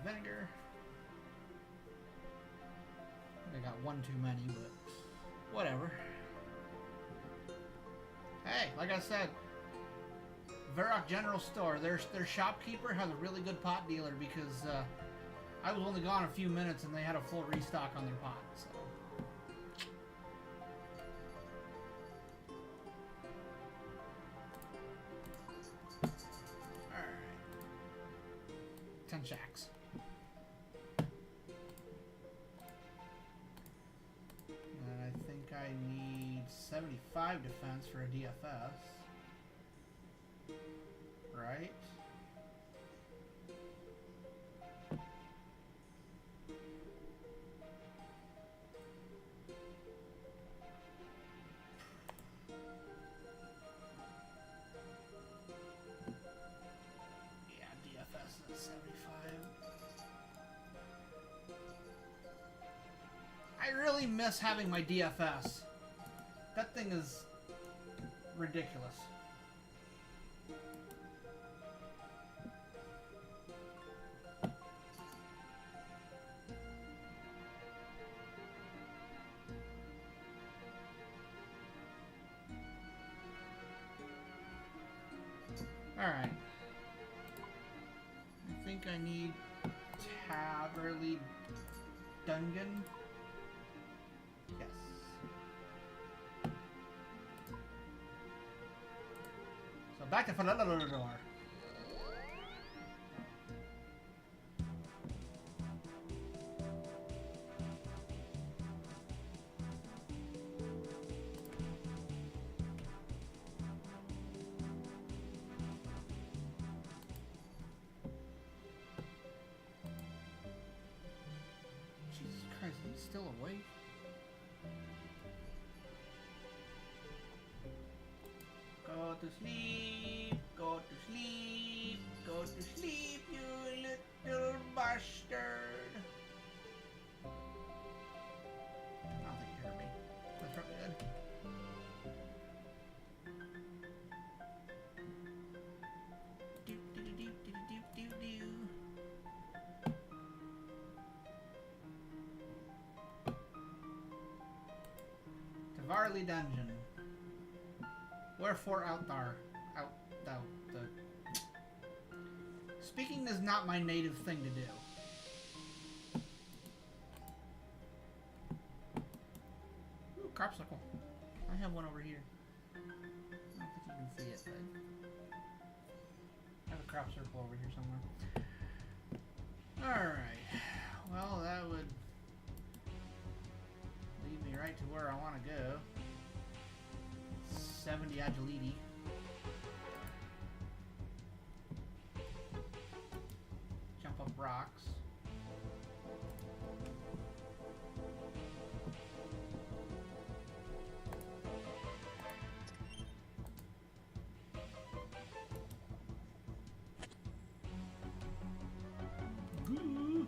Vinegar. I got one too many, but whatever. Hey, like I said, Varrock General Store, their shopkeeper has a really good pot dealer because I was only gone a few minutes and they had a full restock on their pot. So. Alright. 10 shacks. I need 75 defense for a DFS. Right? Yeah, DFS is 75. I really miss having my DFS. That thing is ridiculous. Alright. I think I need Taverly Dungeon. Yes. So back to Falador. Jesus Christ, is he still awake? Go to sleep, go to sleep, go to sleep, you little bastard. I don't think he heard me. That's probably good. Do, do, do, do, do, do, do, do. Tavarli Dungeon. Wherefore out thou the Speaking is not my native thing to do. Ooh, cropsicle. I have one over here. I don't think you can see it, but I have a crop circle over here somewhere. Alright. Well, that would lead me right to where I want to go. 70 agility. Jump up rocks. Ooh.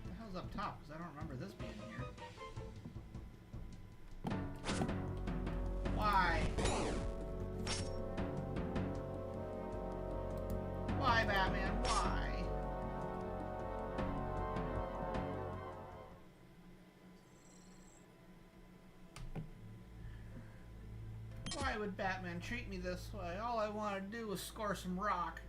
The hell's up top? Because I don't remember this being here. Why? Why, Batman? Why? Why would Batman treat me this way? All I wanted to do was score some rock.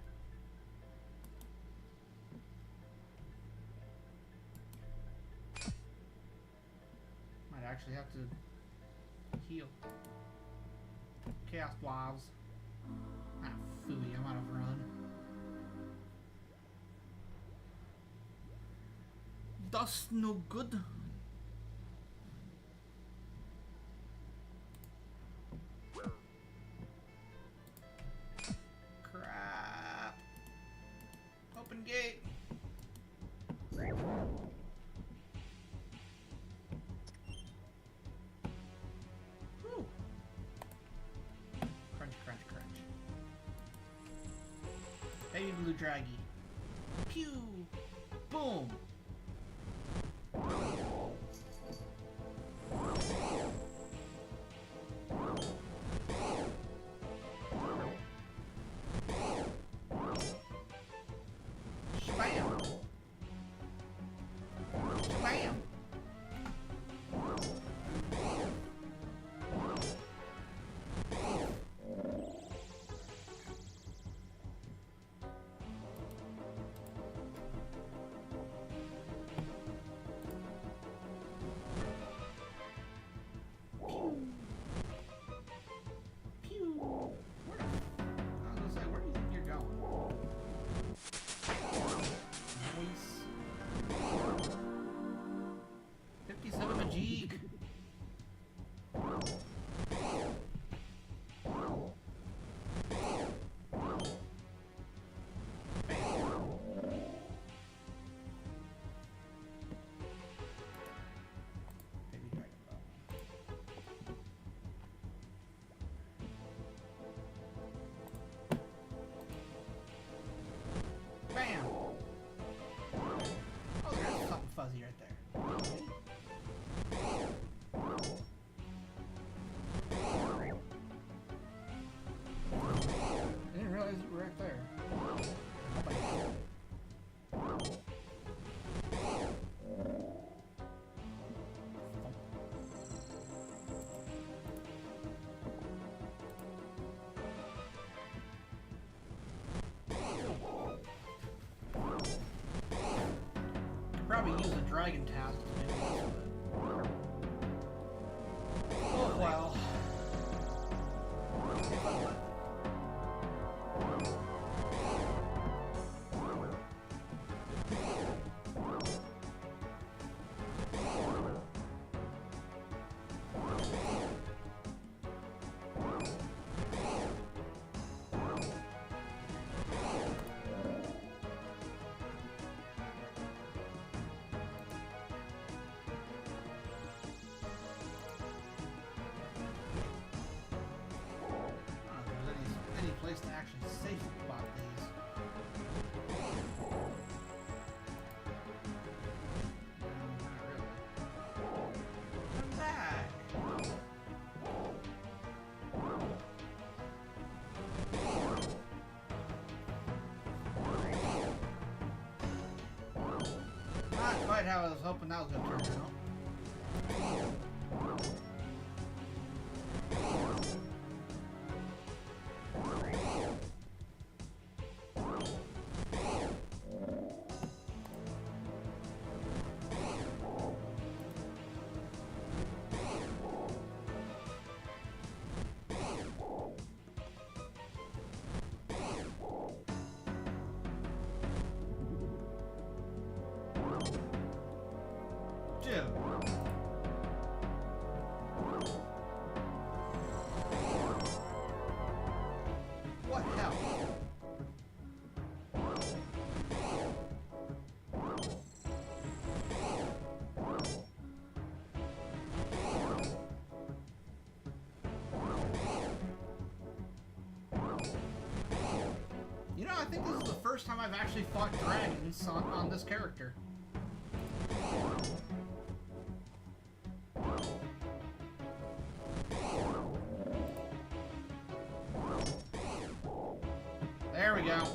Might actually have to heal. Chaos blobs. Ah, phooey, I'm out of run. That's no good. Crap. Open gate. Whew. Crunch, crunch, crunch. Baby blue draggy. Pew! Boom! Spam! Spam! Bam! Oh, there's something fuzzy right there. I didn't realize you were right there. Probably use a dragon task to do this, but... Oh well. quite how I was hoping that was going to turn out. What hell? You know, I think this is the first time I've actually fought dragons on this character. There we go.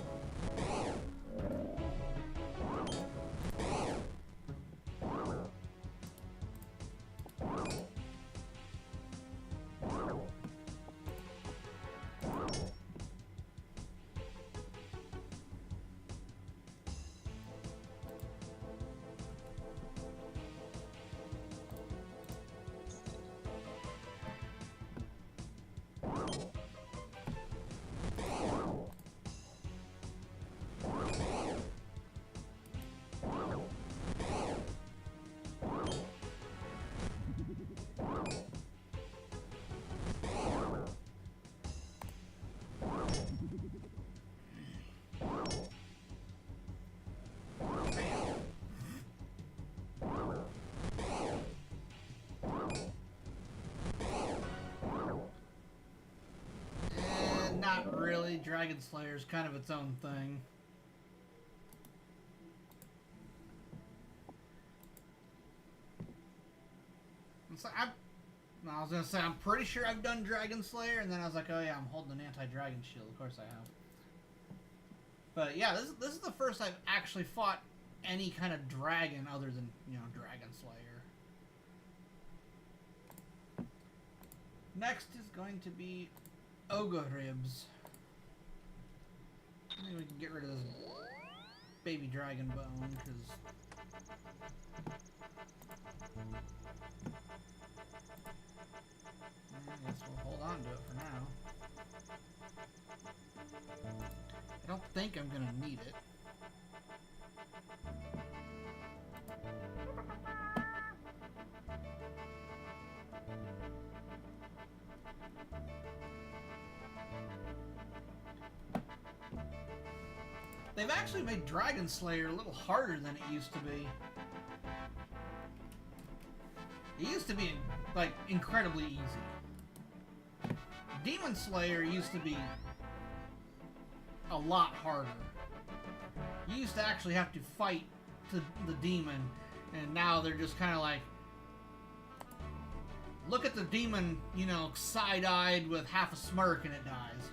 Not really. Dragon Slayer is kind of its own thing. So I was gonna say I'm pretty sure I've done Dragon Slayer, and then I was like, oh yeah, I'm holding an anti-dragon shield. Of course I have. But yeah, this is the first I've actually fought any kind of dragon other than, you know, Dragon Slayer. Next is going to be Ogre Ribs. I think we can get rid of this baby dragon bone, because I guess we'll hold on to it for now. I don't think I'm gonna need it. They've actually made Dragon Slayer a little harder than it used to be. It used to be, like, incredibly easy. Demon Slayer used to be a lot harder. You used to actually have to fight the demon, and now they're just kind of like, look at the demon, you know, side-eyed with half a smirk and it dies.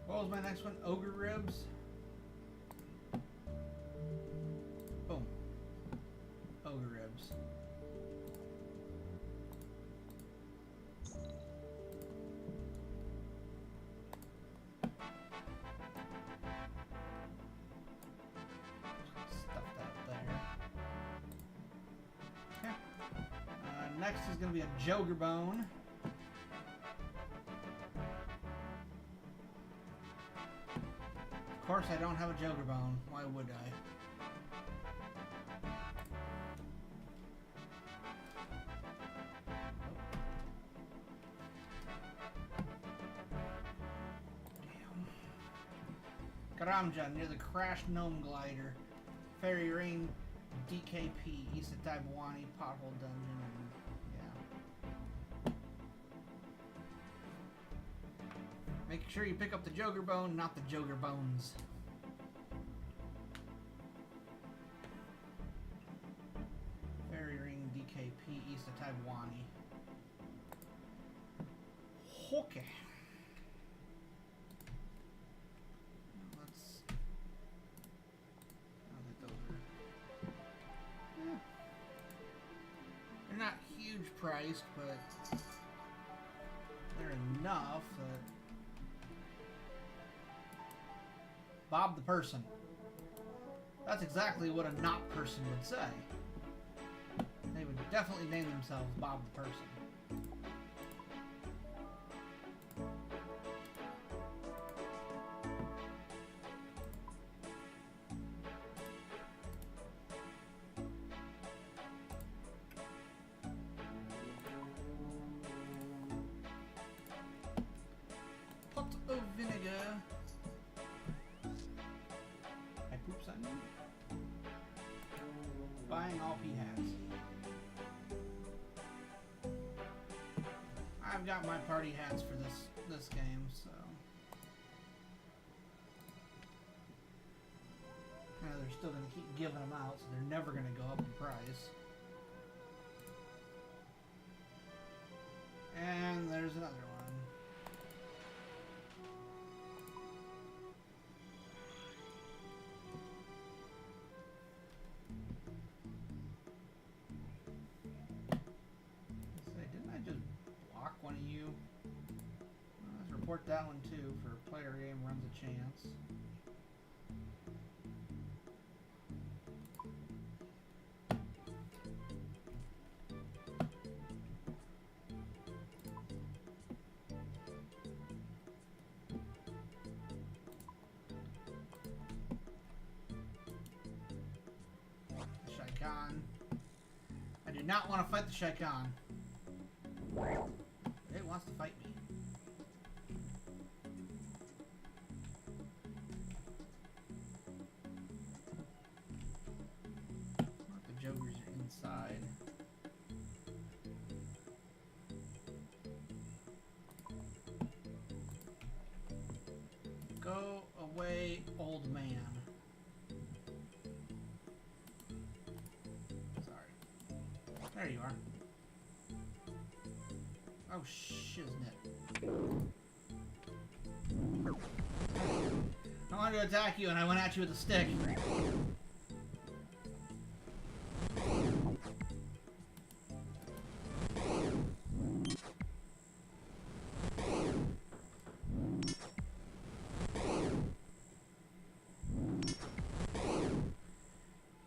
What was my next one? Ogre Ribs. Boom. Ogre Ribs. Stuff that there. Okay. Next is going to be a Joger Bone. Of course, I don't have a Joger Bone. Why would I? Karamja, near the crashed gnome glider. Fairy Rain, DKP, East of Taibuani, Pothole Dungeon, and yeah. Make sure you pick up the Joker Bone, not the Joker Bones. Fairy Ring DKP east of Taiwani. Okay. Let's. I don't think those are. Yeah. They're not huge priced, but they're enough that. Bob the Person. That's exactly what a not person would say. They would definitely name themselves Bob the Person. Pot of vinegar. I poop something. Buying all pea hats. I've got my party hats for this game, so they're still gonna keep giving them out, so they're never gonna go up in price. And there's another one. One of you. Let's report that one too for player game runs a chance. Shaikan. I do not want to fight the Shaikan. It wants to fight me. The Jokers are inside. Go away, old man. Sorry. There you are. Oh, shiznit. I wanted to attack you and I went at you with a stick.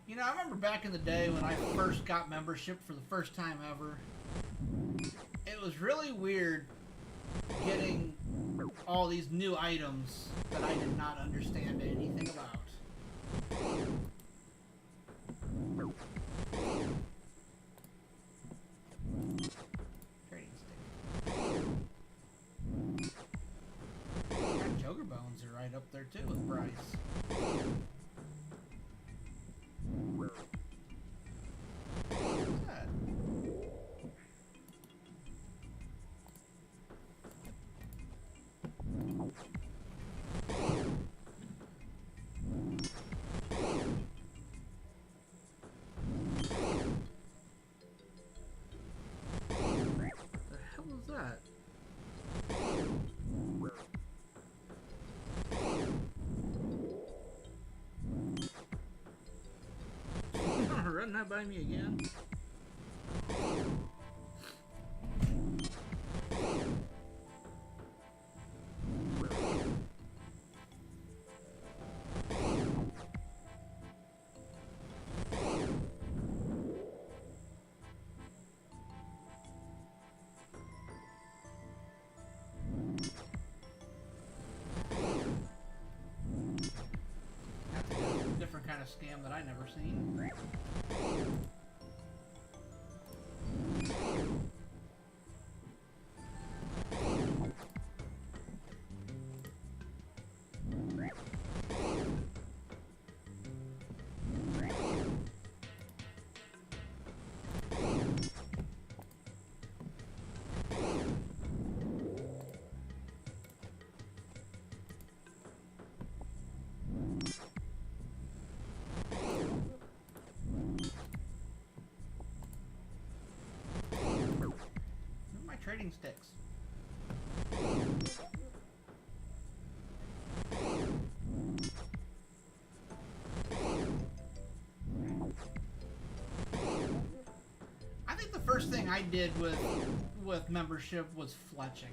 You know, I remember back in the day when I first got membership for the first time ever. It was really weird getting all these new items that I did not understand anything about. Trading stick. And Joker Bones are right up there too with price. What's that? Run that by me again. Different kind of scam that I never seen. trading sticks. I think the first thing I did with membership was fletching.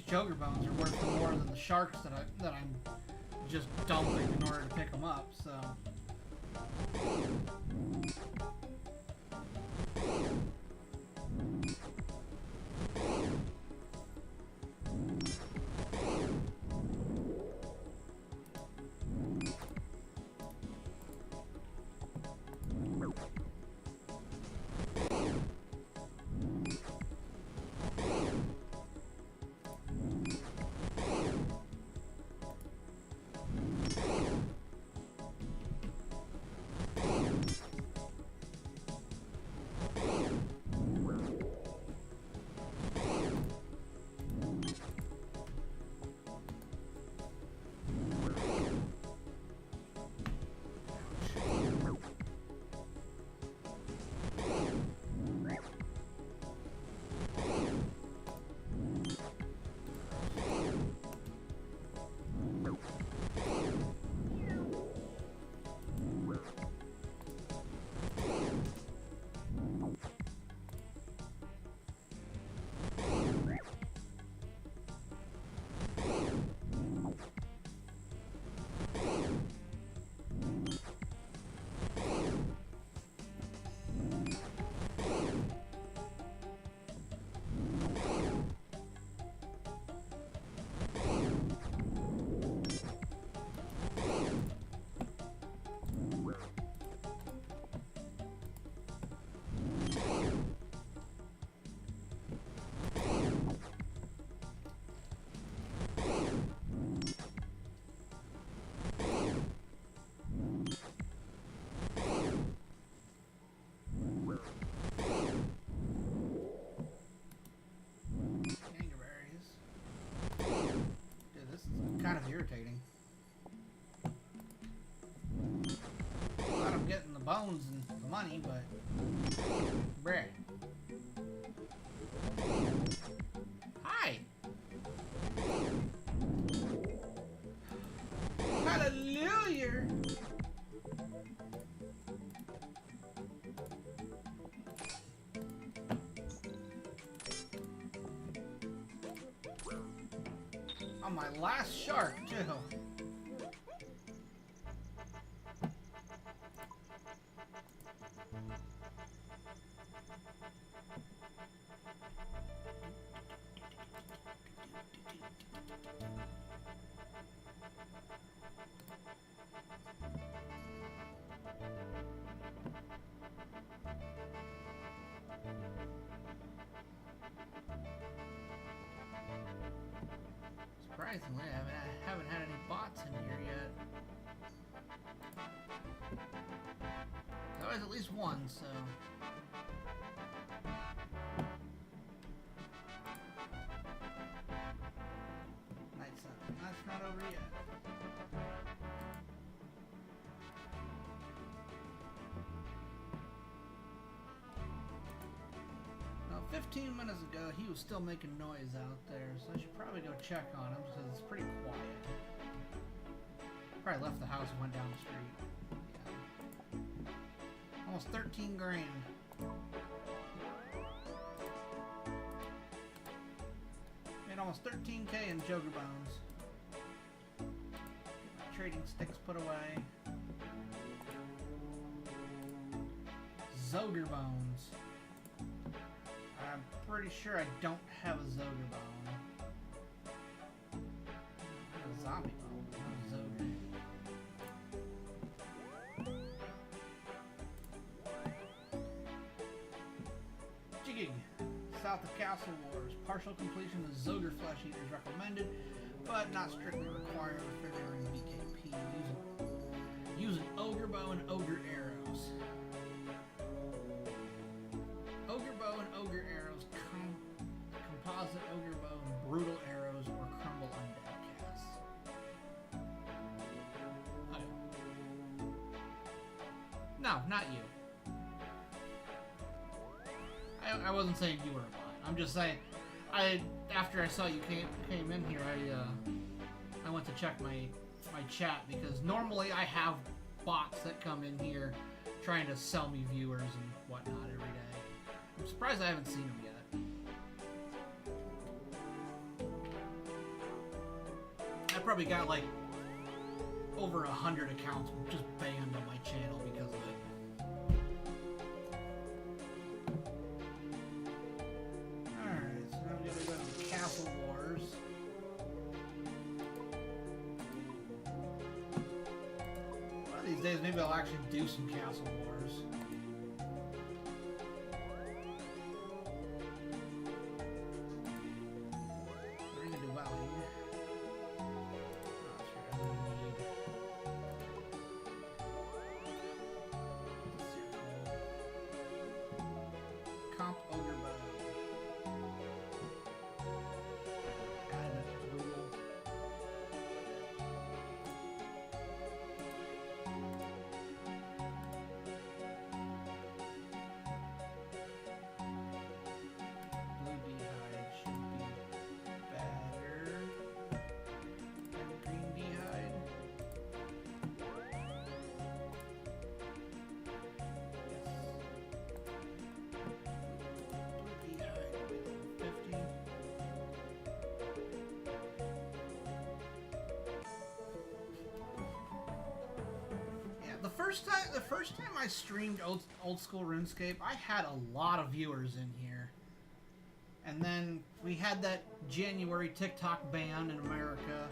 Joker bones are worth more than the sharks that I'm just dumping in order to pick them up. So. Kind of irritating. Glad I'm getting the bones and the money, but bruh. Hi. Hallelujah. On my last shark, too. Surprisingly, I haven't had any bots in here yet. There's always at least one, so. Night sun. That's not over yet. Now, 15 minutes ago, he was still making noise out there, so I should probably go check on him because it's pretty quiet. Probably left the house and went down the street. Yeah. Almost 13 grand. Made almost 13K in Joker Bones. Get my trading sticks put away. Zoger Bones. I'm pretty sure I don't have a Zoger Bone. I have a Zombie Bone, but not a Zoger. Jigging. South of Castle Wars. Partial completion of Zoger Flesh Eaters recommended, but not strictly required for figuring BKP. Use an Ogre Bow and Ogre Arrows. Ogre Bow and Ogre Arrows, Composite Ogre Bow and Brutal Arrows, or Crumble Undead casts. Okay. No, not you. I wasn't saying you were a bot. I'm just saying, after I saw you came in here, I went to check my chat because normally I have bots that come in here trying to sell me viewers and whatnot every day. I'm surprised I haven't seen them yet. I probably got like over 100 accounts just banned on my channel because of it. Alright, so now we gotta go to Castle Wars. One of these days maybe I'll actually do some Castle Wars. The first time I streamed old school RuneScape, I had a lot of viewers in here. And then we had that January TikTok ban in America.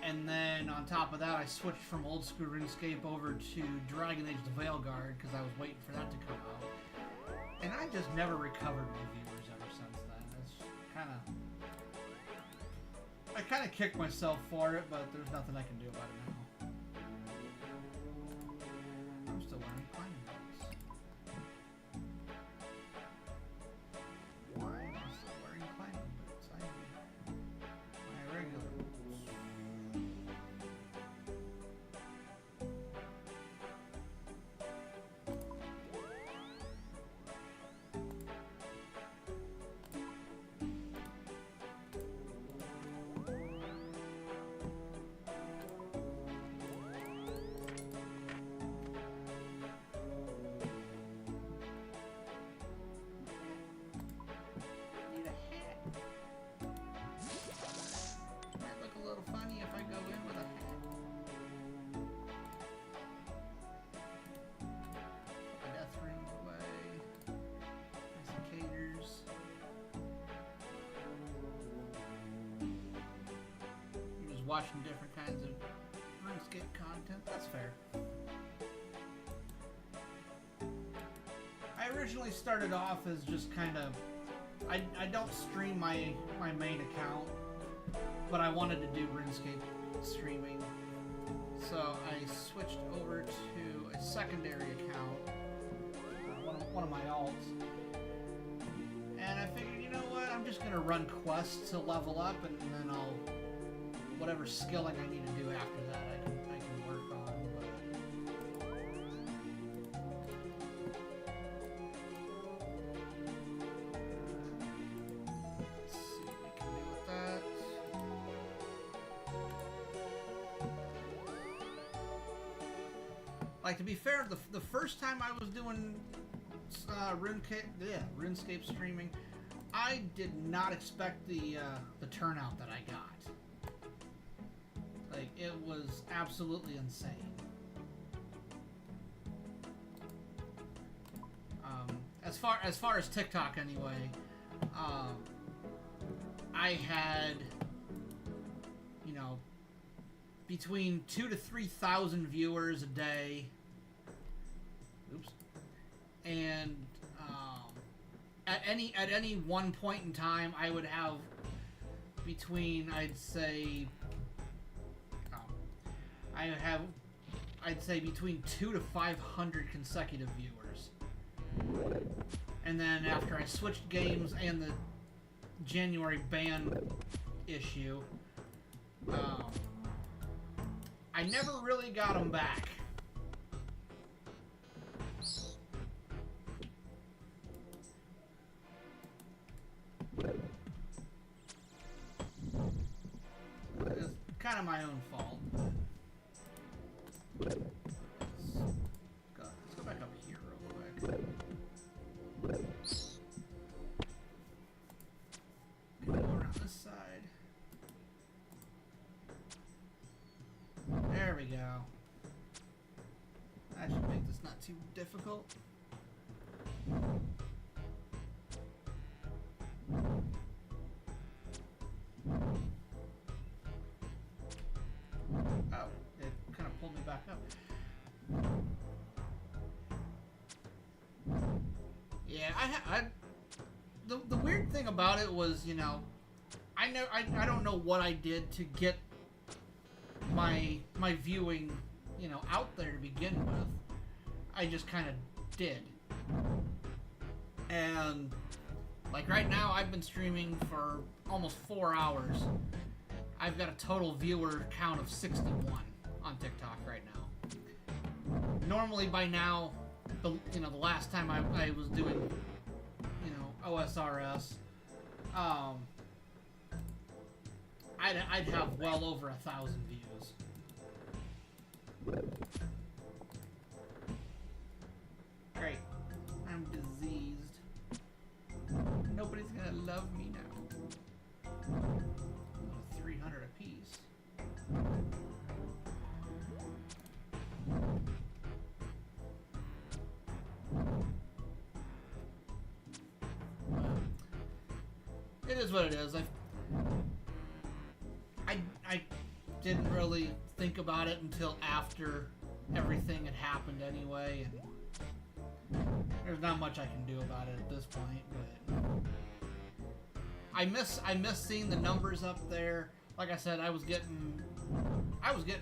And then on top of that, I switched from old school RuneScape over to Dragon Age the Veilguard because I was waiting for that to come out. And I just never recovered my viewers ever since then. It's I kind of kicked myself for it, but there's nothing I can do about it now. I'm still wearing climbing boots. Why am I still wearing climbing boots? I need my regular boots. watching different kinds of RuneScape content. That's fair. I originally started off as just kind of... I don't stream my main account, but I wanted to do RuneScape streaming. So I switched over to a secondary account, one of my alts. And I figured, you know what, I'm just going to run quests to level up, and then I'll... whatever skilling I need to do after that, I can work on. Let's see what we can do with that. Like, to be fair, the first time I was doing RuneScape streaming, I did not expect the turnout that I got. Like, it was absolutely insane. As far as TikTok anyway, I had, you know, between 2,000 to 3,000 viewers a day. Oops. And at any one point in time, I would have between, I'd say between 200 to 500 consecutive viewers. And then after I switched games and the January ban issue, I never really got them back. It's kind of my own fault. Let's go back up here real quick. Go around this side. There we go. That should make this not too difficult. Oh, it kind of pulled me back up. Yeah, the weird thing about it was, you know, I don't know what I did to get my viewing, you know, out there to begin with. I just kind of did. And like right now, I've been streaming for almost 4 hours. I've got a total viewer count of 61 on TikTok right now. Normally by now, the last time I was doing, you know, OSRS, I'd have well over 1,000 views. Great. I'm diseased. Nobody's gonna love me now. 300 apiece. It is what it is. I didn't really think about it until after everything had happened anyway, and there's not much I can do about it at this point, but I miss seeing the numbers up there. Like I said, I was getting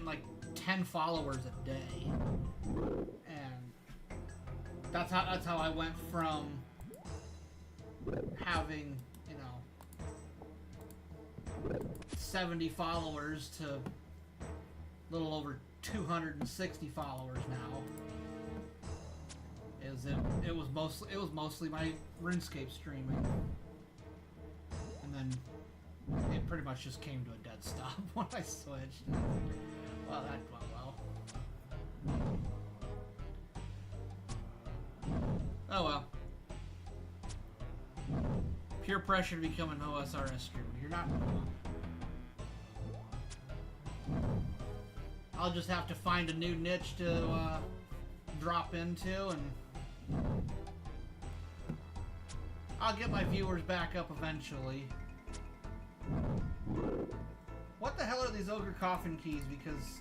like 10 followers a day, and that's how I went from having, you know, 70 followers to a little over 260 followers now. It was mostly my RuneScape streaming, and then it pretty much just came to a dead stop when I switched. Well, that went well. Oh well. Peer pressure to become an OSRS streamer. You're not wrong. I'll just have to find a new niche to drop into, and I'll get my viewers back up eventually. What the hell are these ogre coffin keys? Because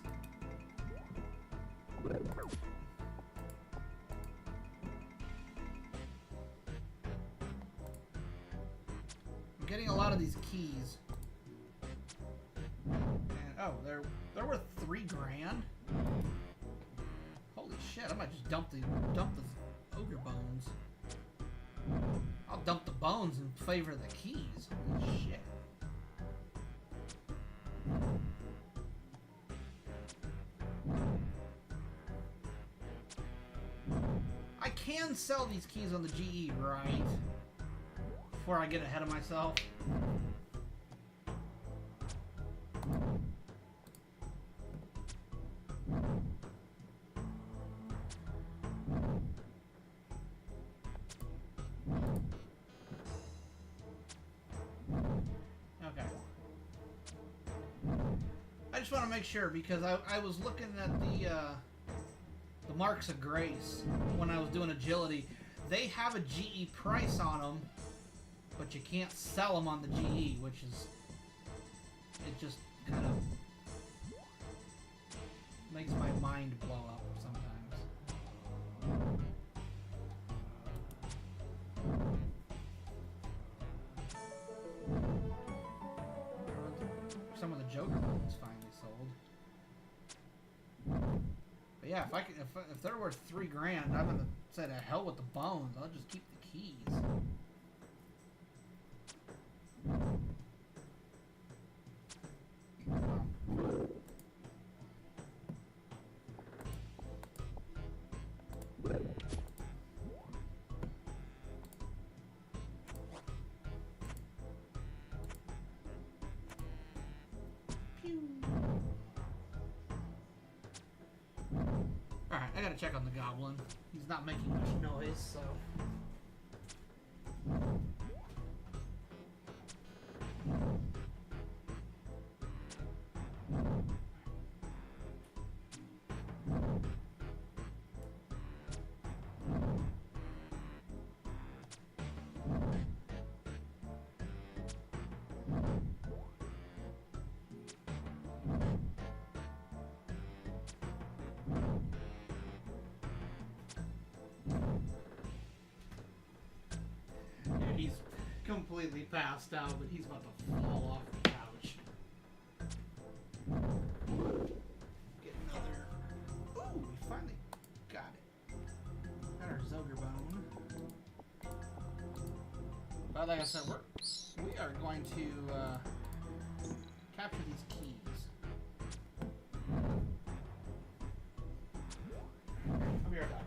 I'm getting a lot of these keys. And, oh, they're worth $3 grand. Holy shit! I might just dump the ogre bones. I'll dump the bones in favor of the keys. Holy shit! I can sell these keys on the GE, right? Before I get ahead of myself. Okay. I just want to make sure because I was looking at the marks of grace when I was doing agility. They have a GE price on them, but you can't sell them on the GE, which is, it just kind of makes my mind blow up sometimes. Some of the Joker bones finally sold. But yeah, if they're worth $3 grand, I'm gonna say to hell with the bones. I'll just keep the keys. Alright, I gotta check on the goblin. He's not making much noise, so... He's completely passed out, but he's about to fall off the couch. Get another. Ooh, we finally got it. Got our Zogre bone. But like I said, we are going to capture these keys. I'll be right back.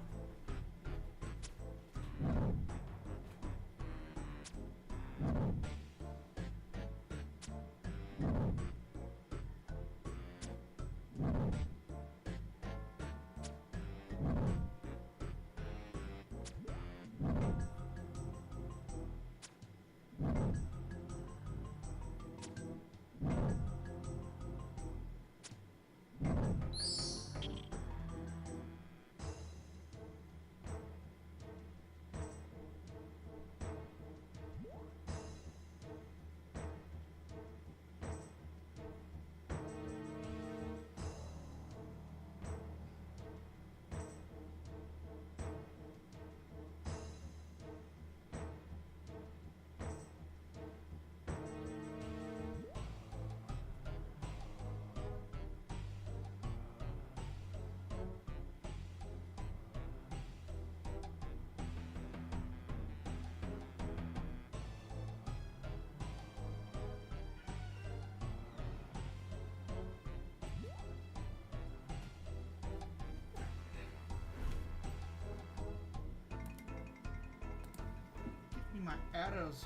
My arrows.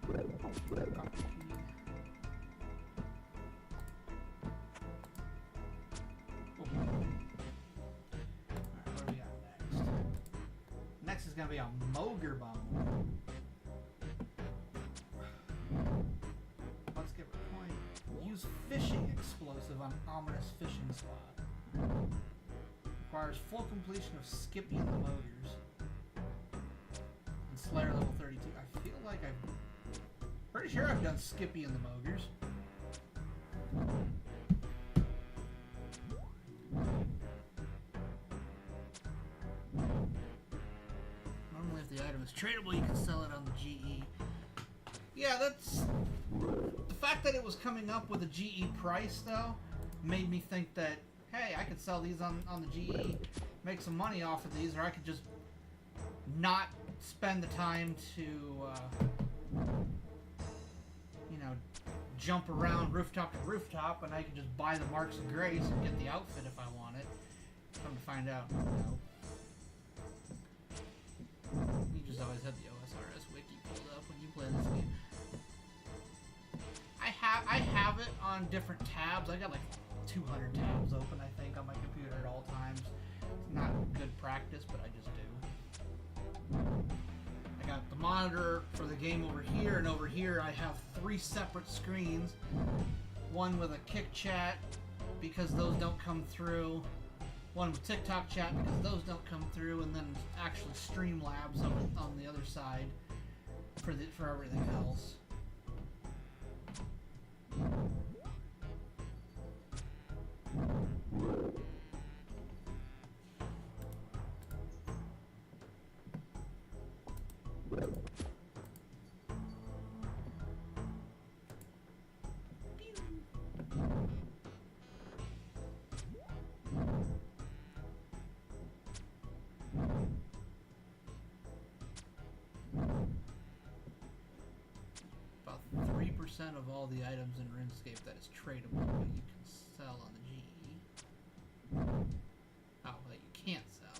Alright, what do we got next? Next is gonna be a Mogre bone. Let's get a point. Use fishing explosive on ominous fishing spot. Requires full completion of Skippy and the Mogres. Slayer level 32. I feel like pretty sure I've done Skippy and the Mogres. Normally if the item is tradable, you can sell it on the GE. Yeah, that's... The fact that it was coming up with a GE price, though, made me think that, hey, I could sell these on the GE, make some money off of these, or I could just not spend the time to, you know, jump around rooftop to rooftop, and I could just buy the Marks of Grace and get the outfit if I want it. Come to find out, no. You just always have the OSRS wiki pulled up when you play this game. I have it on different tabs. I got like 200 tabs open, I think, on my computer at all times. It's not good practice, but I just do. I got the monitor for the game over here, and over here I have 3 separate screens. One with a Kick Chat, because those don't come through. One with TikTok Chat, because those don't come through, and then actually Streamlabs on the other side for everything else. About 3% of all the items in RuneScape that is tradable, but you can sell on the GE. Oh, that you can't sell.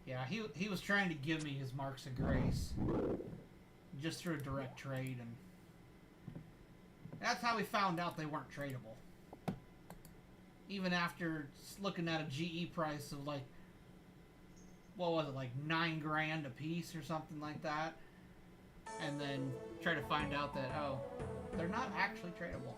Yeah, he was trying to give me his Marks of Grace just through a direct trade, and that's how we found out they weren't tradable. Even after looking at a GE price of like, what was it, like $9 grand a piece or something like that, and then try to find out that, oh, they're not actually tradable.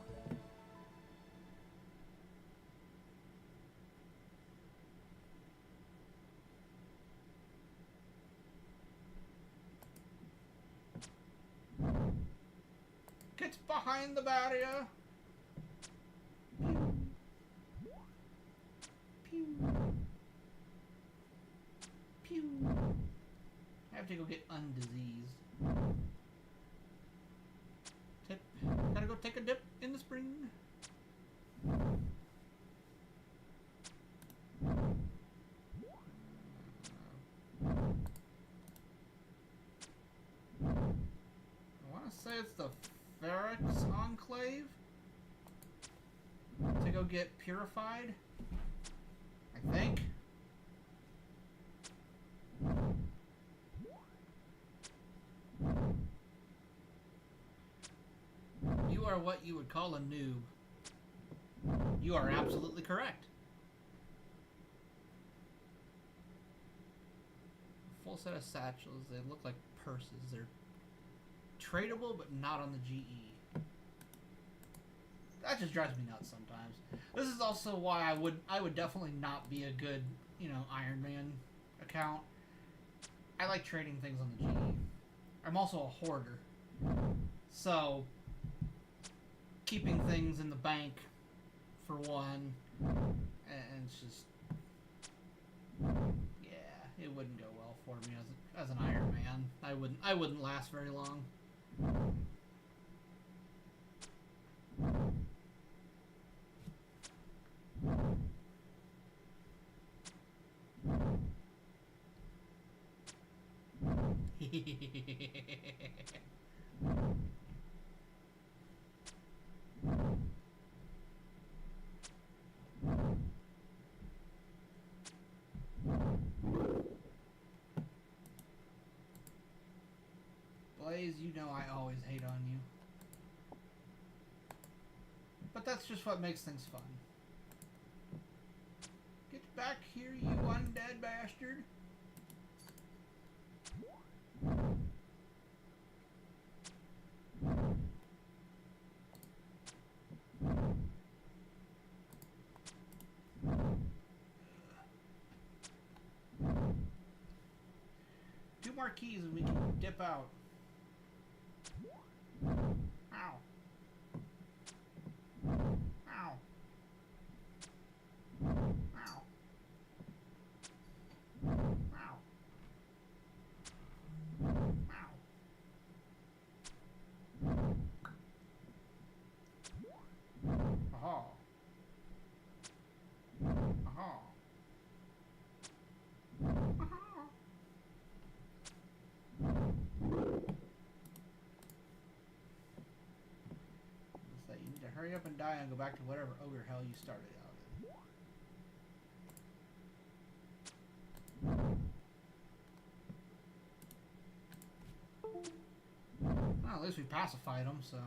Gets behind the barrier. Pew. Pew. I have to go get undiseased. Tip. Gotta go take a dip in the spring. I want to say it's the Ferrex Enclave to go get purified, I think. You are what you would call a noob. You are absolutely correct. Full set of satchels. They look like purses. They're tradable, but not on the GE. That just drives me nuts sometimes. This is also why I would definitely not be a good, you know, Iron Man account. I like trading things on the GE. I'm also a hoarder, so keeping things in the bank for one, and it's just, yeah, it wouldn't go well for me as an Iron Man. I wouldn't last very long. Blaze, you know I always hate on you. But that's just what makes things fun. Get back here, you undead bastard. 2 more keys and we can dip out. Ow. Ow. Ow. Ow. Ow. Aha. Aha. Aha. What's that? You need to hurry up and die and go back to whatever ogre hell you started out in. Well, at least we pacified them, so.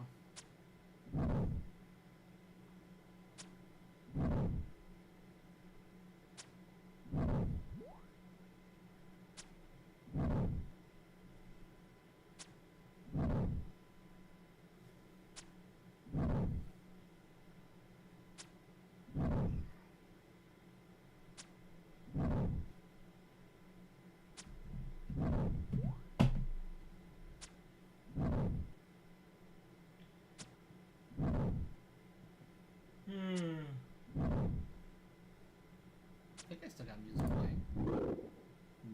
I think I still got music playing.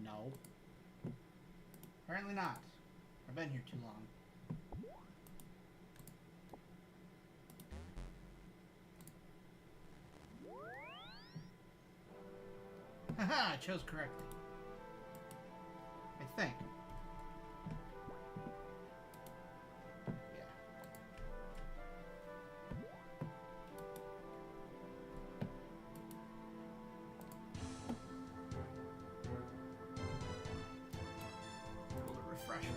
No. Apparently not. I've been here too long. Haha, I chose correctly. I think. Yeah. Little refresher.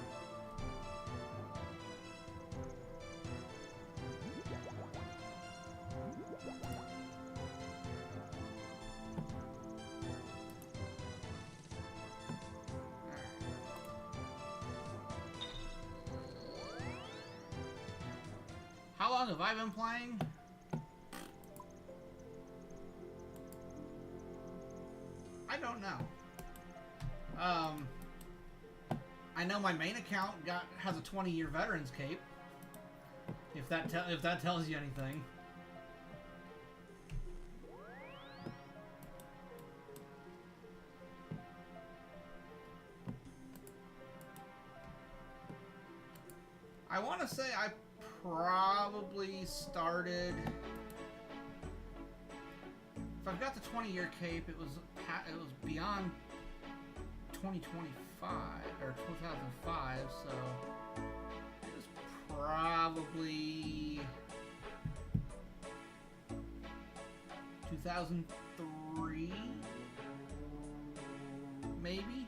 How long have I been playing? I don't know. I know my main account has a 20-year veterans cape. If that tells you anything. I want to say I probably started. If I've got the 20-year cape, it was beyond 2025 or 2005, so it was probably 2003, maybe.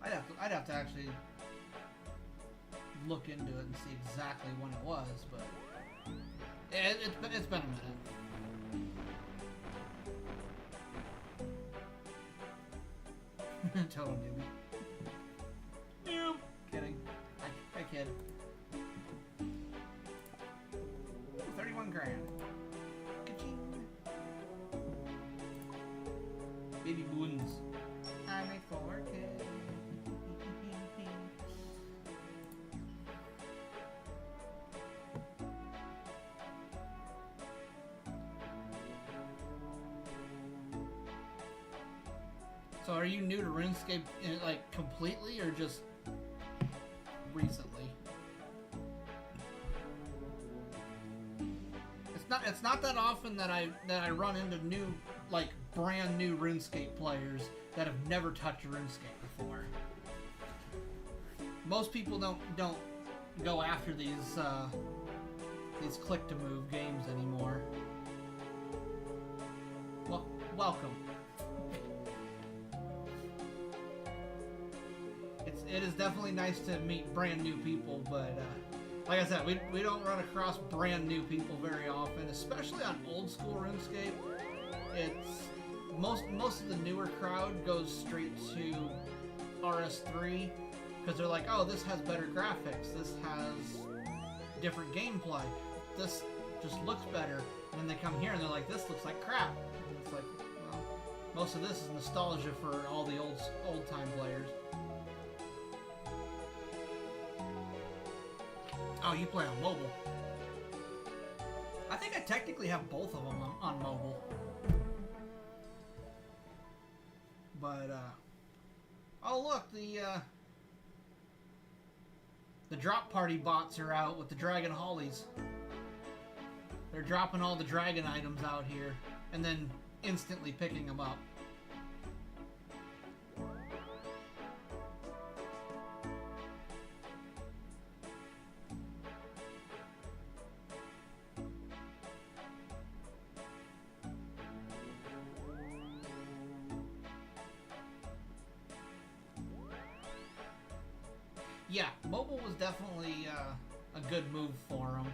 I'd have to actually look into it and see exactly when it was, but it's been a minute. Total newbie. Yeah, kidding. I kid. 31 grand. Ka-ching. Baby boons. I make 4K. So are you new to RuneScape, like, completely, or just recently? It's not that often that I run into new, like, brand new RuneScape players that have never touched RuneScape before. Most people don't go after these click to move games anymore. Well, welcome. It is definitely nice to meet brand new people, but like I said, we don't run across brand new people very often, especially on old school RuneScape. It's most of the newer crowd goes straight to RS3 because they're like, oh, this has better graphics, this has different gameplay, this just looks better, and then they come here and they're like, this looks like crap. And it's like, well, most of this is nostalgia for all the old time players. Oh, you play on mobile. I think I technically have both of them on mobile. But, oh look, the drop party bots are out with the dragon hollies. They're dropping all the dragon items out here and then instantly picking them up. Yeah, mobile was definitely a good move for them,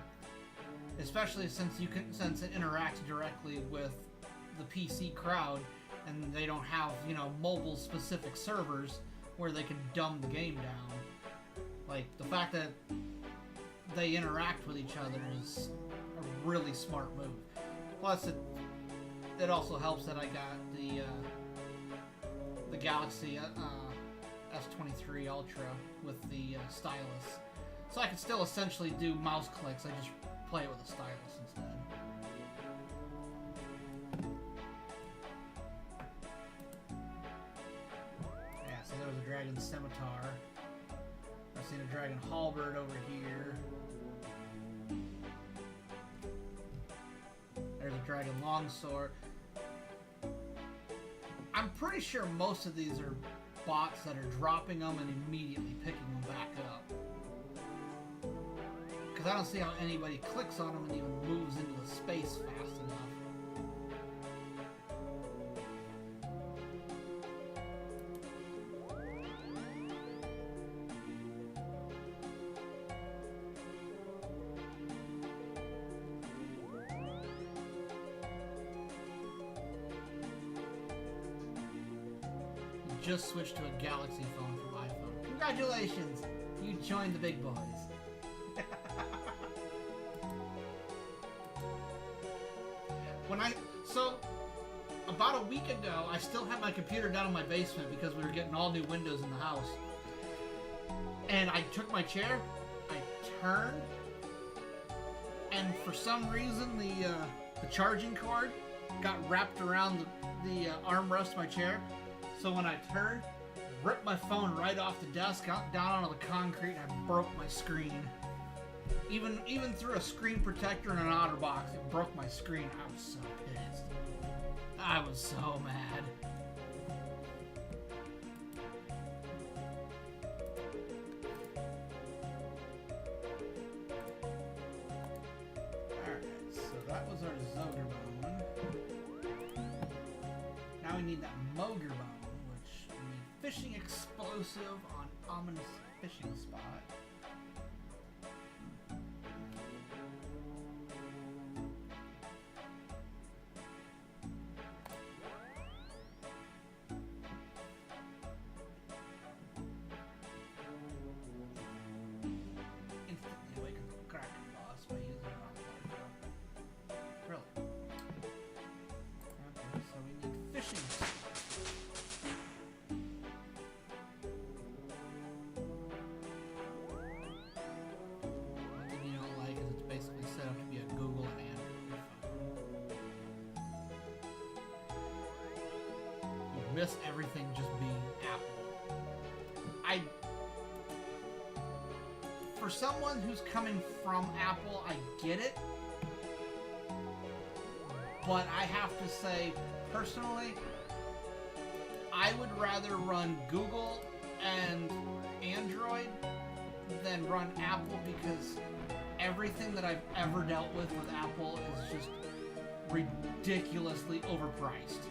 especially since it interacts directly with the PC crowd, and they don't have, you know, mobile specific servers where they can dumb the game down. Like, the fact that they interact with each other is a really smart move. Plus, it also helps that I got the Galaxy S23 Ultra with the stylus, so I can still essentially do mouse clicks. I just play it with a stylus instead. Yeah, so there was a dragon scimitar. I've seen a dragon halberd over here. There's a dragon longsword. I'm pretty sure most of these are bots that are dropping them and immediately picking them back up. Because I don't see how anybody clicks on them and even moves into the space fast enough. Just switched to a Galaxy phone from iPhone. Congratulations! You joined the big boys. So, about a week ago, I still had my computer down in my basement because we were getting all new windows in the house. And I took my chair, I turned, and for some reason the charging cord got wrapped around the armrest of my chair. So when I turned, ripped my phone right off the desk, out down onto the concrete, and I broke my screen. Even through a screen protector and an OtterBox, it broke my screen. I was so pissed. I was so mad. Alright, so that was our Zogerbone. Now we need that Mogerbone, which we need fishing explosive on ominous fishing spot. Miss everything just being Apple. For someone who's coming from Apple, I get it. But I have to say, personally, I would rather run Google and Android than run Apple, because everything that I've ever dealt with Apple is just ridiculously overpriced.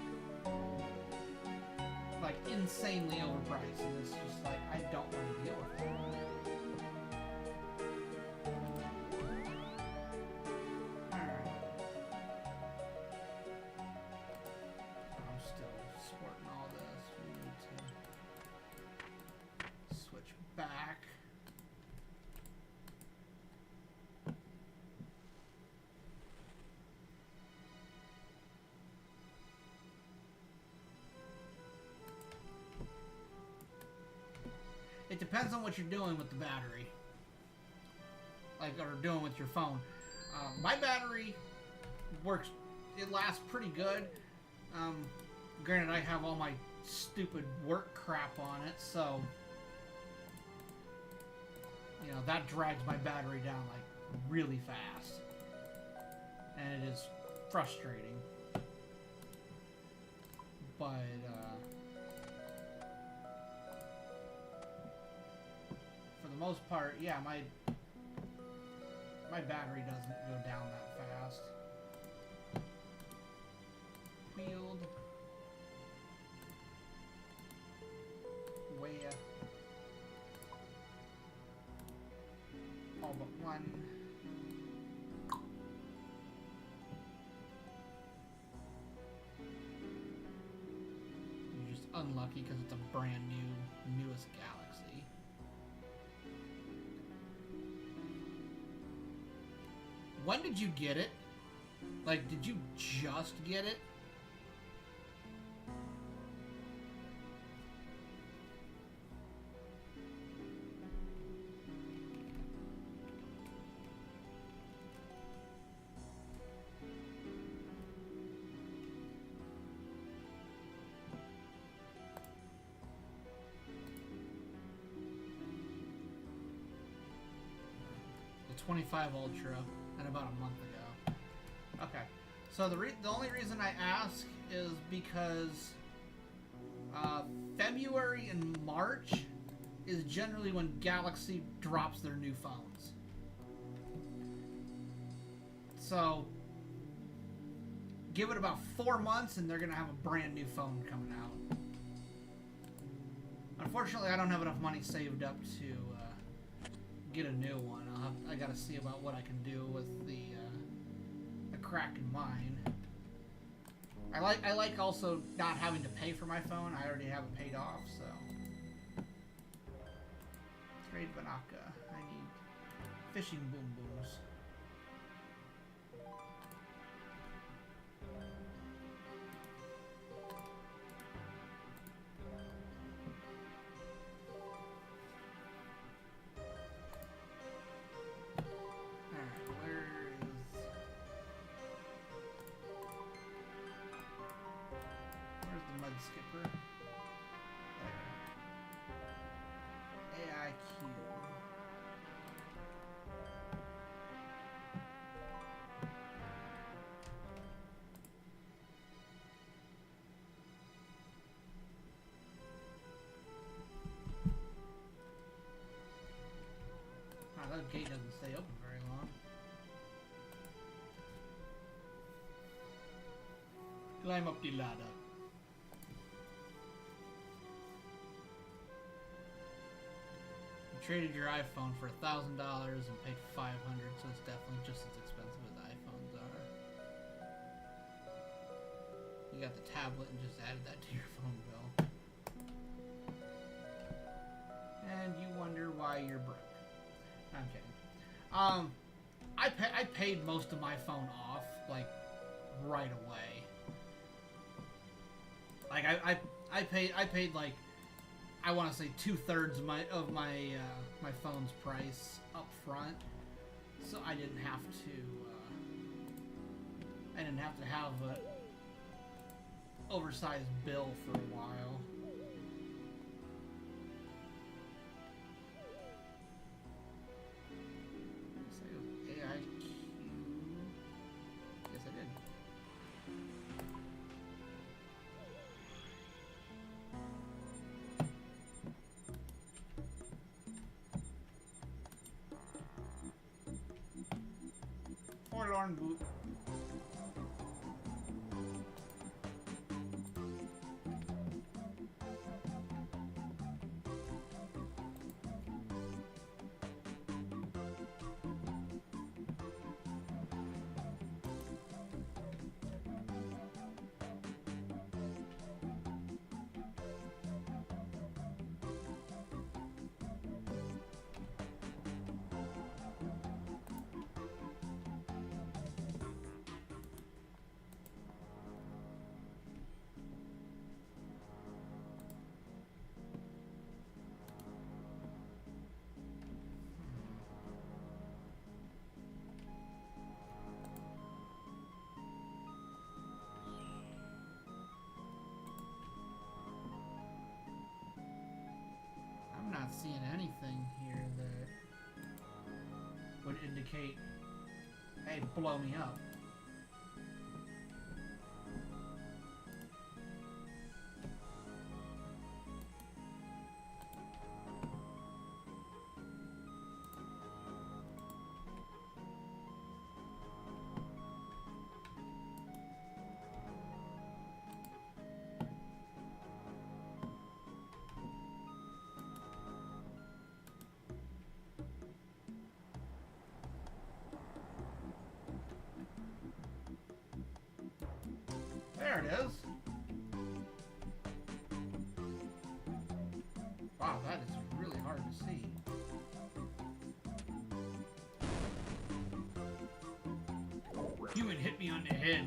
Like, insanely overpriced, and it's just like, I don't want to deal with it. Alright. I'm still sporting all this. We need to switch back. It depends on what you're doing with the battery. like are doing with your phone. My battery works, it lasts pretty good. Granted, I have all my stupid work crap on it, so you know, that drags my battery down like really fast, and it is frustrating. But for the most part, yeah, my battery doesn't go down that fast. Field. Where? All but one. You're just unlucky because it's a brand newest galaxy. When did you get it? Like, did you just get it? The 25 Ultra, and about a month ago. Okay, so the only reason I ask is because February and March is generally when Galaxy drops their new phones. So give it about 4 months and they're gonna have a brand new phone coming out. Unfortunately, I don't have enough money saved up to get a new one. I gotta see about what I can do with the crack in mine. I like also not having to pay for my phone. I already have it paid off, so. Trade Banaka. I need fishing boom booms. Skipper. There. AIQ. Wow, that gate doesn't stay open very long. Climb up the ladder. Traded your iPhone for $1,000 and paid $500, so it's definitely just as expensive as iPhones are. You got the tablet and just added that to your phone bill. And you wonder why you're broke. I'm kidding. I paid most of my phone off, like, right away. Like, I paid like, I want to say 2/3 of my phone's price up front, so I didn't have to have an oversized bill for a while. So AIQ. Yes, I did. Forlorn boot. seeing anything here that would indicate, hey, blow me up. There it is. Wow, that is really hard to see. Human hit me on the head.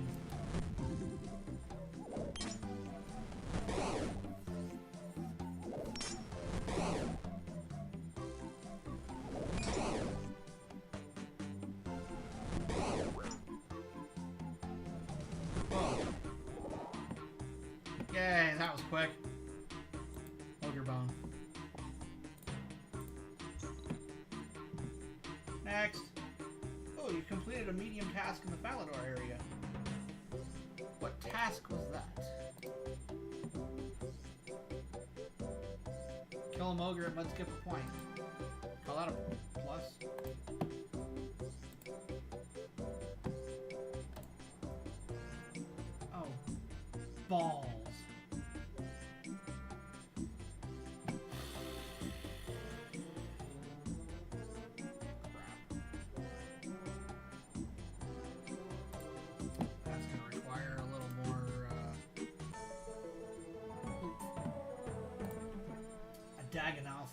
Yay, that was quick. Ogre bone. Next. Oh, you completed a medium task in the Falador area. What task was that? Kill an ogre and let's skip a point. Call that a plus. Oh. Balls. Dagonoth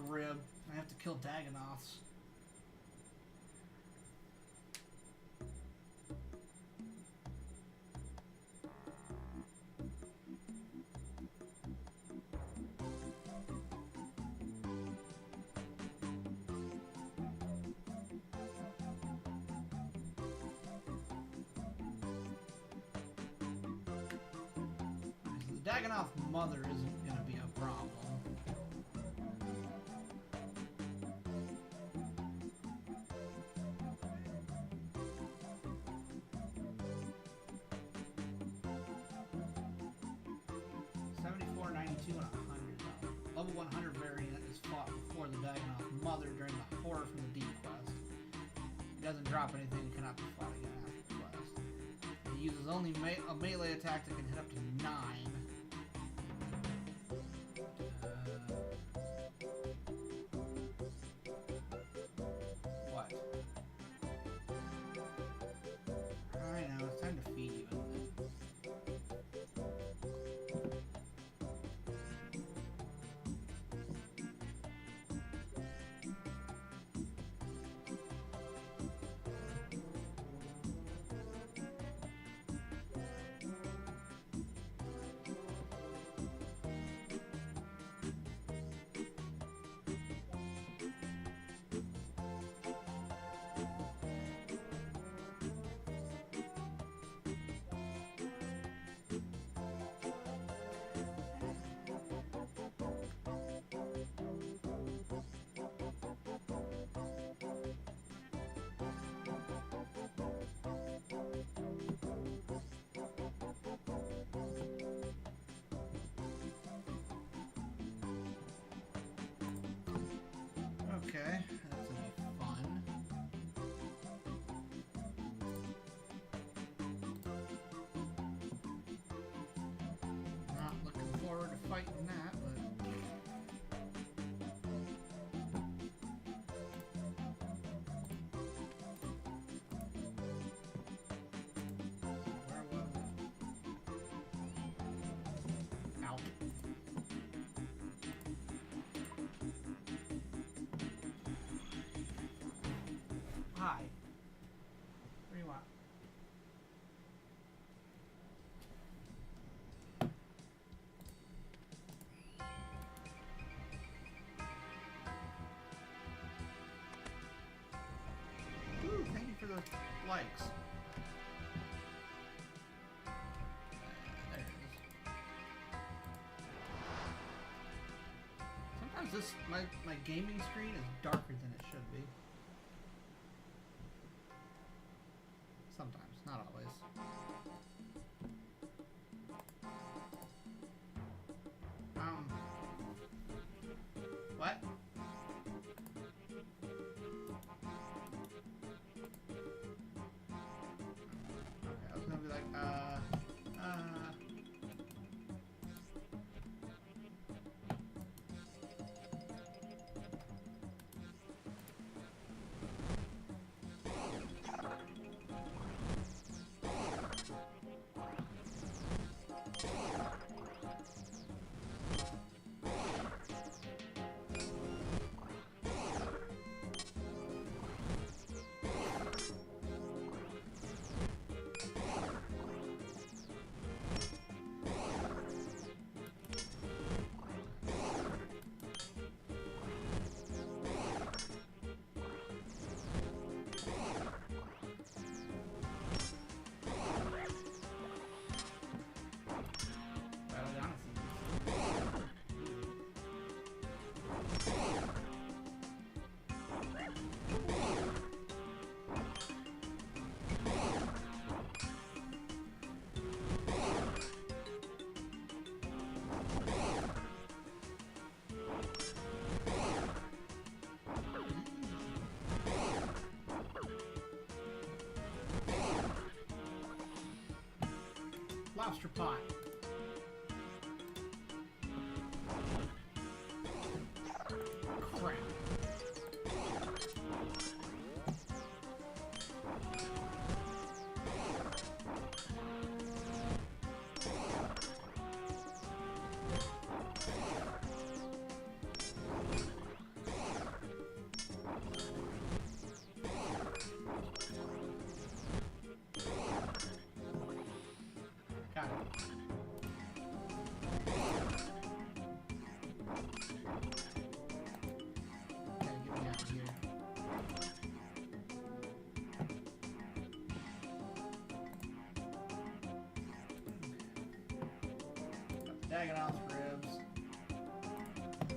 rib. I have to kill Dagonoths. The Dagonoth mother isn't going to be a problem. Level 100 variant is fought before the Dagonoth Mother during the Horror from the Deep quest. It doesn't drop anything and cannot be fought again after the quest. It uses only a melee attack that can hit up to 9. What? I know, it's time to feed you. Okay, that's gonna be fun. Not looking forward to fighting that, but... Where was it? Ow. Hi. What do you want? Ooh, thank you for the likes. There it is. Sometimes Is this my gaming screen is darker than it should be? Sometimes, not always. What? Okay, I was gonna be like, lobster pot. Crap. Got it. Gotta get me out of here. Got the Dagonoth ribs.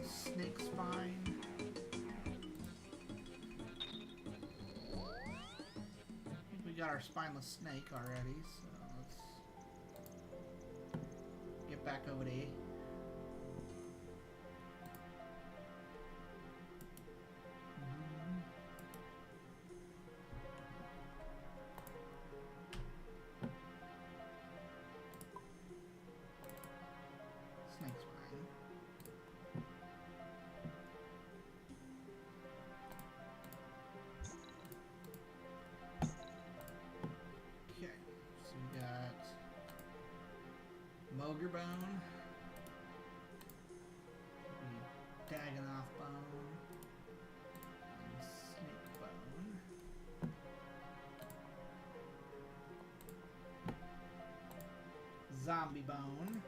Snake spine. I think we got our spineless snake already, so let's get back over there. Snake spine. Okay, so we got Mogre bone, Dagonoth bone, and snake bone. Zombie bone.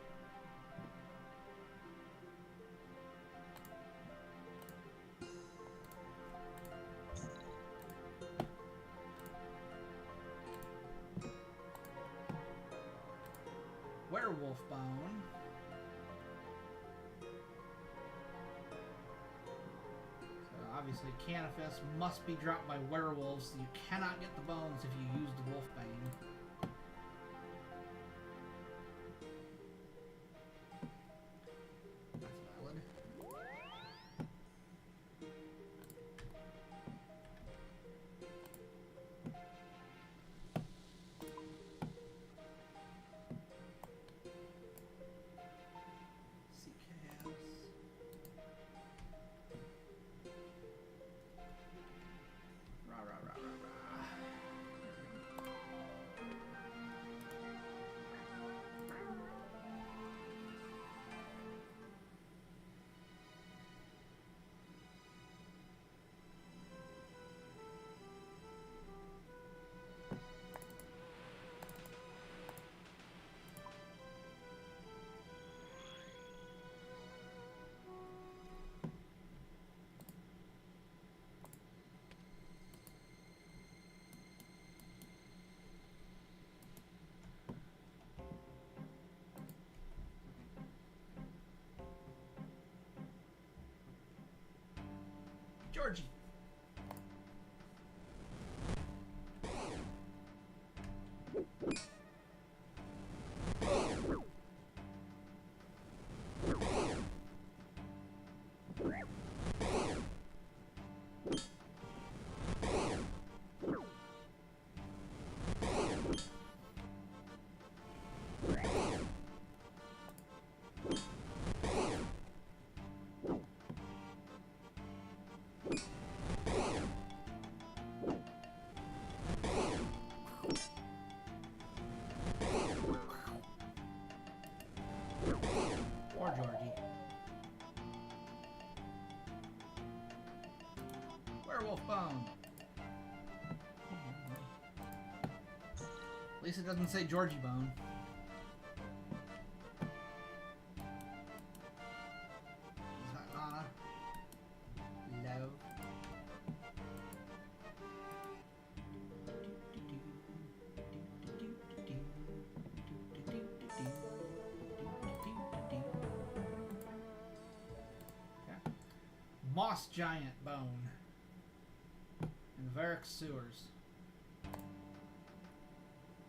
Werewolf bone. So obviously Canifest must be dropped by werewolves. So you cannot get the bones if you use the wolfbane. That's valid. Sea chaos. Rah, rah, rah, rah, rah. Georgie. Or Georgie. Werewolf bone. At least it doesn't say Georgie bone. Is that Anna? Low. Moss giant bone in Varric sewers.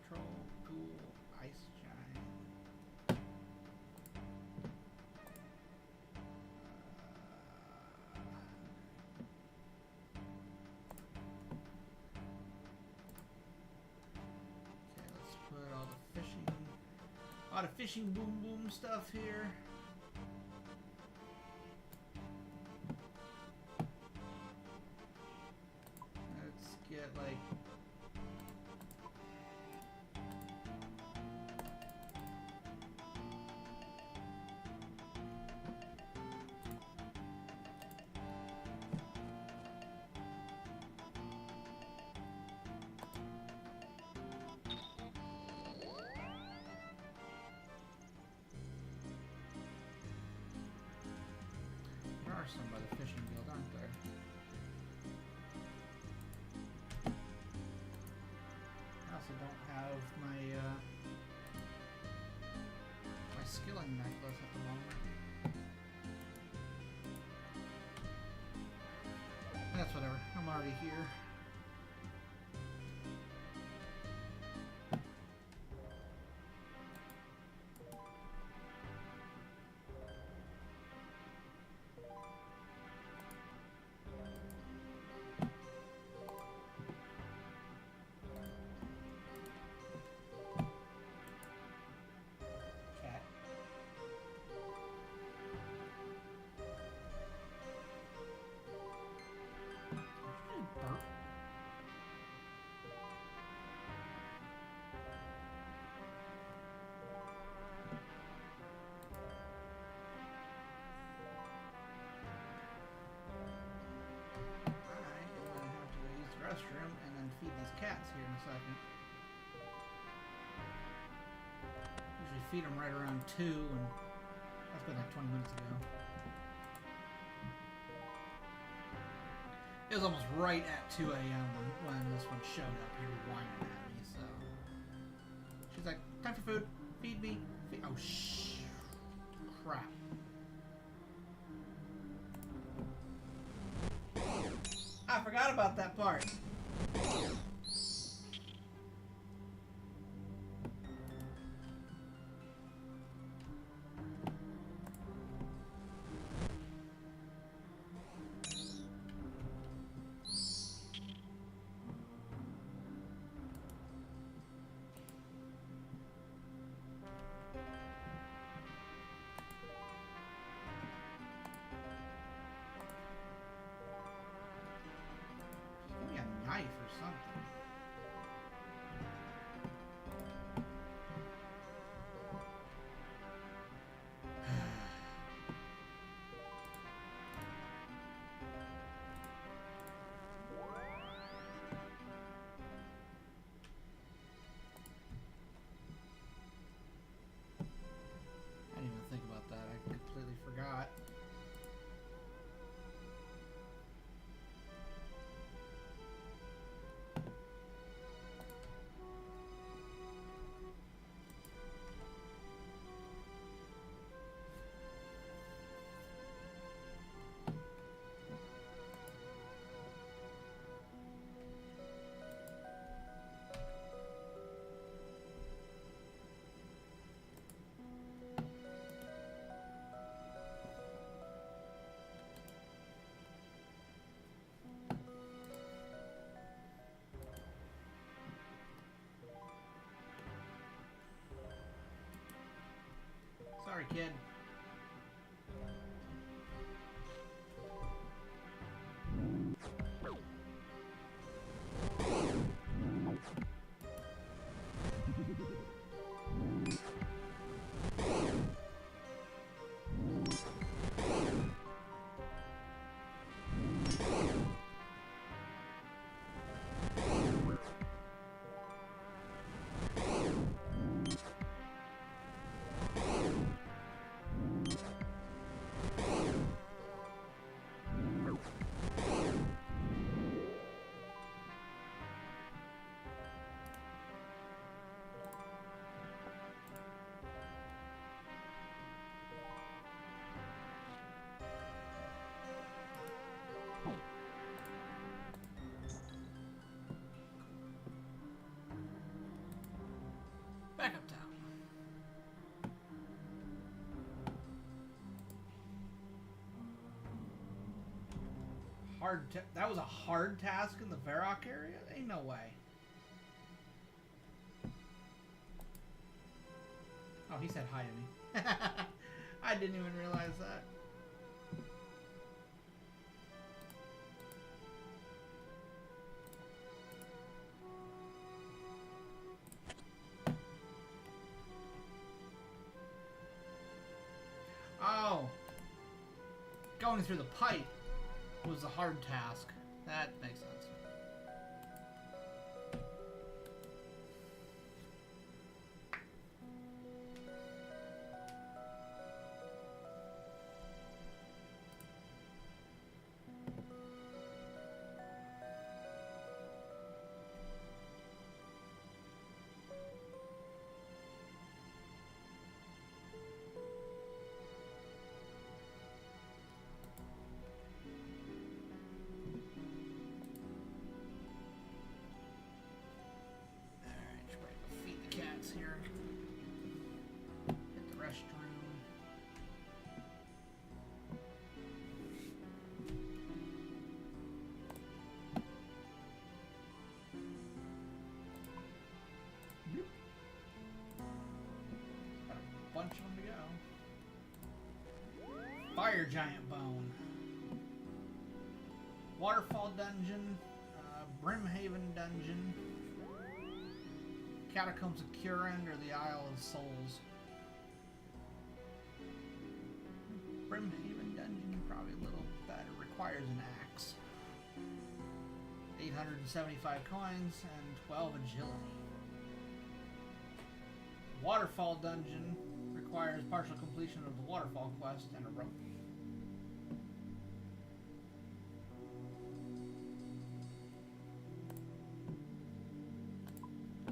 Troll, ghoul, ice giant. Okay, let's put all the fishing boom boom stuff here. Get like there are some by the fishing guild, aren't there? I don't have my my skilling necklace at the moment. That's whatever. I'm already here. Restroom and then feed these cats here in a second. Usually feed them right around 2, and that's been like 20 minutes ago. It was almost right at 2 a.m. when this one showed up here whining at me, so. She's like, time for food. Feed me. Oh, shh. Crap. I forgot about that part. Knife or something. back uptown. That was a hard task in the Varrock area? Ain't no way. Oh, he said hi to me. I didn't even realize that. Oh. Going through the pipe was a hard task. That makes sense. Here. Hit the restroom. Bloop. Got a bunch of them to go. Fire Giant Bone. Waterfall Dungeon. Brimhaven Dungeon. Catacombs of Curran or the Isle of Souls. Brimhaven Dungeon, probably a little better. Requires an axe. 875 coins and 12 agility. Waterfall Dungeon requires partial completion of the Waterfall quest and a rope.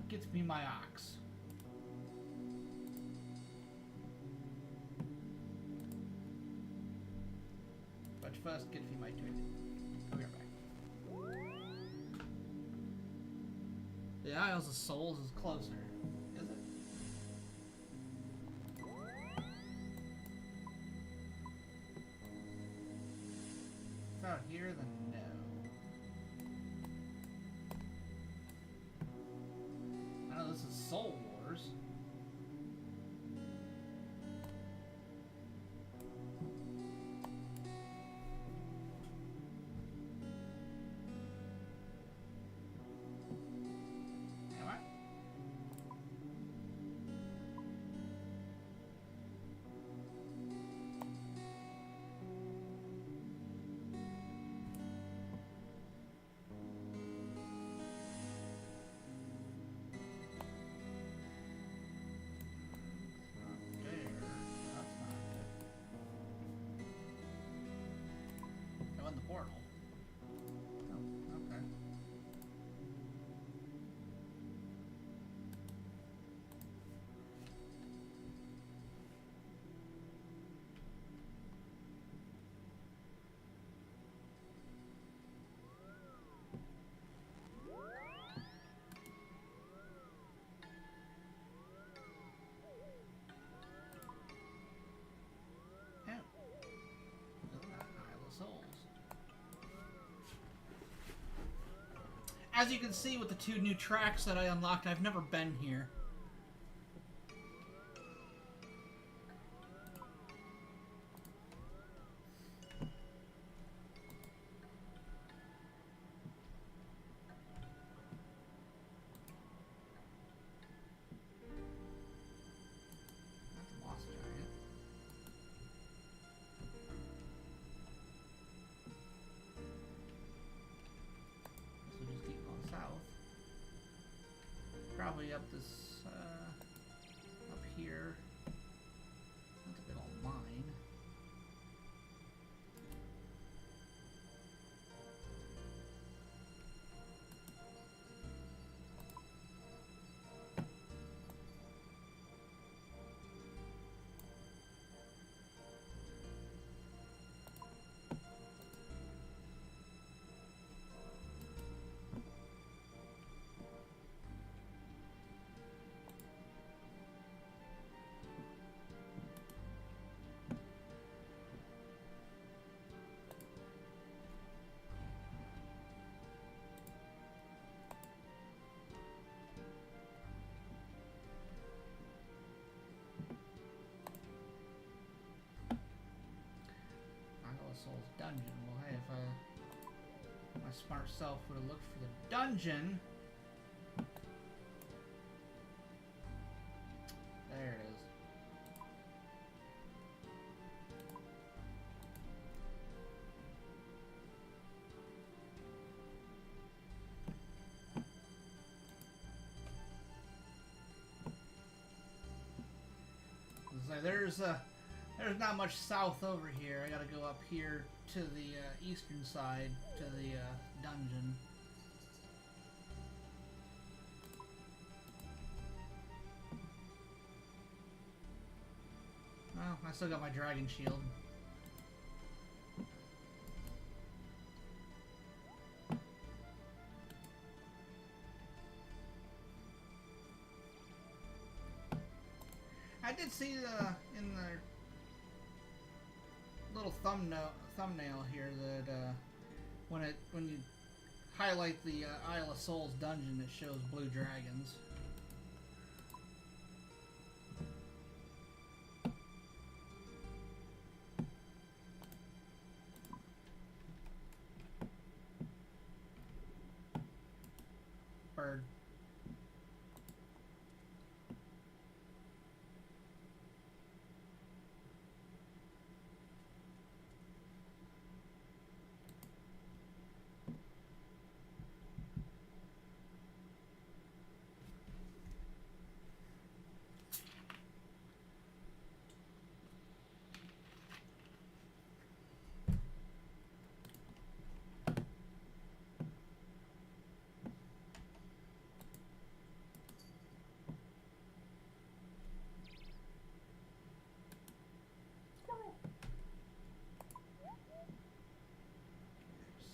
Gets me my ox. But first, get me my twig. I'll be right back. The Isles of Souls is closer, is it? It's out here, then no. This is Soul Wars. Am I? The portal. Oh, okay. Yeah. Isn't that Isle of Souls? As you can see with the 2 new tracks that I unlocked, I've never been here. That's a boss giant. South. Probably up this, up here. That's a big old mine. smart self would have looked for the dungeon. There it is. So there's not much south over here. I gotta go up here to the eastern side to the dungeon. Well, I still got my dragon shield. I did see in the little thumbnail here that when you highlight the Isle of Souls dungeon, it shows blue dragons. Bird.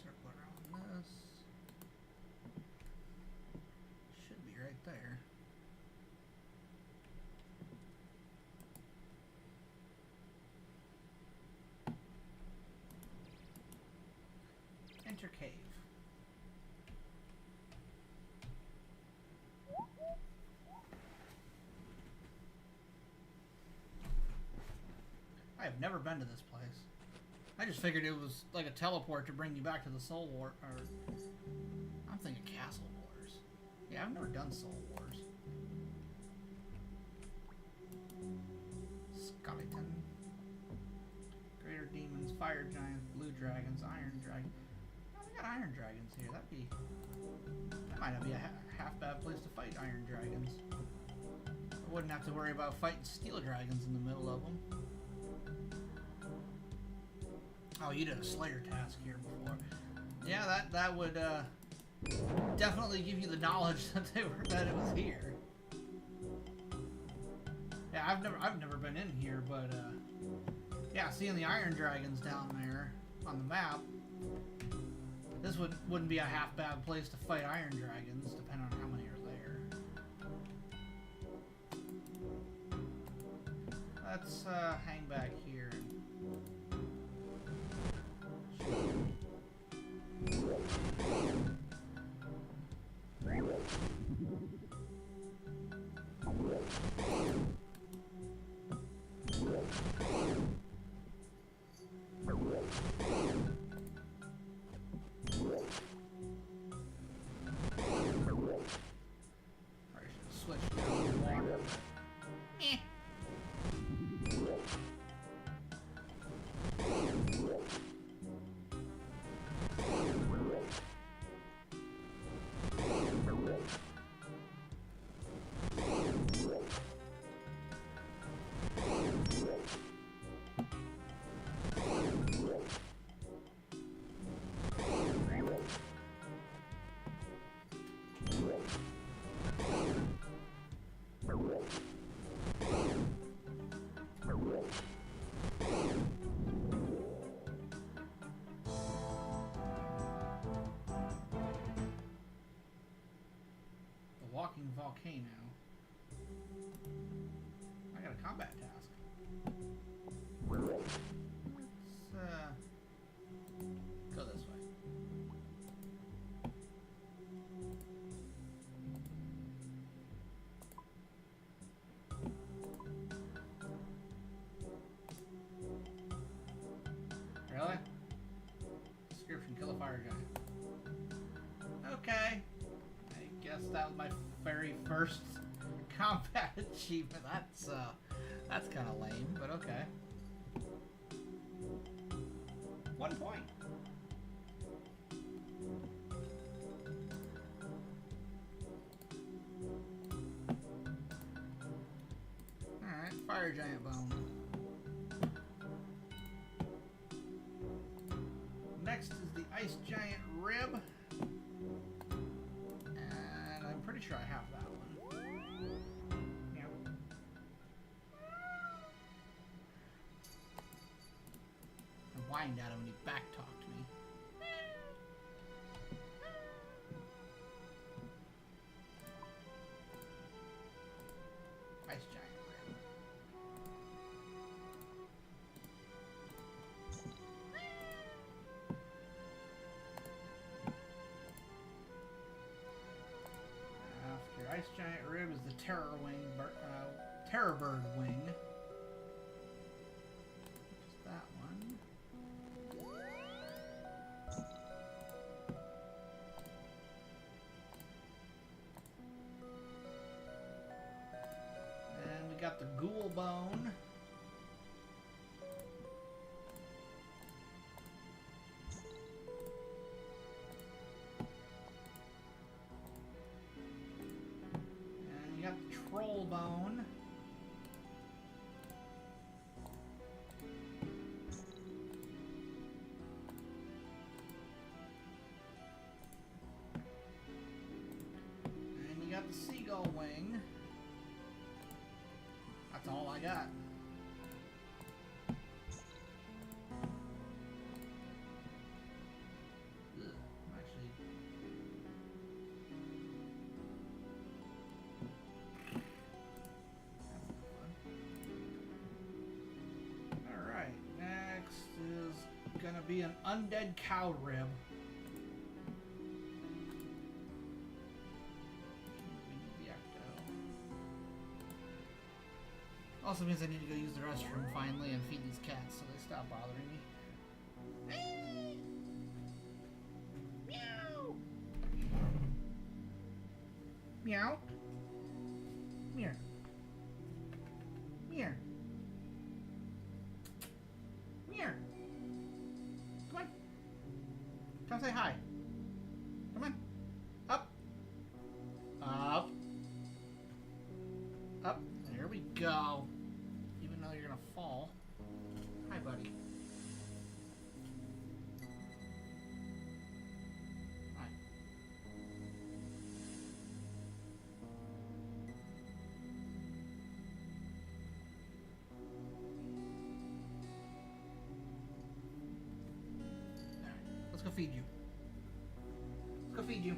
Circle around this. Should be right there. Enter cave. I have never been to this place. I just figured it was like a teleport to bring you back to the Soul War. Or I'm thinking Castle Wars. Yeah, I've never done Soul Wars. Skeleton. Greater demons, fire giants, blue dragons, iron dragon. Oh, we got iron dragons here. That might not be a half bad place to fight iron dragons. I wouldn't have to worry about fighting steel dragons in the middle of them. Oh, you did a Slayer task here before. Yeah, that would definitely give you the knowledge that it was here. Yeah, I've never been in here, but yeah, seeing the iron dragons down there on the map, this wouldn't be a half bad place to fight iron dragons, depending on how many are there. Let's hang back here. Walking volcano. I got a combat task. Let's go this way. Really? Description: kill a fire giant. Okay. I guess that was my very first combat achievement. That's kind of lame, but okay. 1 point. Alright, fire giant bone. Next is the ice giant rib. And I'm pretty sure I have that one. Yeah. I whined at him and he back-talked me. Ice giant rib. After ice giant rib is the terror wing, terror bird wing. Just that one. And we got the ghoul bone. And you got the troll bone. And you got the seagull wing. That's all I got. Ugh, actually. That's not fun. Alright, next is gonna be an undead cow rib. Also means I need to go use the restroom finally and feed these cats so they stop bothering me. Meow! Meow! Meow. Meow. Meow. Come on. Come say hi. Come on. Up. Up. Up. There we go. Even though you're gonna fall. Hi, buddy. Hi. Alright, let's go feed you. Let's go feed you.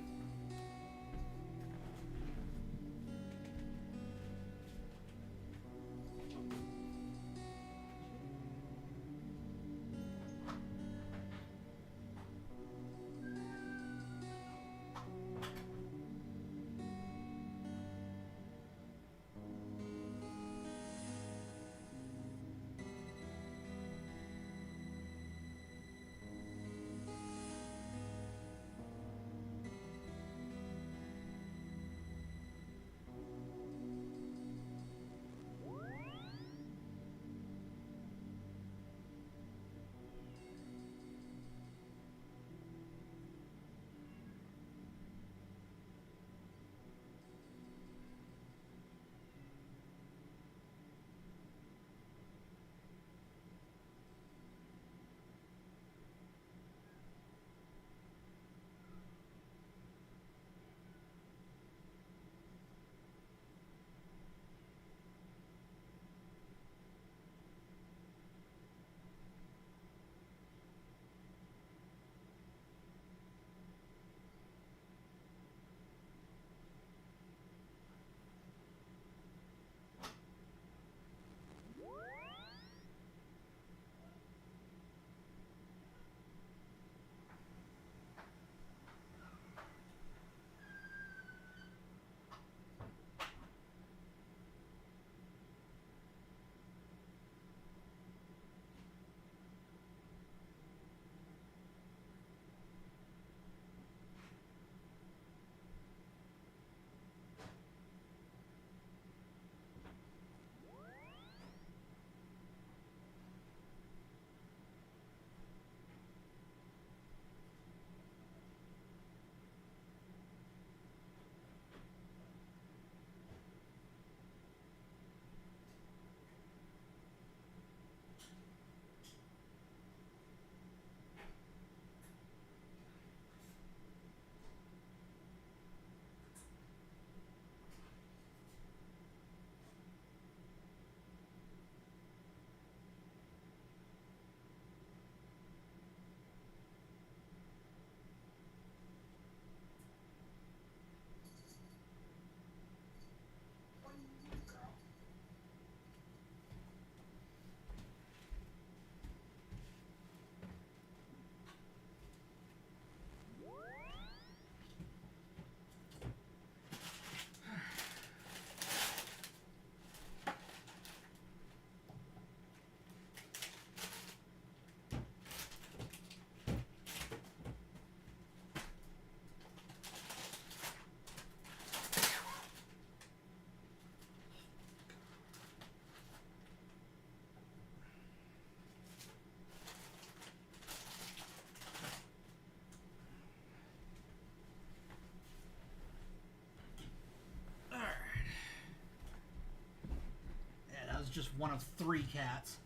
one of 3 cats.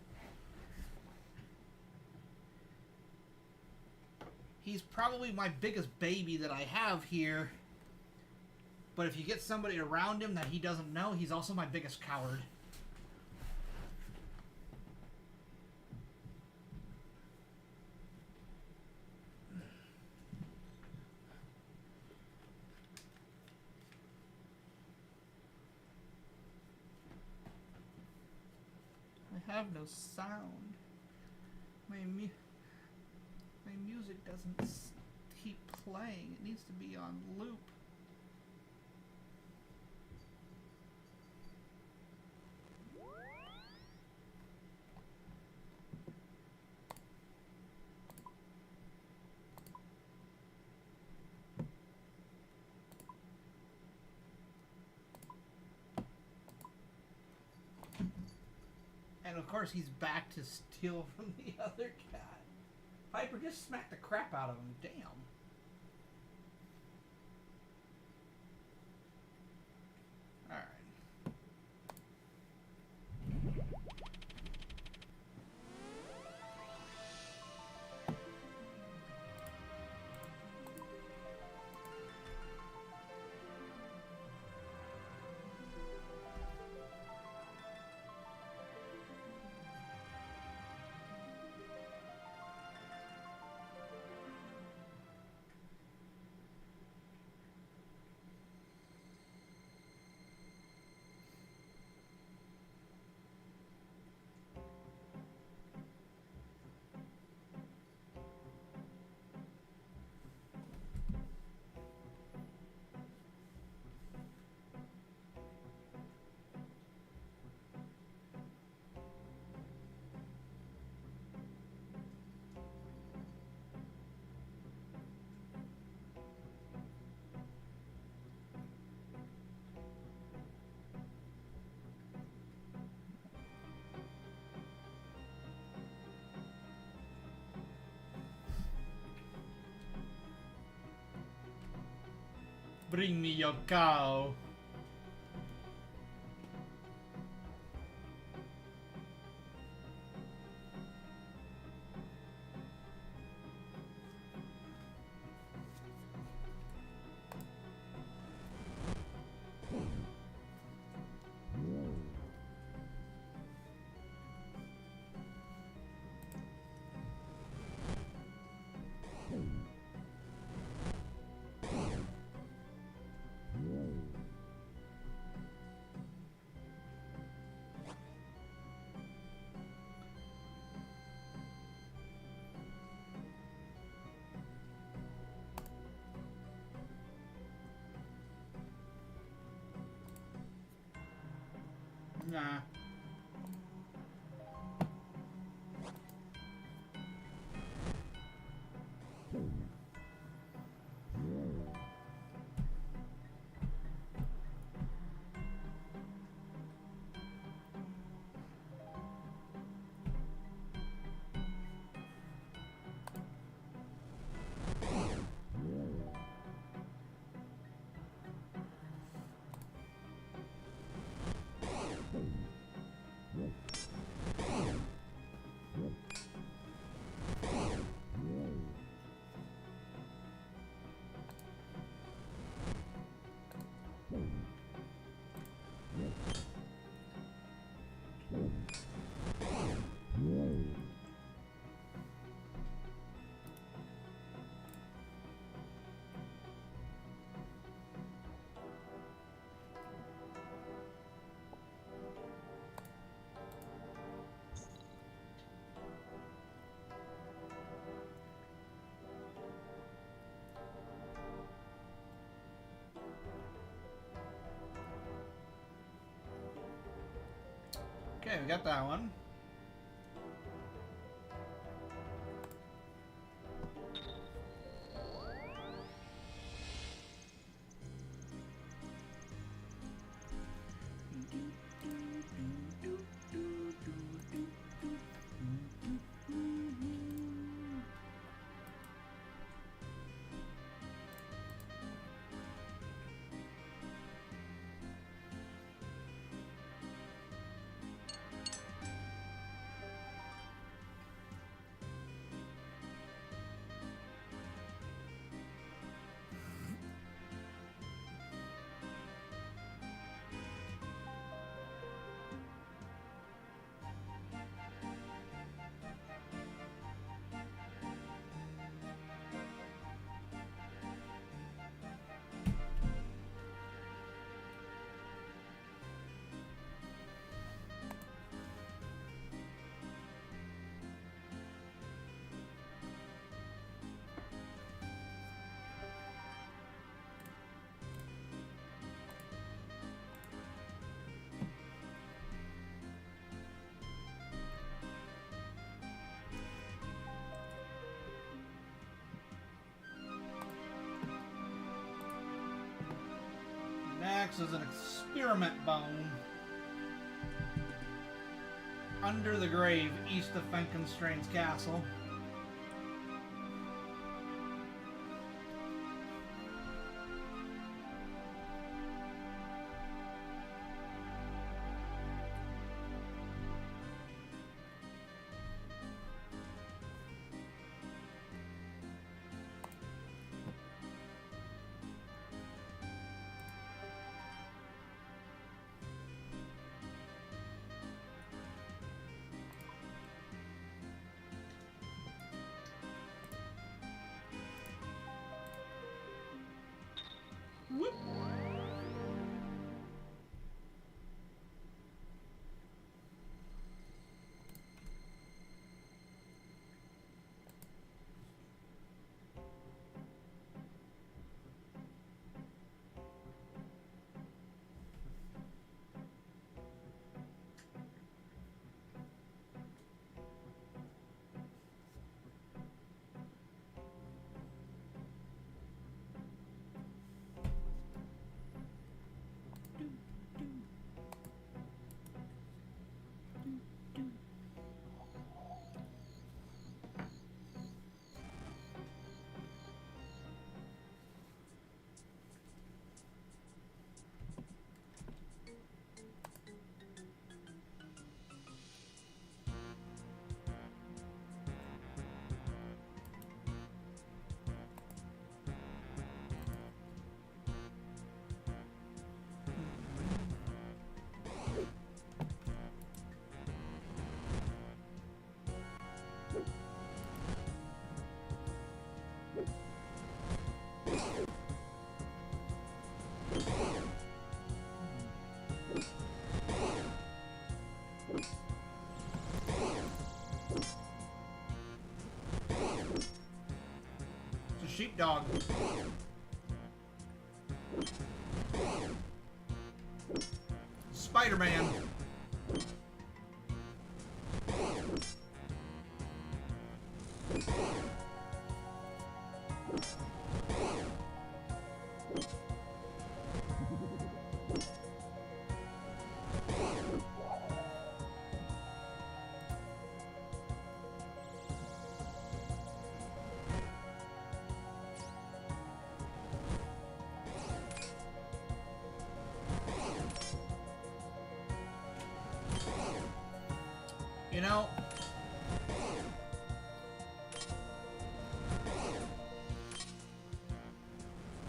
He's probably my biggest baby that I have here. But if you get somebody around him that he doesn't know, he's also my biggest coward. I have no sound. My music doesn't keep playing. It needs to be on loop. And of course he's back to steal from the other cat. Piper just smacked the crap out of him. Damn. Alright. Bring me your cow. Nah. Okay, we got that one. Next is an experiment bone. Under the grave, east of Fenkenstrain's castle. Whoop. It's a sheepdog. Spider-Man. You know,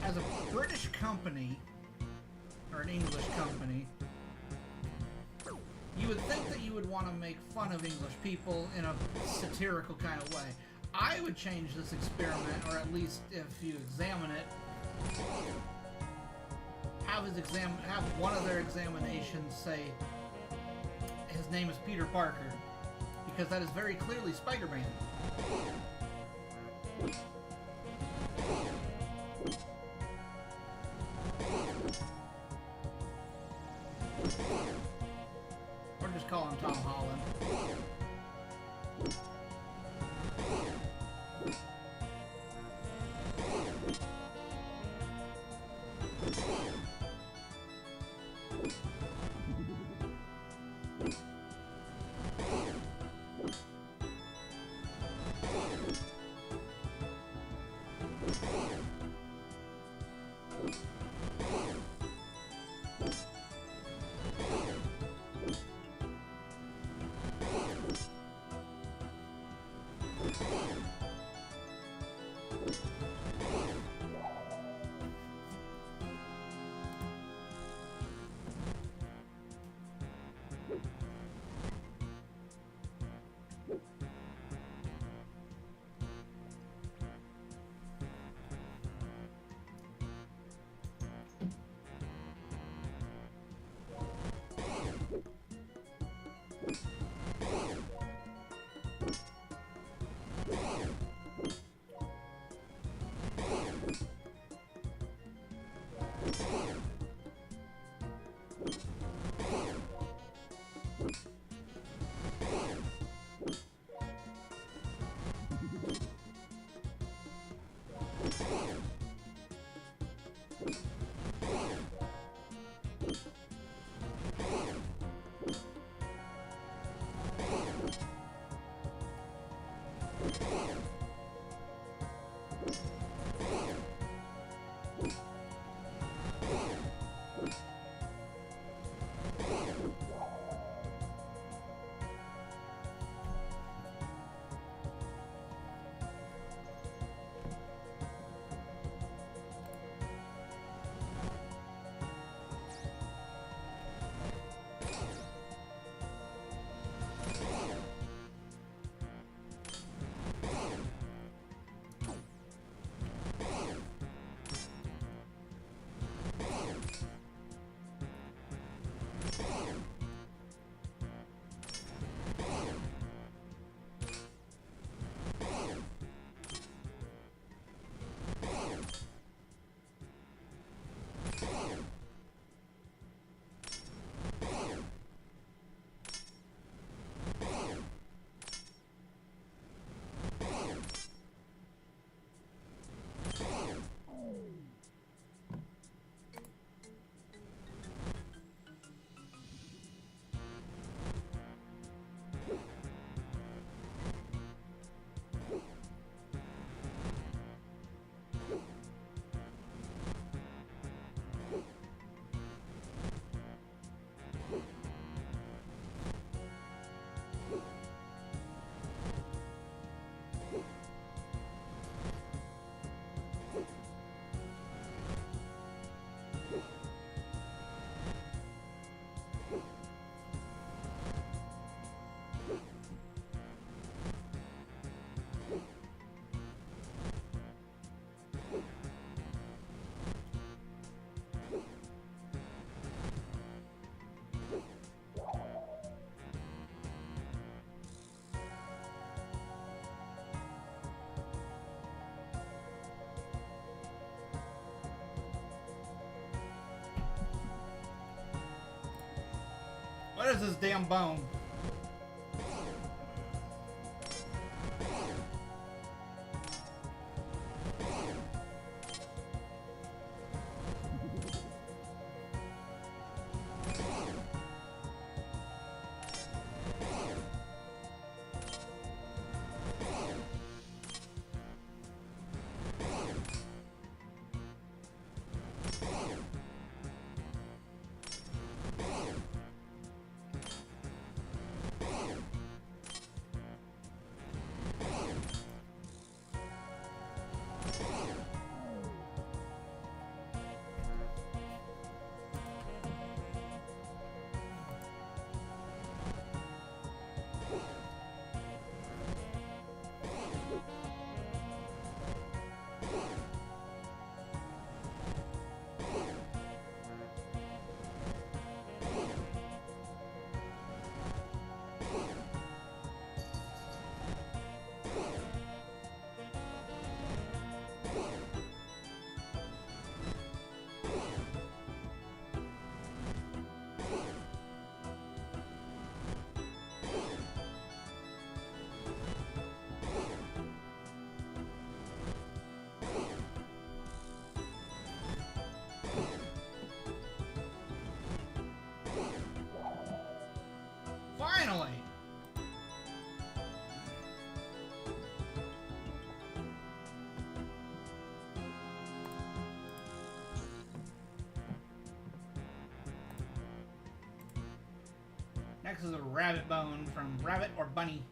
as a British company, or an English company, you would think that you would want to make fun of English people in a satirical kind of way. I would change this experiment, or at least if you examine it, have one of their examinations say his name is Peter Parker. Because that is very clearly Spider-Man. Or just call him Tom Holland. What is this damn bone? Finally! Next is a rabbit bone from Rabbit or Bunny.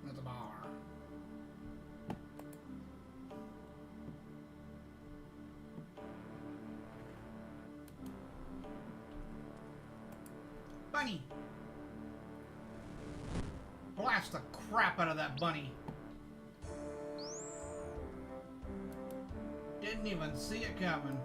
At the bar. Bunny! Blast the crap out of that bunny. Didn't even see it coming.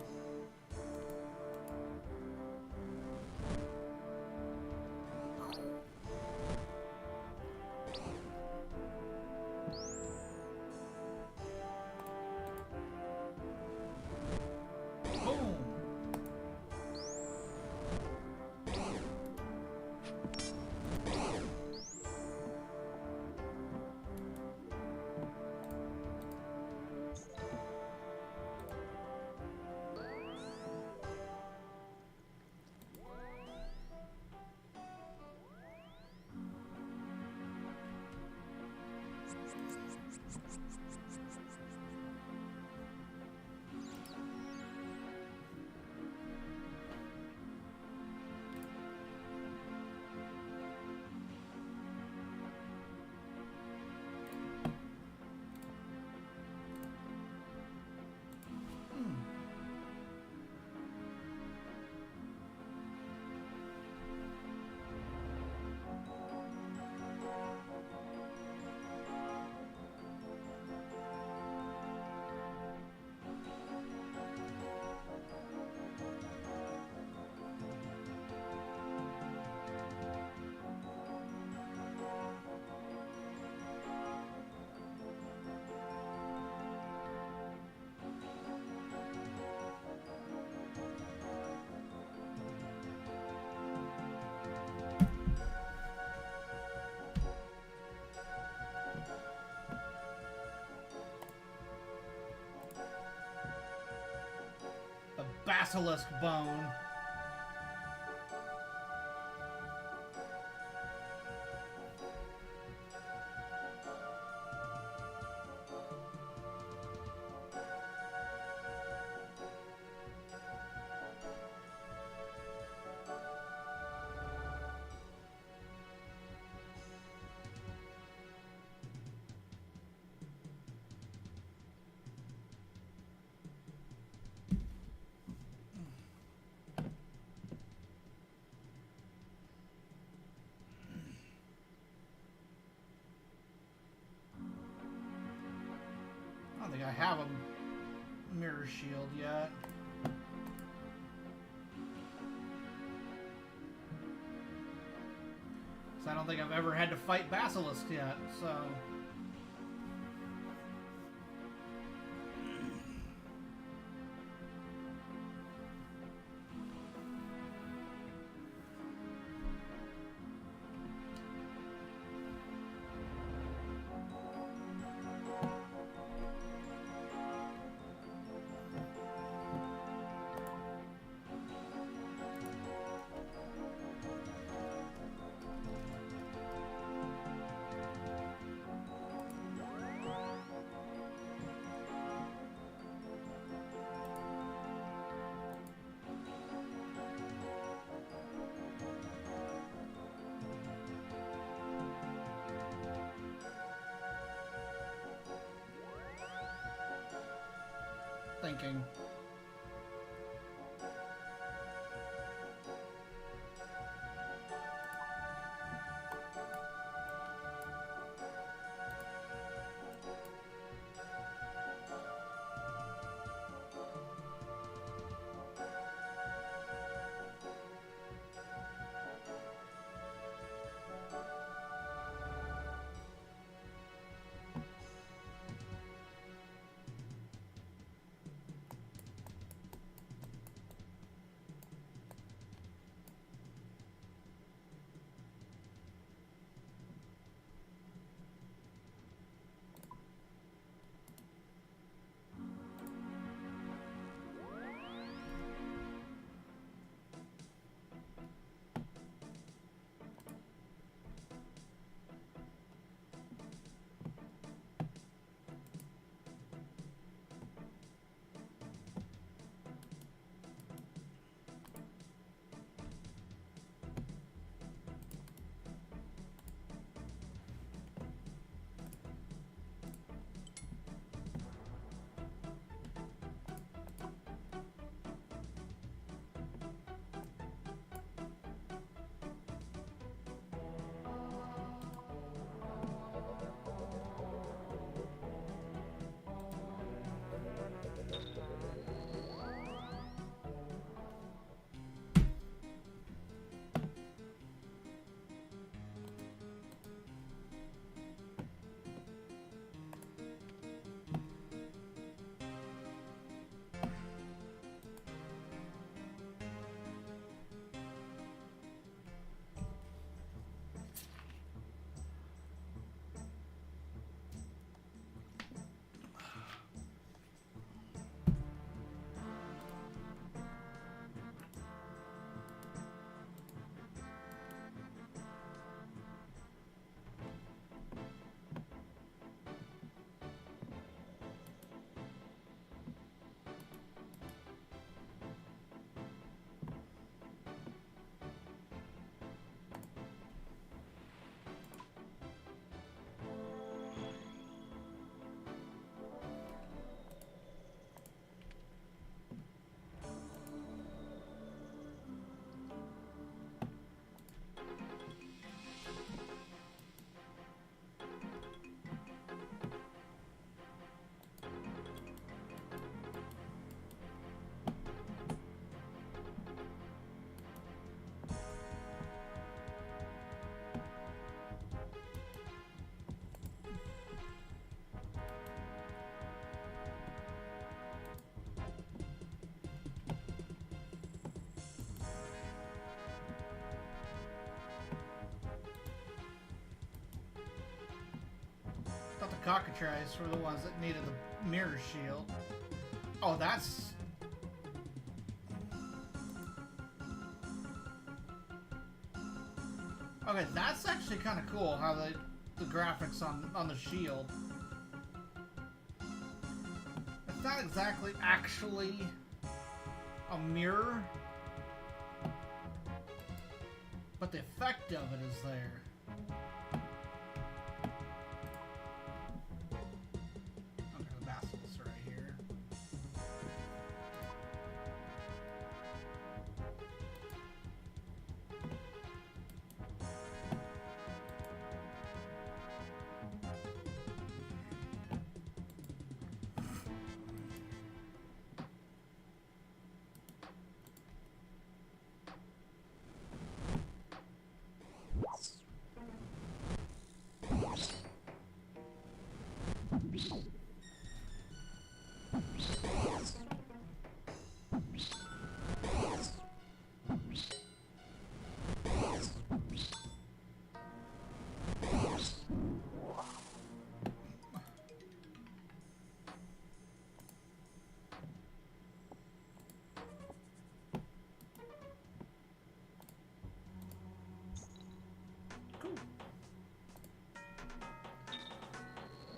basilisk bone. I don't think I have a mirror shield yet. So I don't think I've ever had to fight basilisks yet, so... Thinking. Cockatrice were the ones that needed the mirror shield. Oh, that's... Okay, that's actually kind of cool how the graphics on the shield. It's not exactly actually a mirror, but the effect of it is there. Okay, the basket's right here.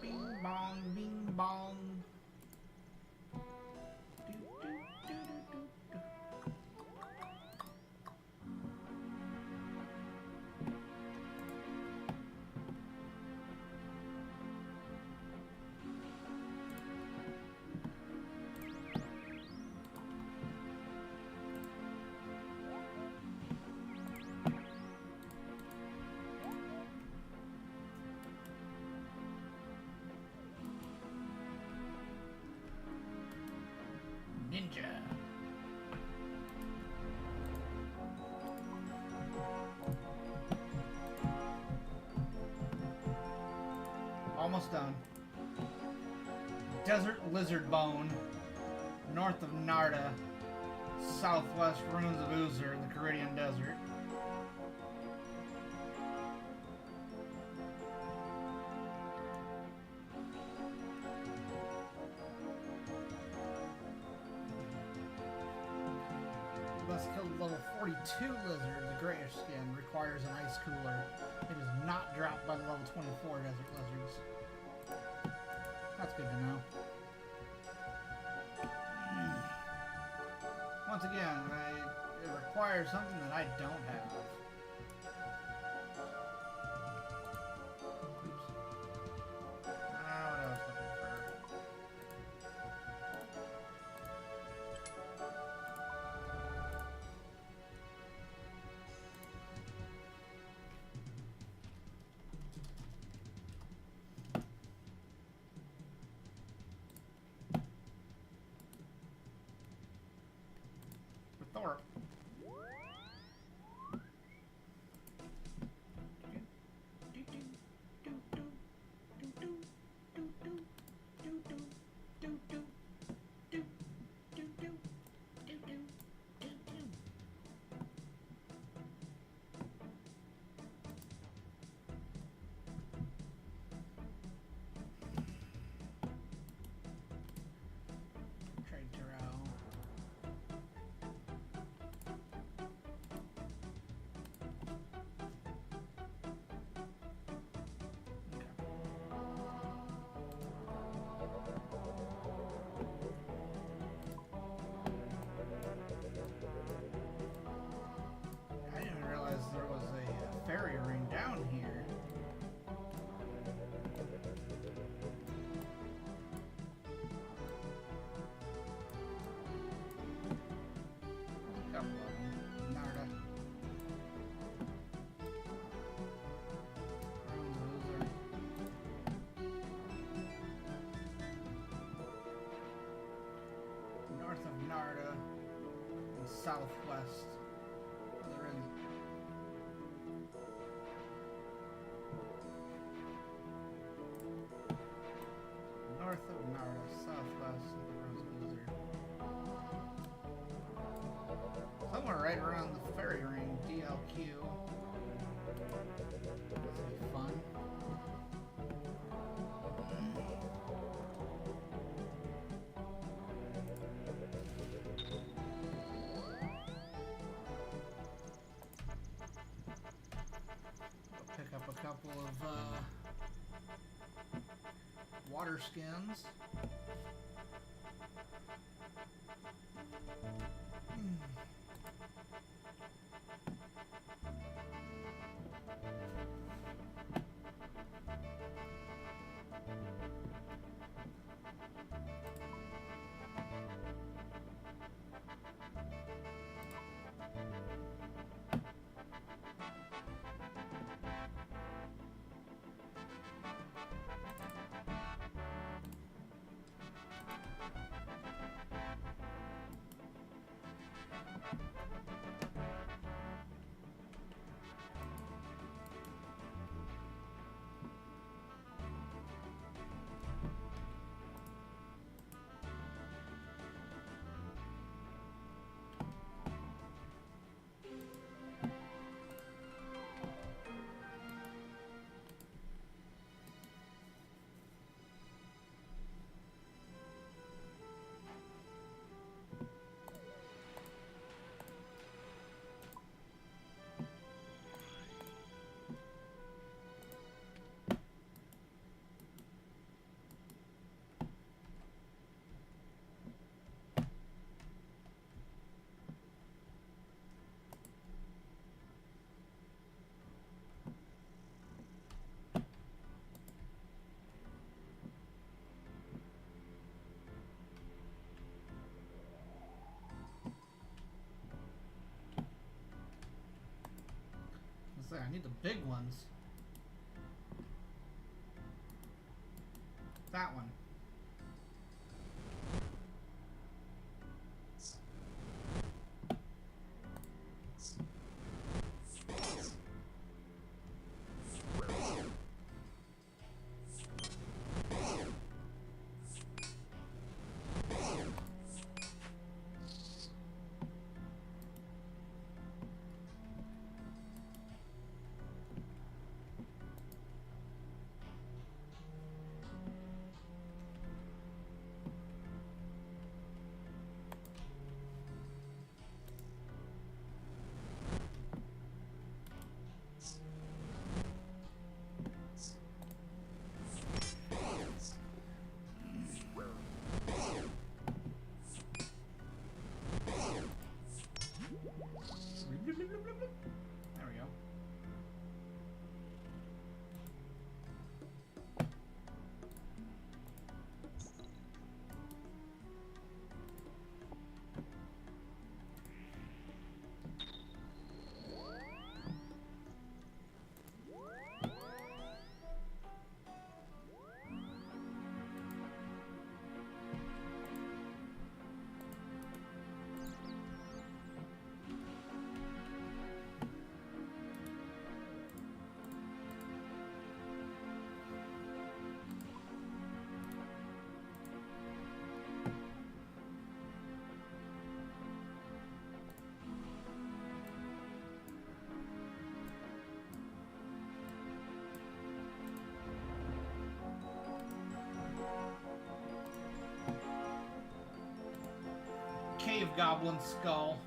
Bing bong, bing bong. Do, do, do, do, do. Ninja. Almost done. Desert Lizard Bone, north of Narda, southwest ruins of Uzer in the Caridian Desert. Must kill the level 42 lizard. The grayish skin requires an ice cooler. It is not dropped by the level 24 desert lizards. That's good to know. Once again, it requires something that I don't have. Oops. What I was looking for. Thorpe. Trade Terrell. I didn't realize there was a fairy ring down here. A couple of them. Narda. Ruins of Uzer. North of Narda and southwest. They're in north of Narda, southwest of the ruins of Uzer. Somewhere right around the fairy ring, DLQ. That's gonna be fun. couple of water skins. I need the big ones. That one. There we go. Cave Goblin Skull.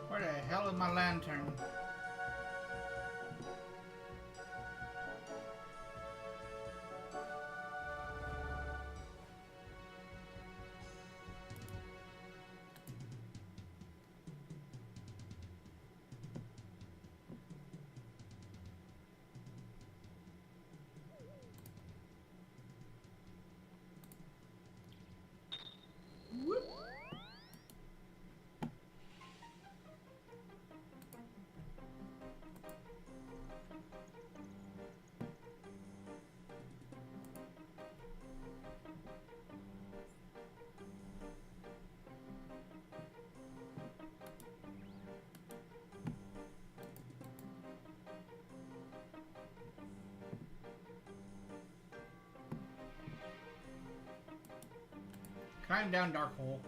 Where the hell is my lantern? Climb down, dark hole.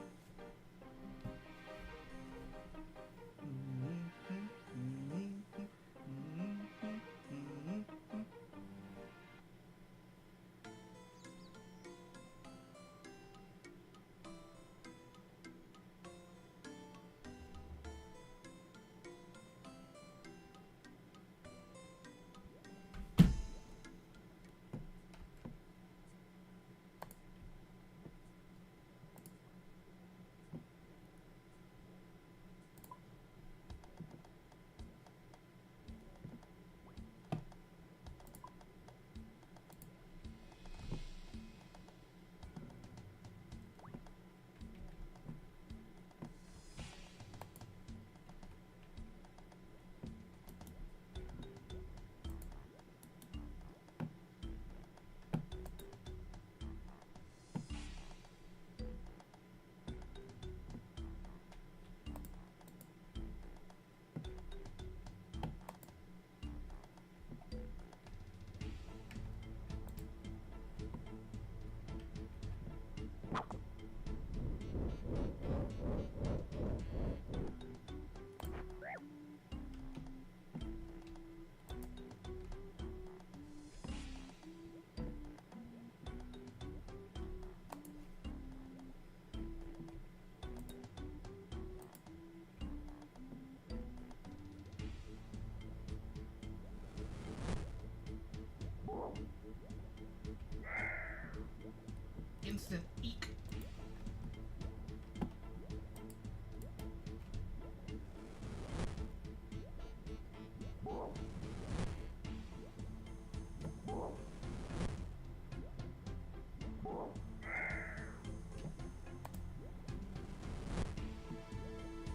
Instant eek.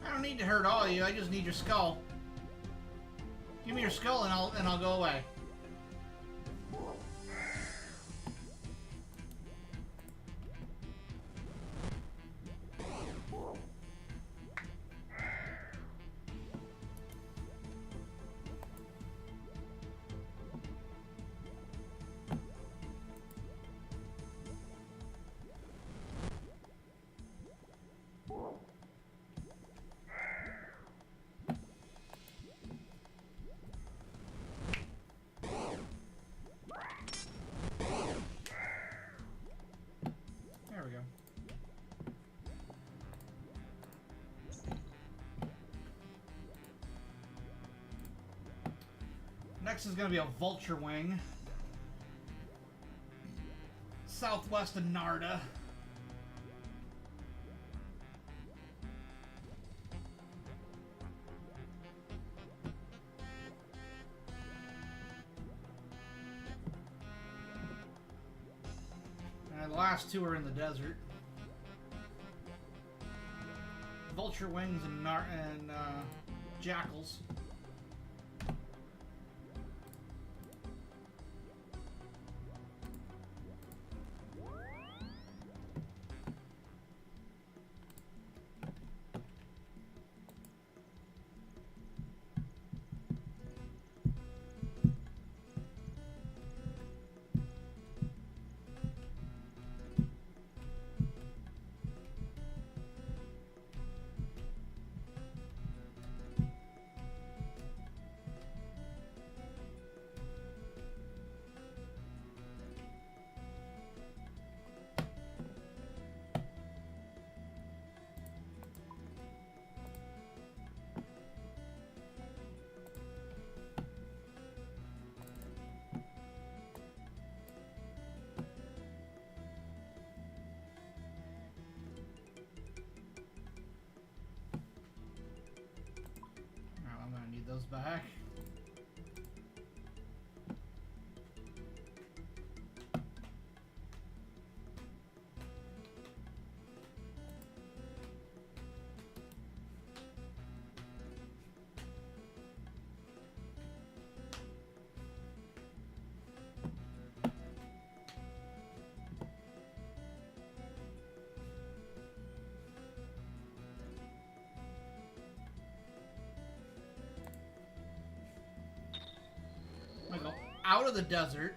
I don't need to hurt all of you. I just need your skull. Give me your skull and I'll go away. There we go. Next is going to be a vulture wing. Southwest of Narda. And the last two are in the desert. Vulture wings and jackals. Those back. Go out of the desert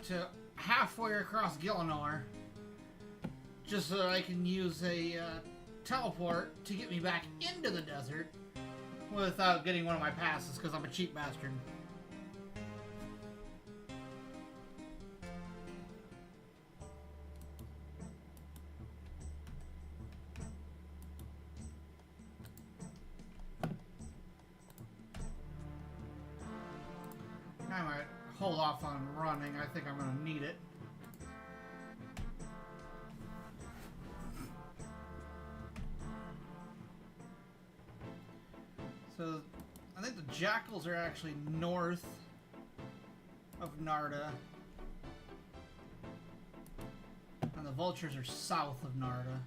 to halfway across Gillinor just so that I can use a teleport to get me back into the desert without getting one of my passes because I'm a cheap bastard. I might hold off on running. I think I'm going to need it. So, I think the jackals are actually north of Narda. And the vultures are south of Narda.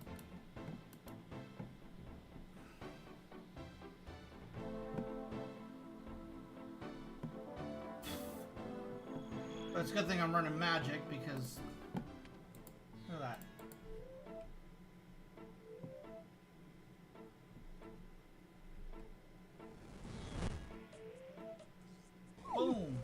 But it's a good thing I'm running magic because look at that. Boom.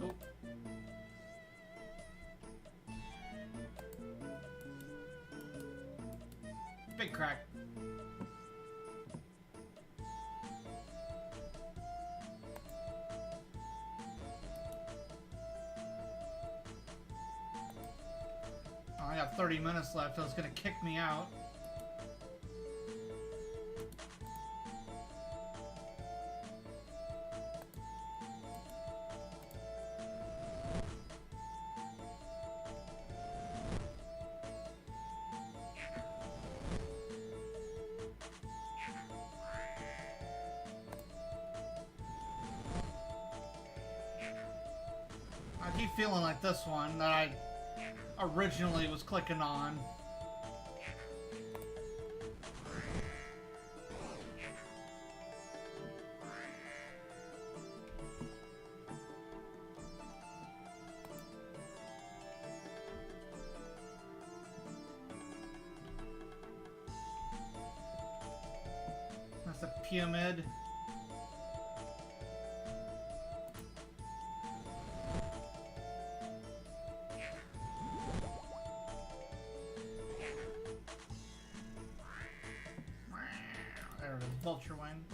Go. Big crack. Oh, I got 30 minutes left, so it's gonna kick me out. I keep feeling like this one that I originally was clicking on. That's a pyramid. There it is, vulture wing.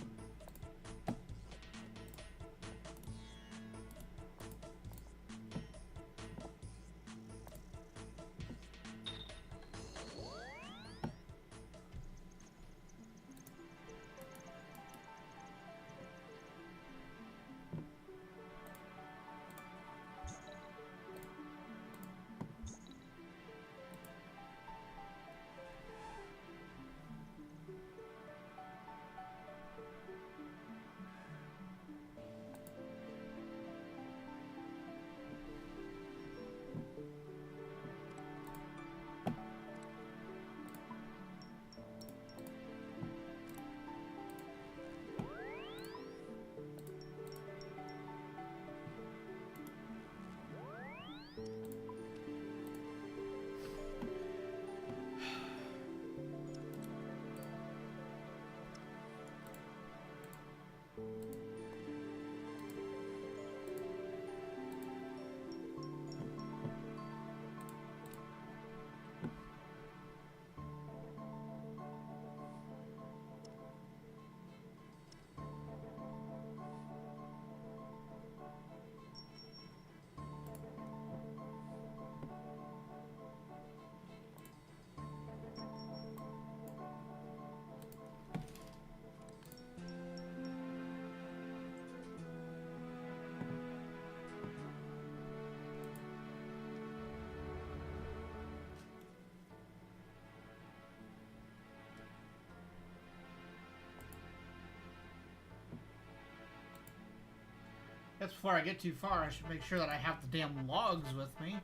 Guess before I get too far, I should make sure that I have the damn logs with me.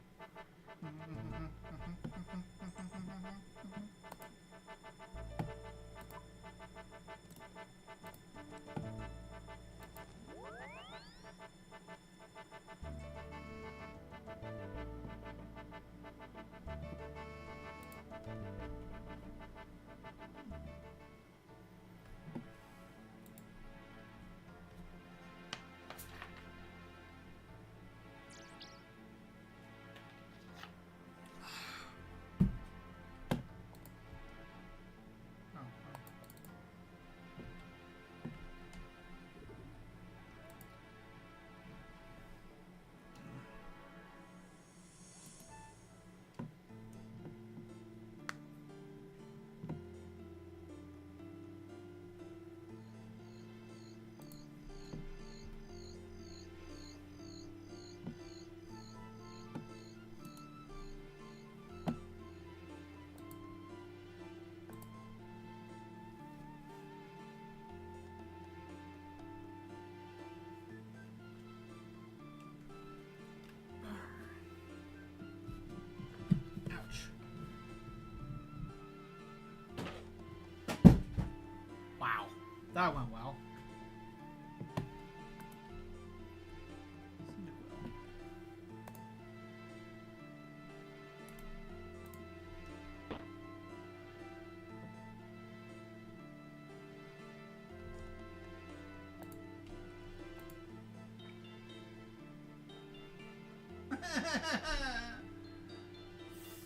Wow, that went well.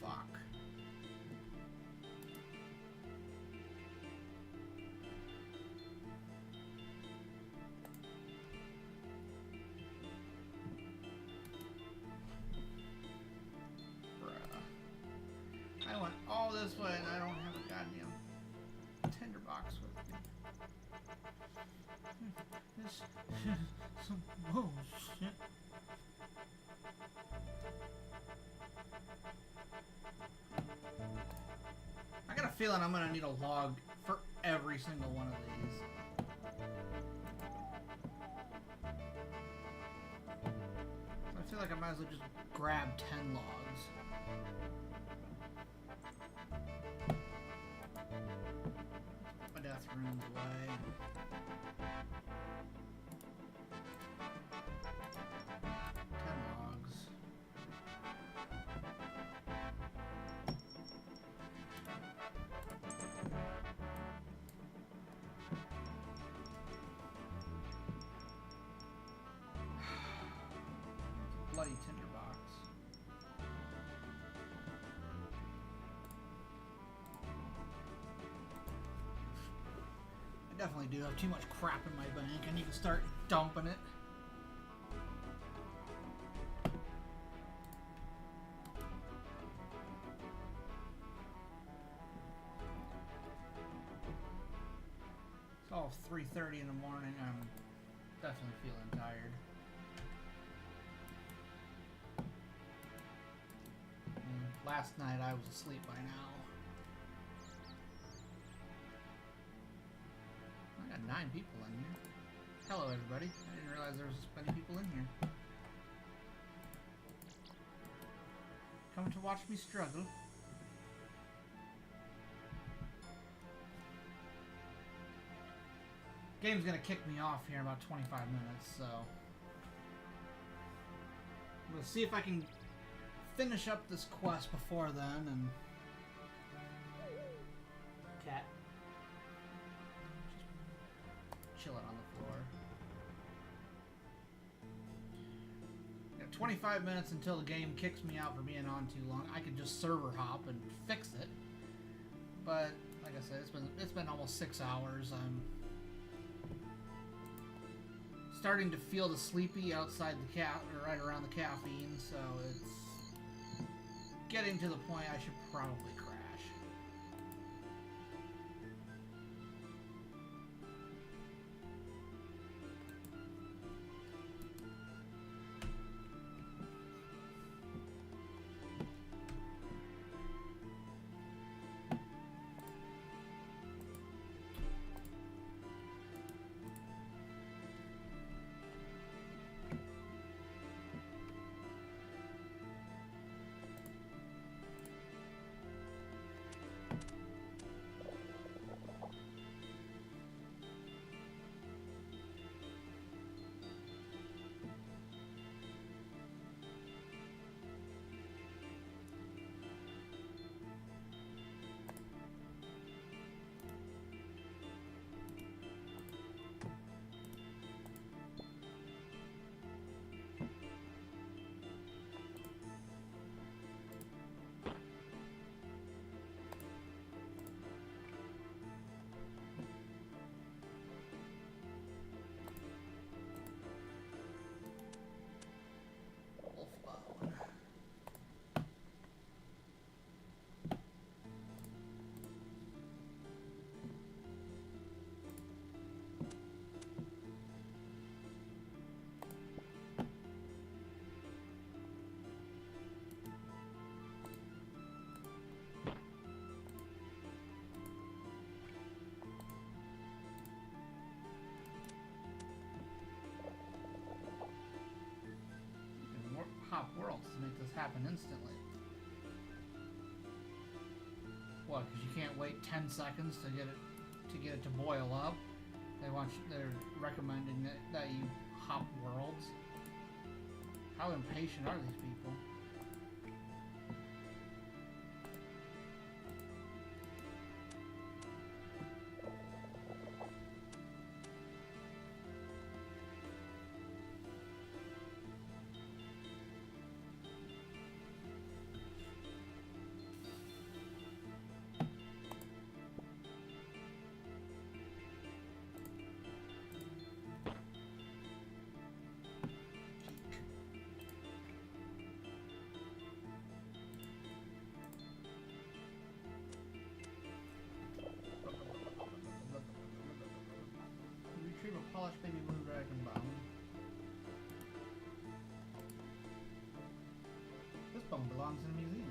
Fuck. Bruh. I went all this way and I don't have a goddamn tinderbox with me. This is some bullshit. I got a feeling I'm gonna need a log for every single one of these. I feel like I might as well just grab 10 logs. Put my death runes away. 10 logs. Bloody tinderbox. I definitely do have too much crap in my bank. I need to start dumping it. It's all 3:30 in the morning. I'm definitely feeling tired. Last night I was asleep by now. I got 9 people in here. Hello everybody. I didn't realize there was this many people in here. Come to watch me struggle. Game's gonna kick me off here in about 25 minutes, so we'll see if I can finish up this quest before then. And cat just chilling on the floor. Got 25 minutes until the game kicks me out for being on too long. I could just server hop and fix it, but like I said, it's been almost 6 hours. I'm starting to feel the sleepy outside the or right around the caffeine, so it's getting to the point I should probably crash. to make this happen instantly. What? Because you can't wait 10 seconds to get it to boil up. They're recommending that you hop worlds. How impatient are these people? Retrieve a polished baby blue dragon bone. This bone belongs in a museum.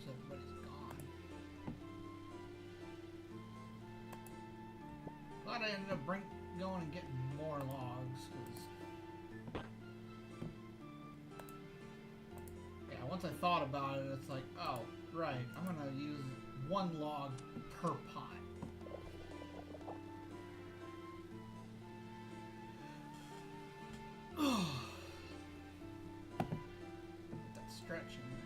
Everybody's gone. Glad I ended up going and getting more logs, because yeah, once I thought about it, it's like, oh, right, I'm gonna use one log per pot. That stretch in there.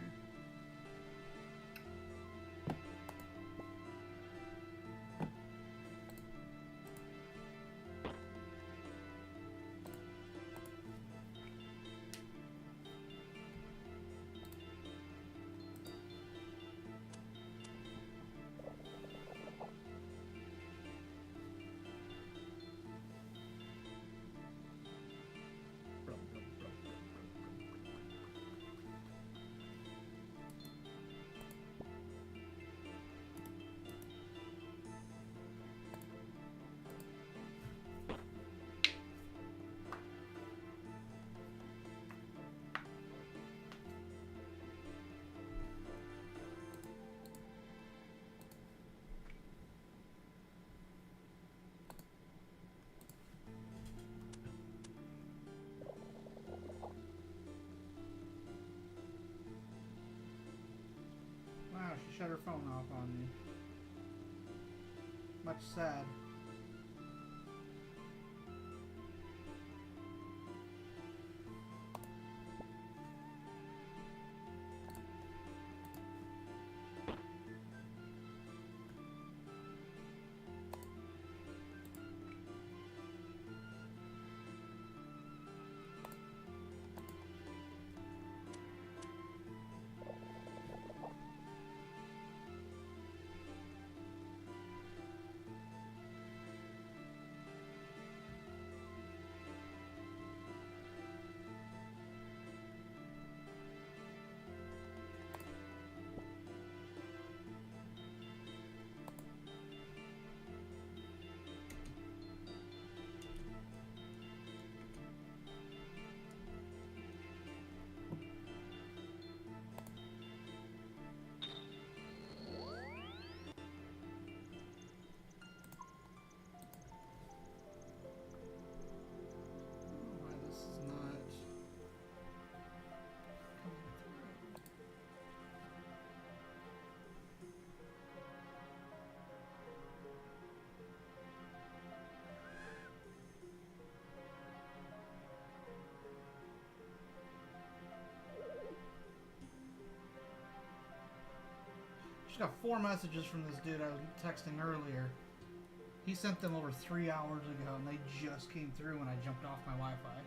Wow, she shut her phone off on me. Much sad. Just got 4 messages from this dude I was texting earlier. He sent them over 3 hours ago, and they just came through when I jumped off my Wi-Fi.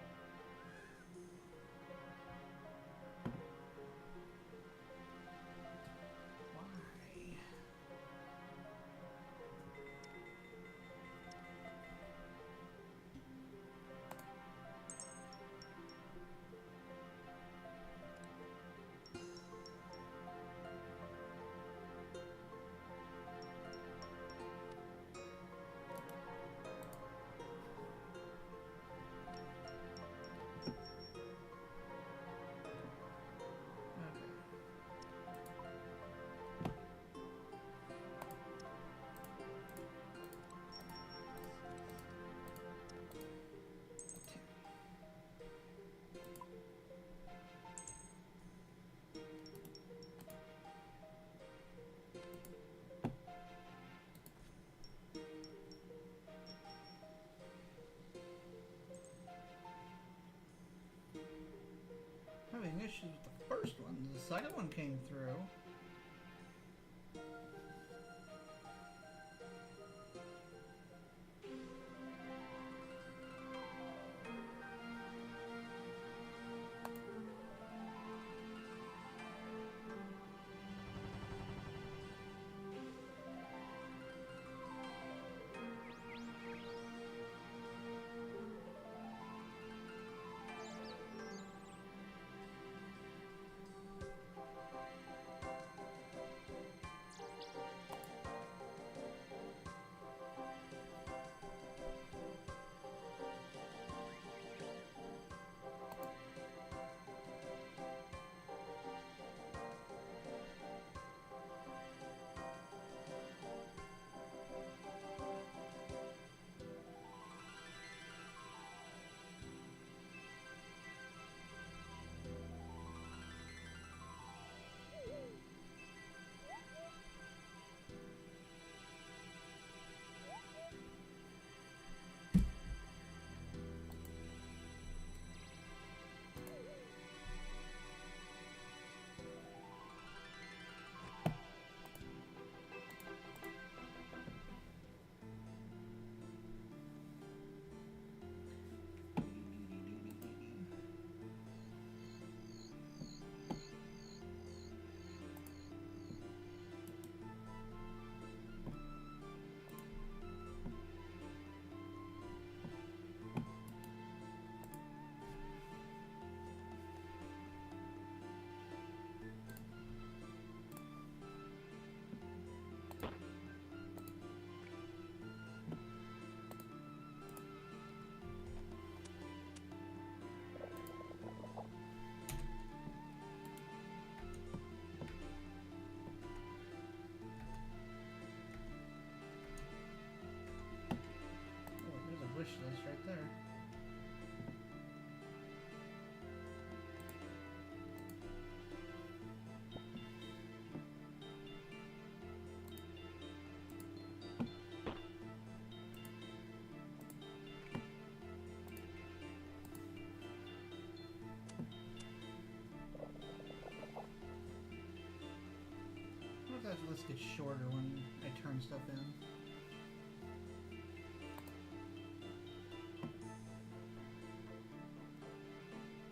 that list gets shorter when I turn stuff in.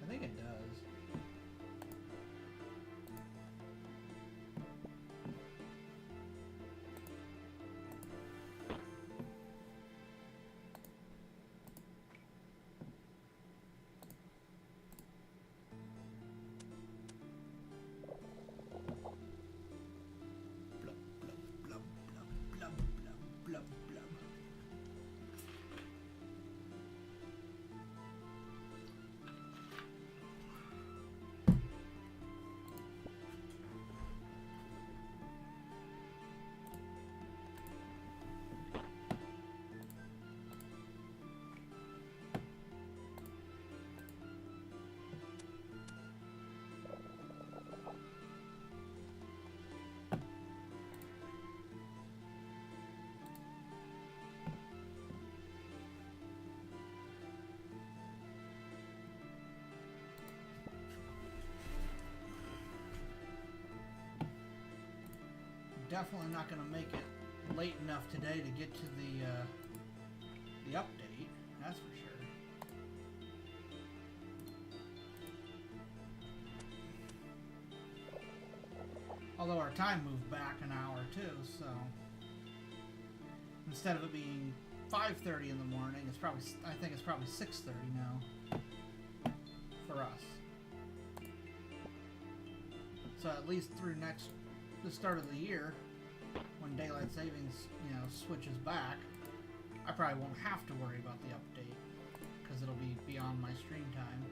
I think it does. Definitely not going to make it late enough today to get to the update, that's for sure. Although our time moved back an hour too, so instead of it being 5:30 in the morning, it's probably, I think it's probably 6:30 now for us. So at least through the start of the year, when daylight savings, switches back, I probably won't have to worry about the update because it'll be beyond my stream time.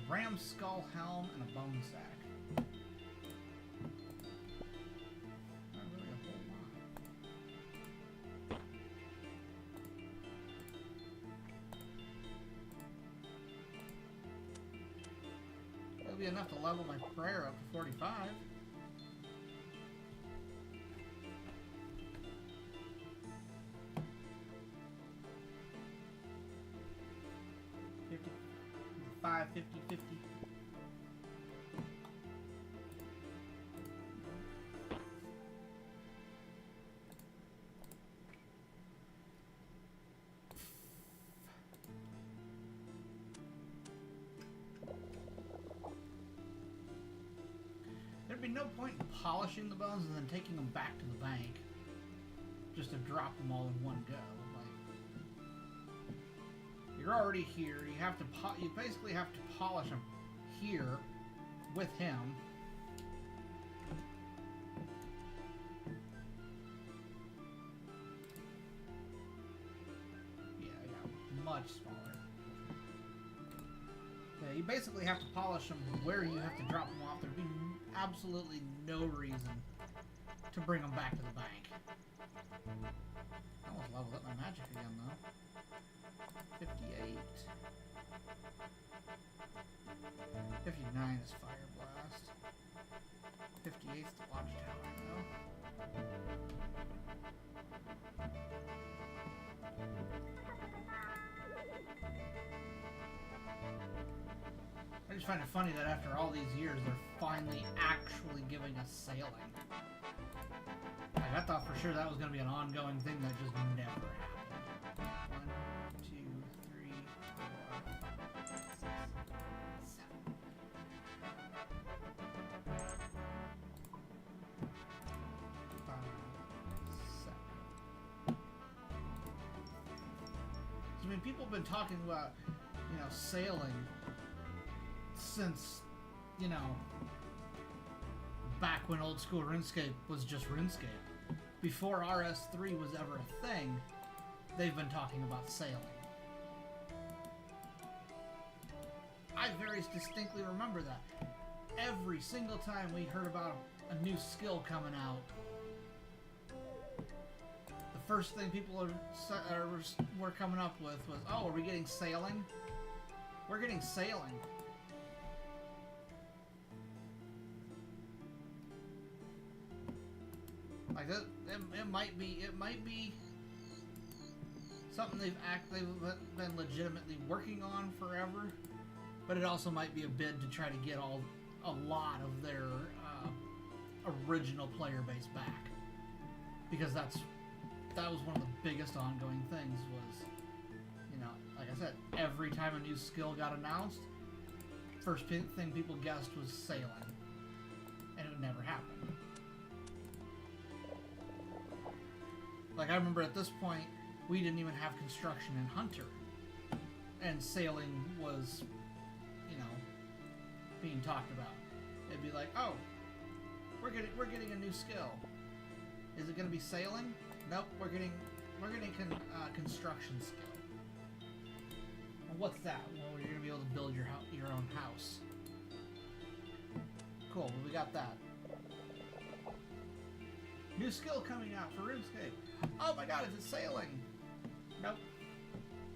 Ram skull helm and a bone sack. Not really a whole lot. That'll be enough to level my prayer up to 45. $55, $50, $50. There'd be no point in polishing the bones and then taking them back to the bank just to drop them all in one go. You're already here. You have to you basically have to polish them here with him. Yeah, much smaller. Yeah, you basically have to polish them where you have to drop them off. There'd be absolutely no reason to bring them back to the bank. I almost leveled up my magic again though. 58. 59 is Fire Blast. 58 is the Watchtower, though. I just find it funny that after all these years, they're finally actually giving us sailing. Like, I thought for sure that was going to be an ongoing thing that just never happened. 1, 2, 3, 4, 5, 6, 7. people have been talking about, you know, sailing since, you know, back when old school RuneScape was just RuneScape. Before RS3 was ever a thing, they've been talking about sailing. I very distinctly remember that. Every single time we heard about a new skill coming out, the first thing people were coming up with was, oh, are we getting sailing? We're getting sailing. Like that, it might be something they've been legitimately working on forever, but it also might be a bid to try to get a lot of their original player base back, because that was one of the biggest ongoing things. Was, you know, like I said, every time a new skill got announced, first thing people guessed was sailing, and it never happened. Like, I remember at this point, we didn't even have construction in Hunter, and sailing was, you know, being talked about. It'd be like, oh, we're getting a new skill. Is it going to be sailing? Nope, we're getting construction skill. Well, what's that? Well, you're going to be able to build your own house. Cool, well, we got that. New skill coming out for RuneScape. Oh my god, is it sailing? Nope.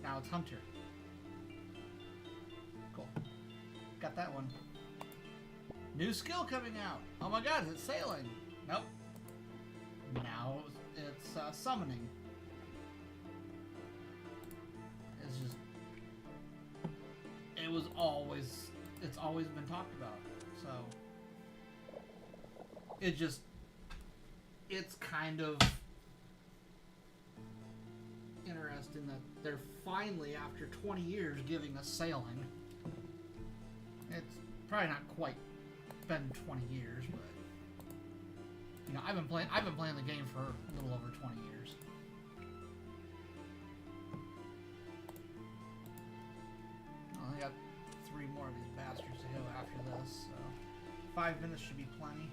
Now it's Hunter. Cool. Got that one. New skill coming out. Oh my god, is it sailing? Nope. Now it's summoning. It's just... It's always been talked about. So... It's kind of interesting that they're finally, after 20 years, giving us sailing. It's probably not quite been 20 years, but you know, I've been playing the game for a little over 20 years. I only got 3 more of these bastards to go after this, so 5 minutes should be plenty.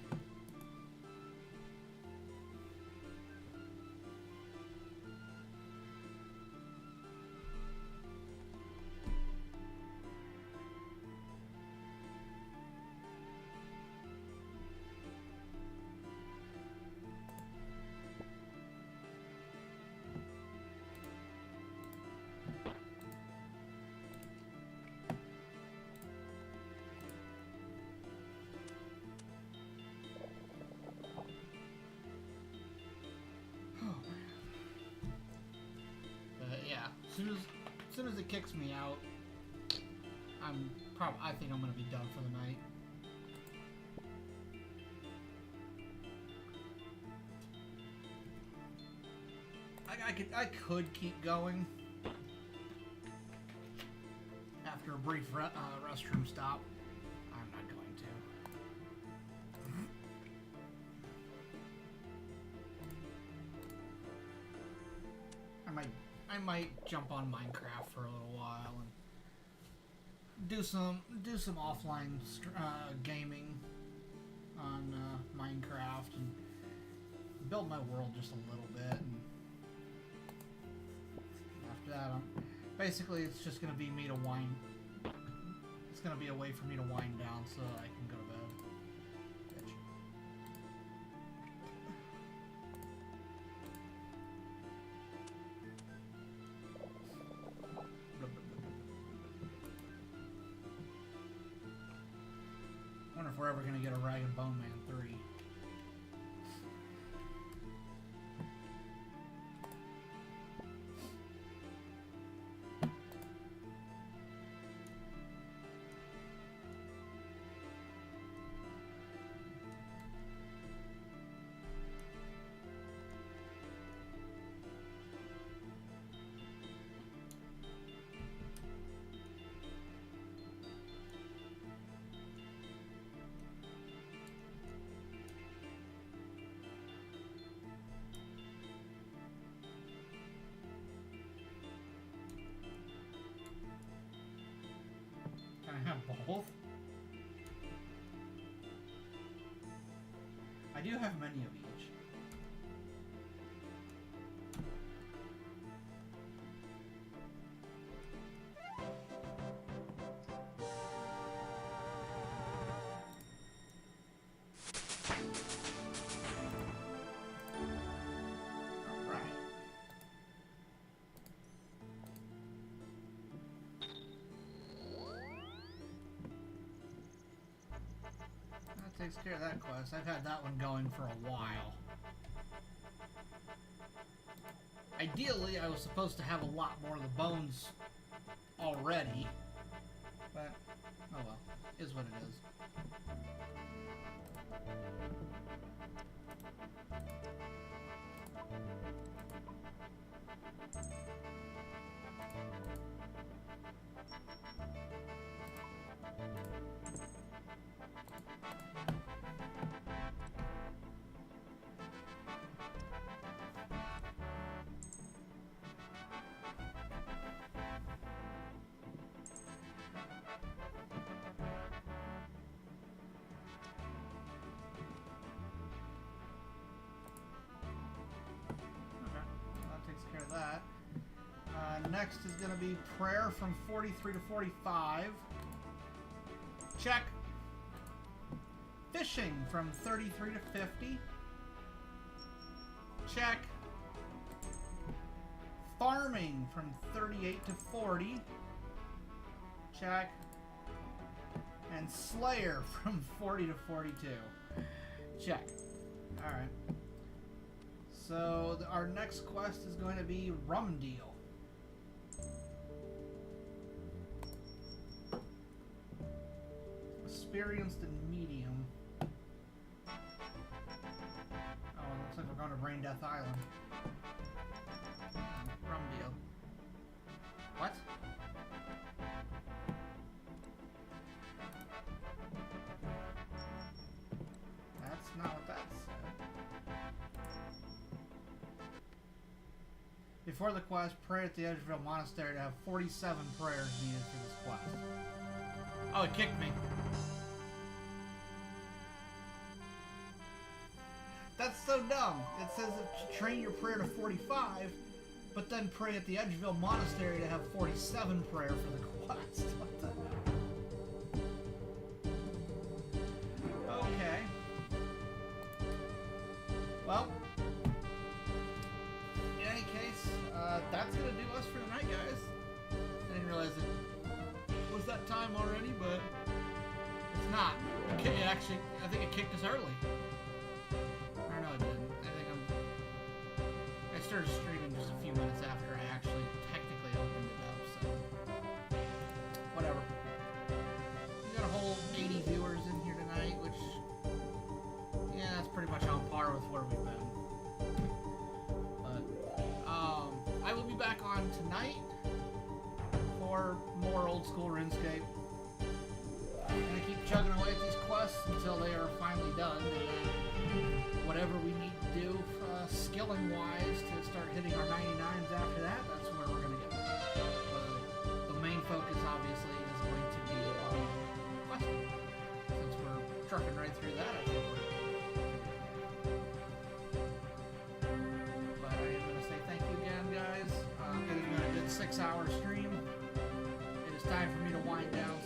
As soon as it kicks me out, I think I'm gonna be done for the night. I could keep going after a brief restroom stop. I'm not going to. I might jump on Minecraft for a little while and do some offline gaming on Minecraft and build my world just a little bit. And after that, basically it's just gonna be me to wind. It's gonna be a way for me to wind down so I can go to bed. I wonder if we're ever going to get a Rag and Bone Man 3. do have many of each. Takes care of that quest. I've had that one going for a while. Ideally, I was supposed to have a lot more of the bones already, but oh well, is what it is. That. Next is going to be prayer from 43 to 45. Check. Fishing from 33 to 50. Check. Farming from 38 to 40. Check. And Slayer from 40 to 42. Check. Alright. So our next quest is going to be Rum Deal. Experienced and medium. Oh, looks like we're going to Brain Death Island. Rum Deal. What? That's not what that said. Before the quest, pray at the Edgeville Monastery to have 47 prayers needed for this quest. Oh, it kicked me. That's so dumb. It says to train your prayer to 45, but then pray at the Edgeville Monastery to have 47 prayer for the quest. What the hell? Okay. Well, in any case, that's going to do us for tonight, guys. I didn't realize it was that time already, but it's not. Okay, actually, I think it kicked us early. Or no, it didn't. I started streaming just a few minutes after I actually technically opened it up, so whatever. We got a whole 80 viewers in here tonight, which, yeah, that's pretty much on par with where we've been. But I will be back on tonight for more old school RuneScape. I'm gonna keep chugging away at these quests until they are finally done, and then whatever we need to do skilling wise to start hitting our 99s after that, that's where we're gonna go. The main focus obviously is going to be on questing. Since we're trucking right through that, I think but I am gonna say thank you again, guys. It has been a good 6-hour stream. It is time for me to wind down.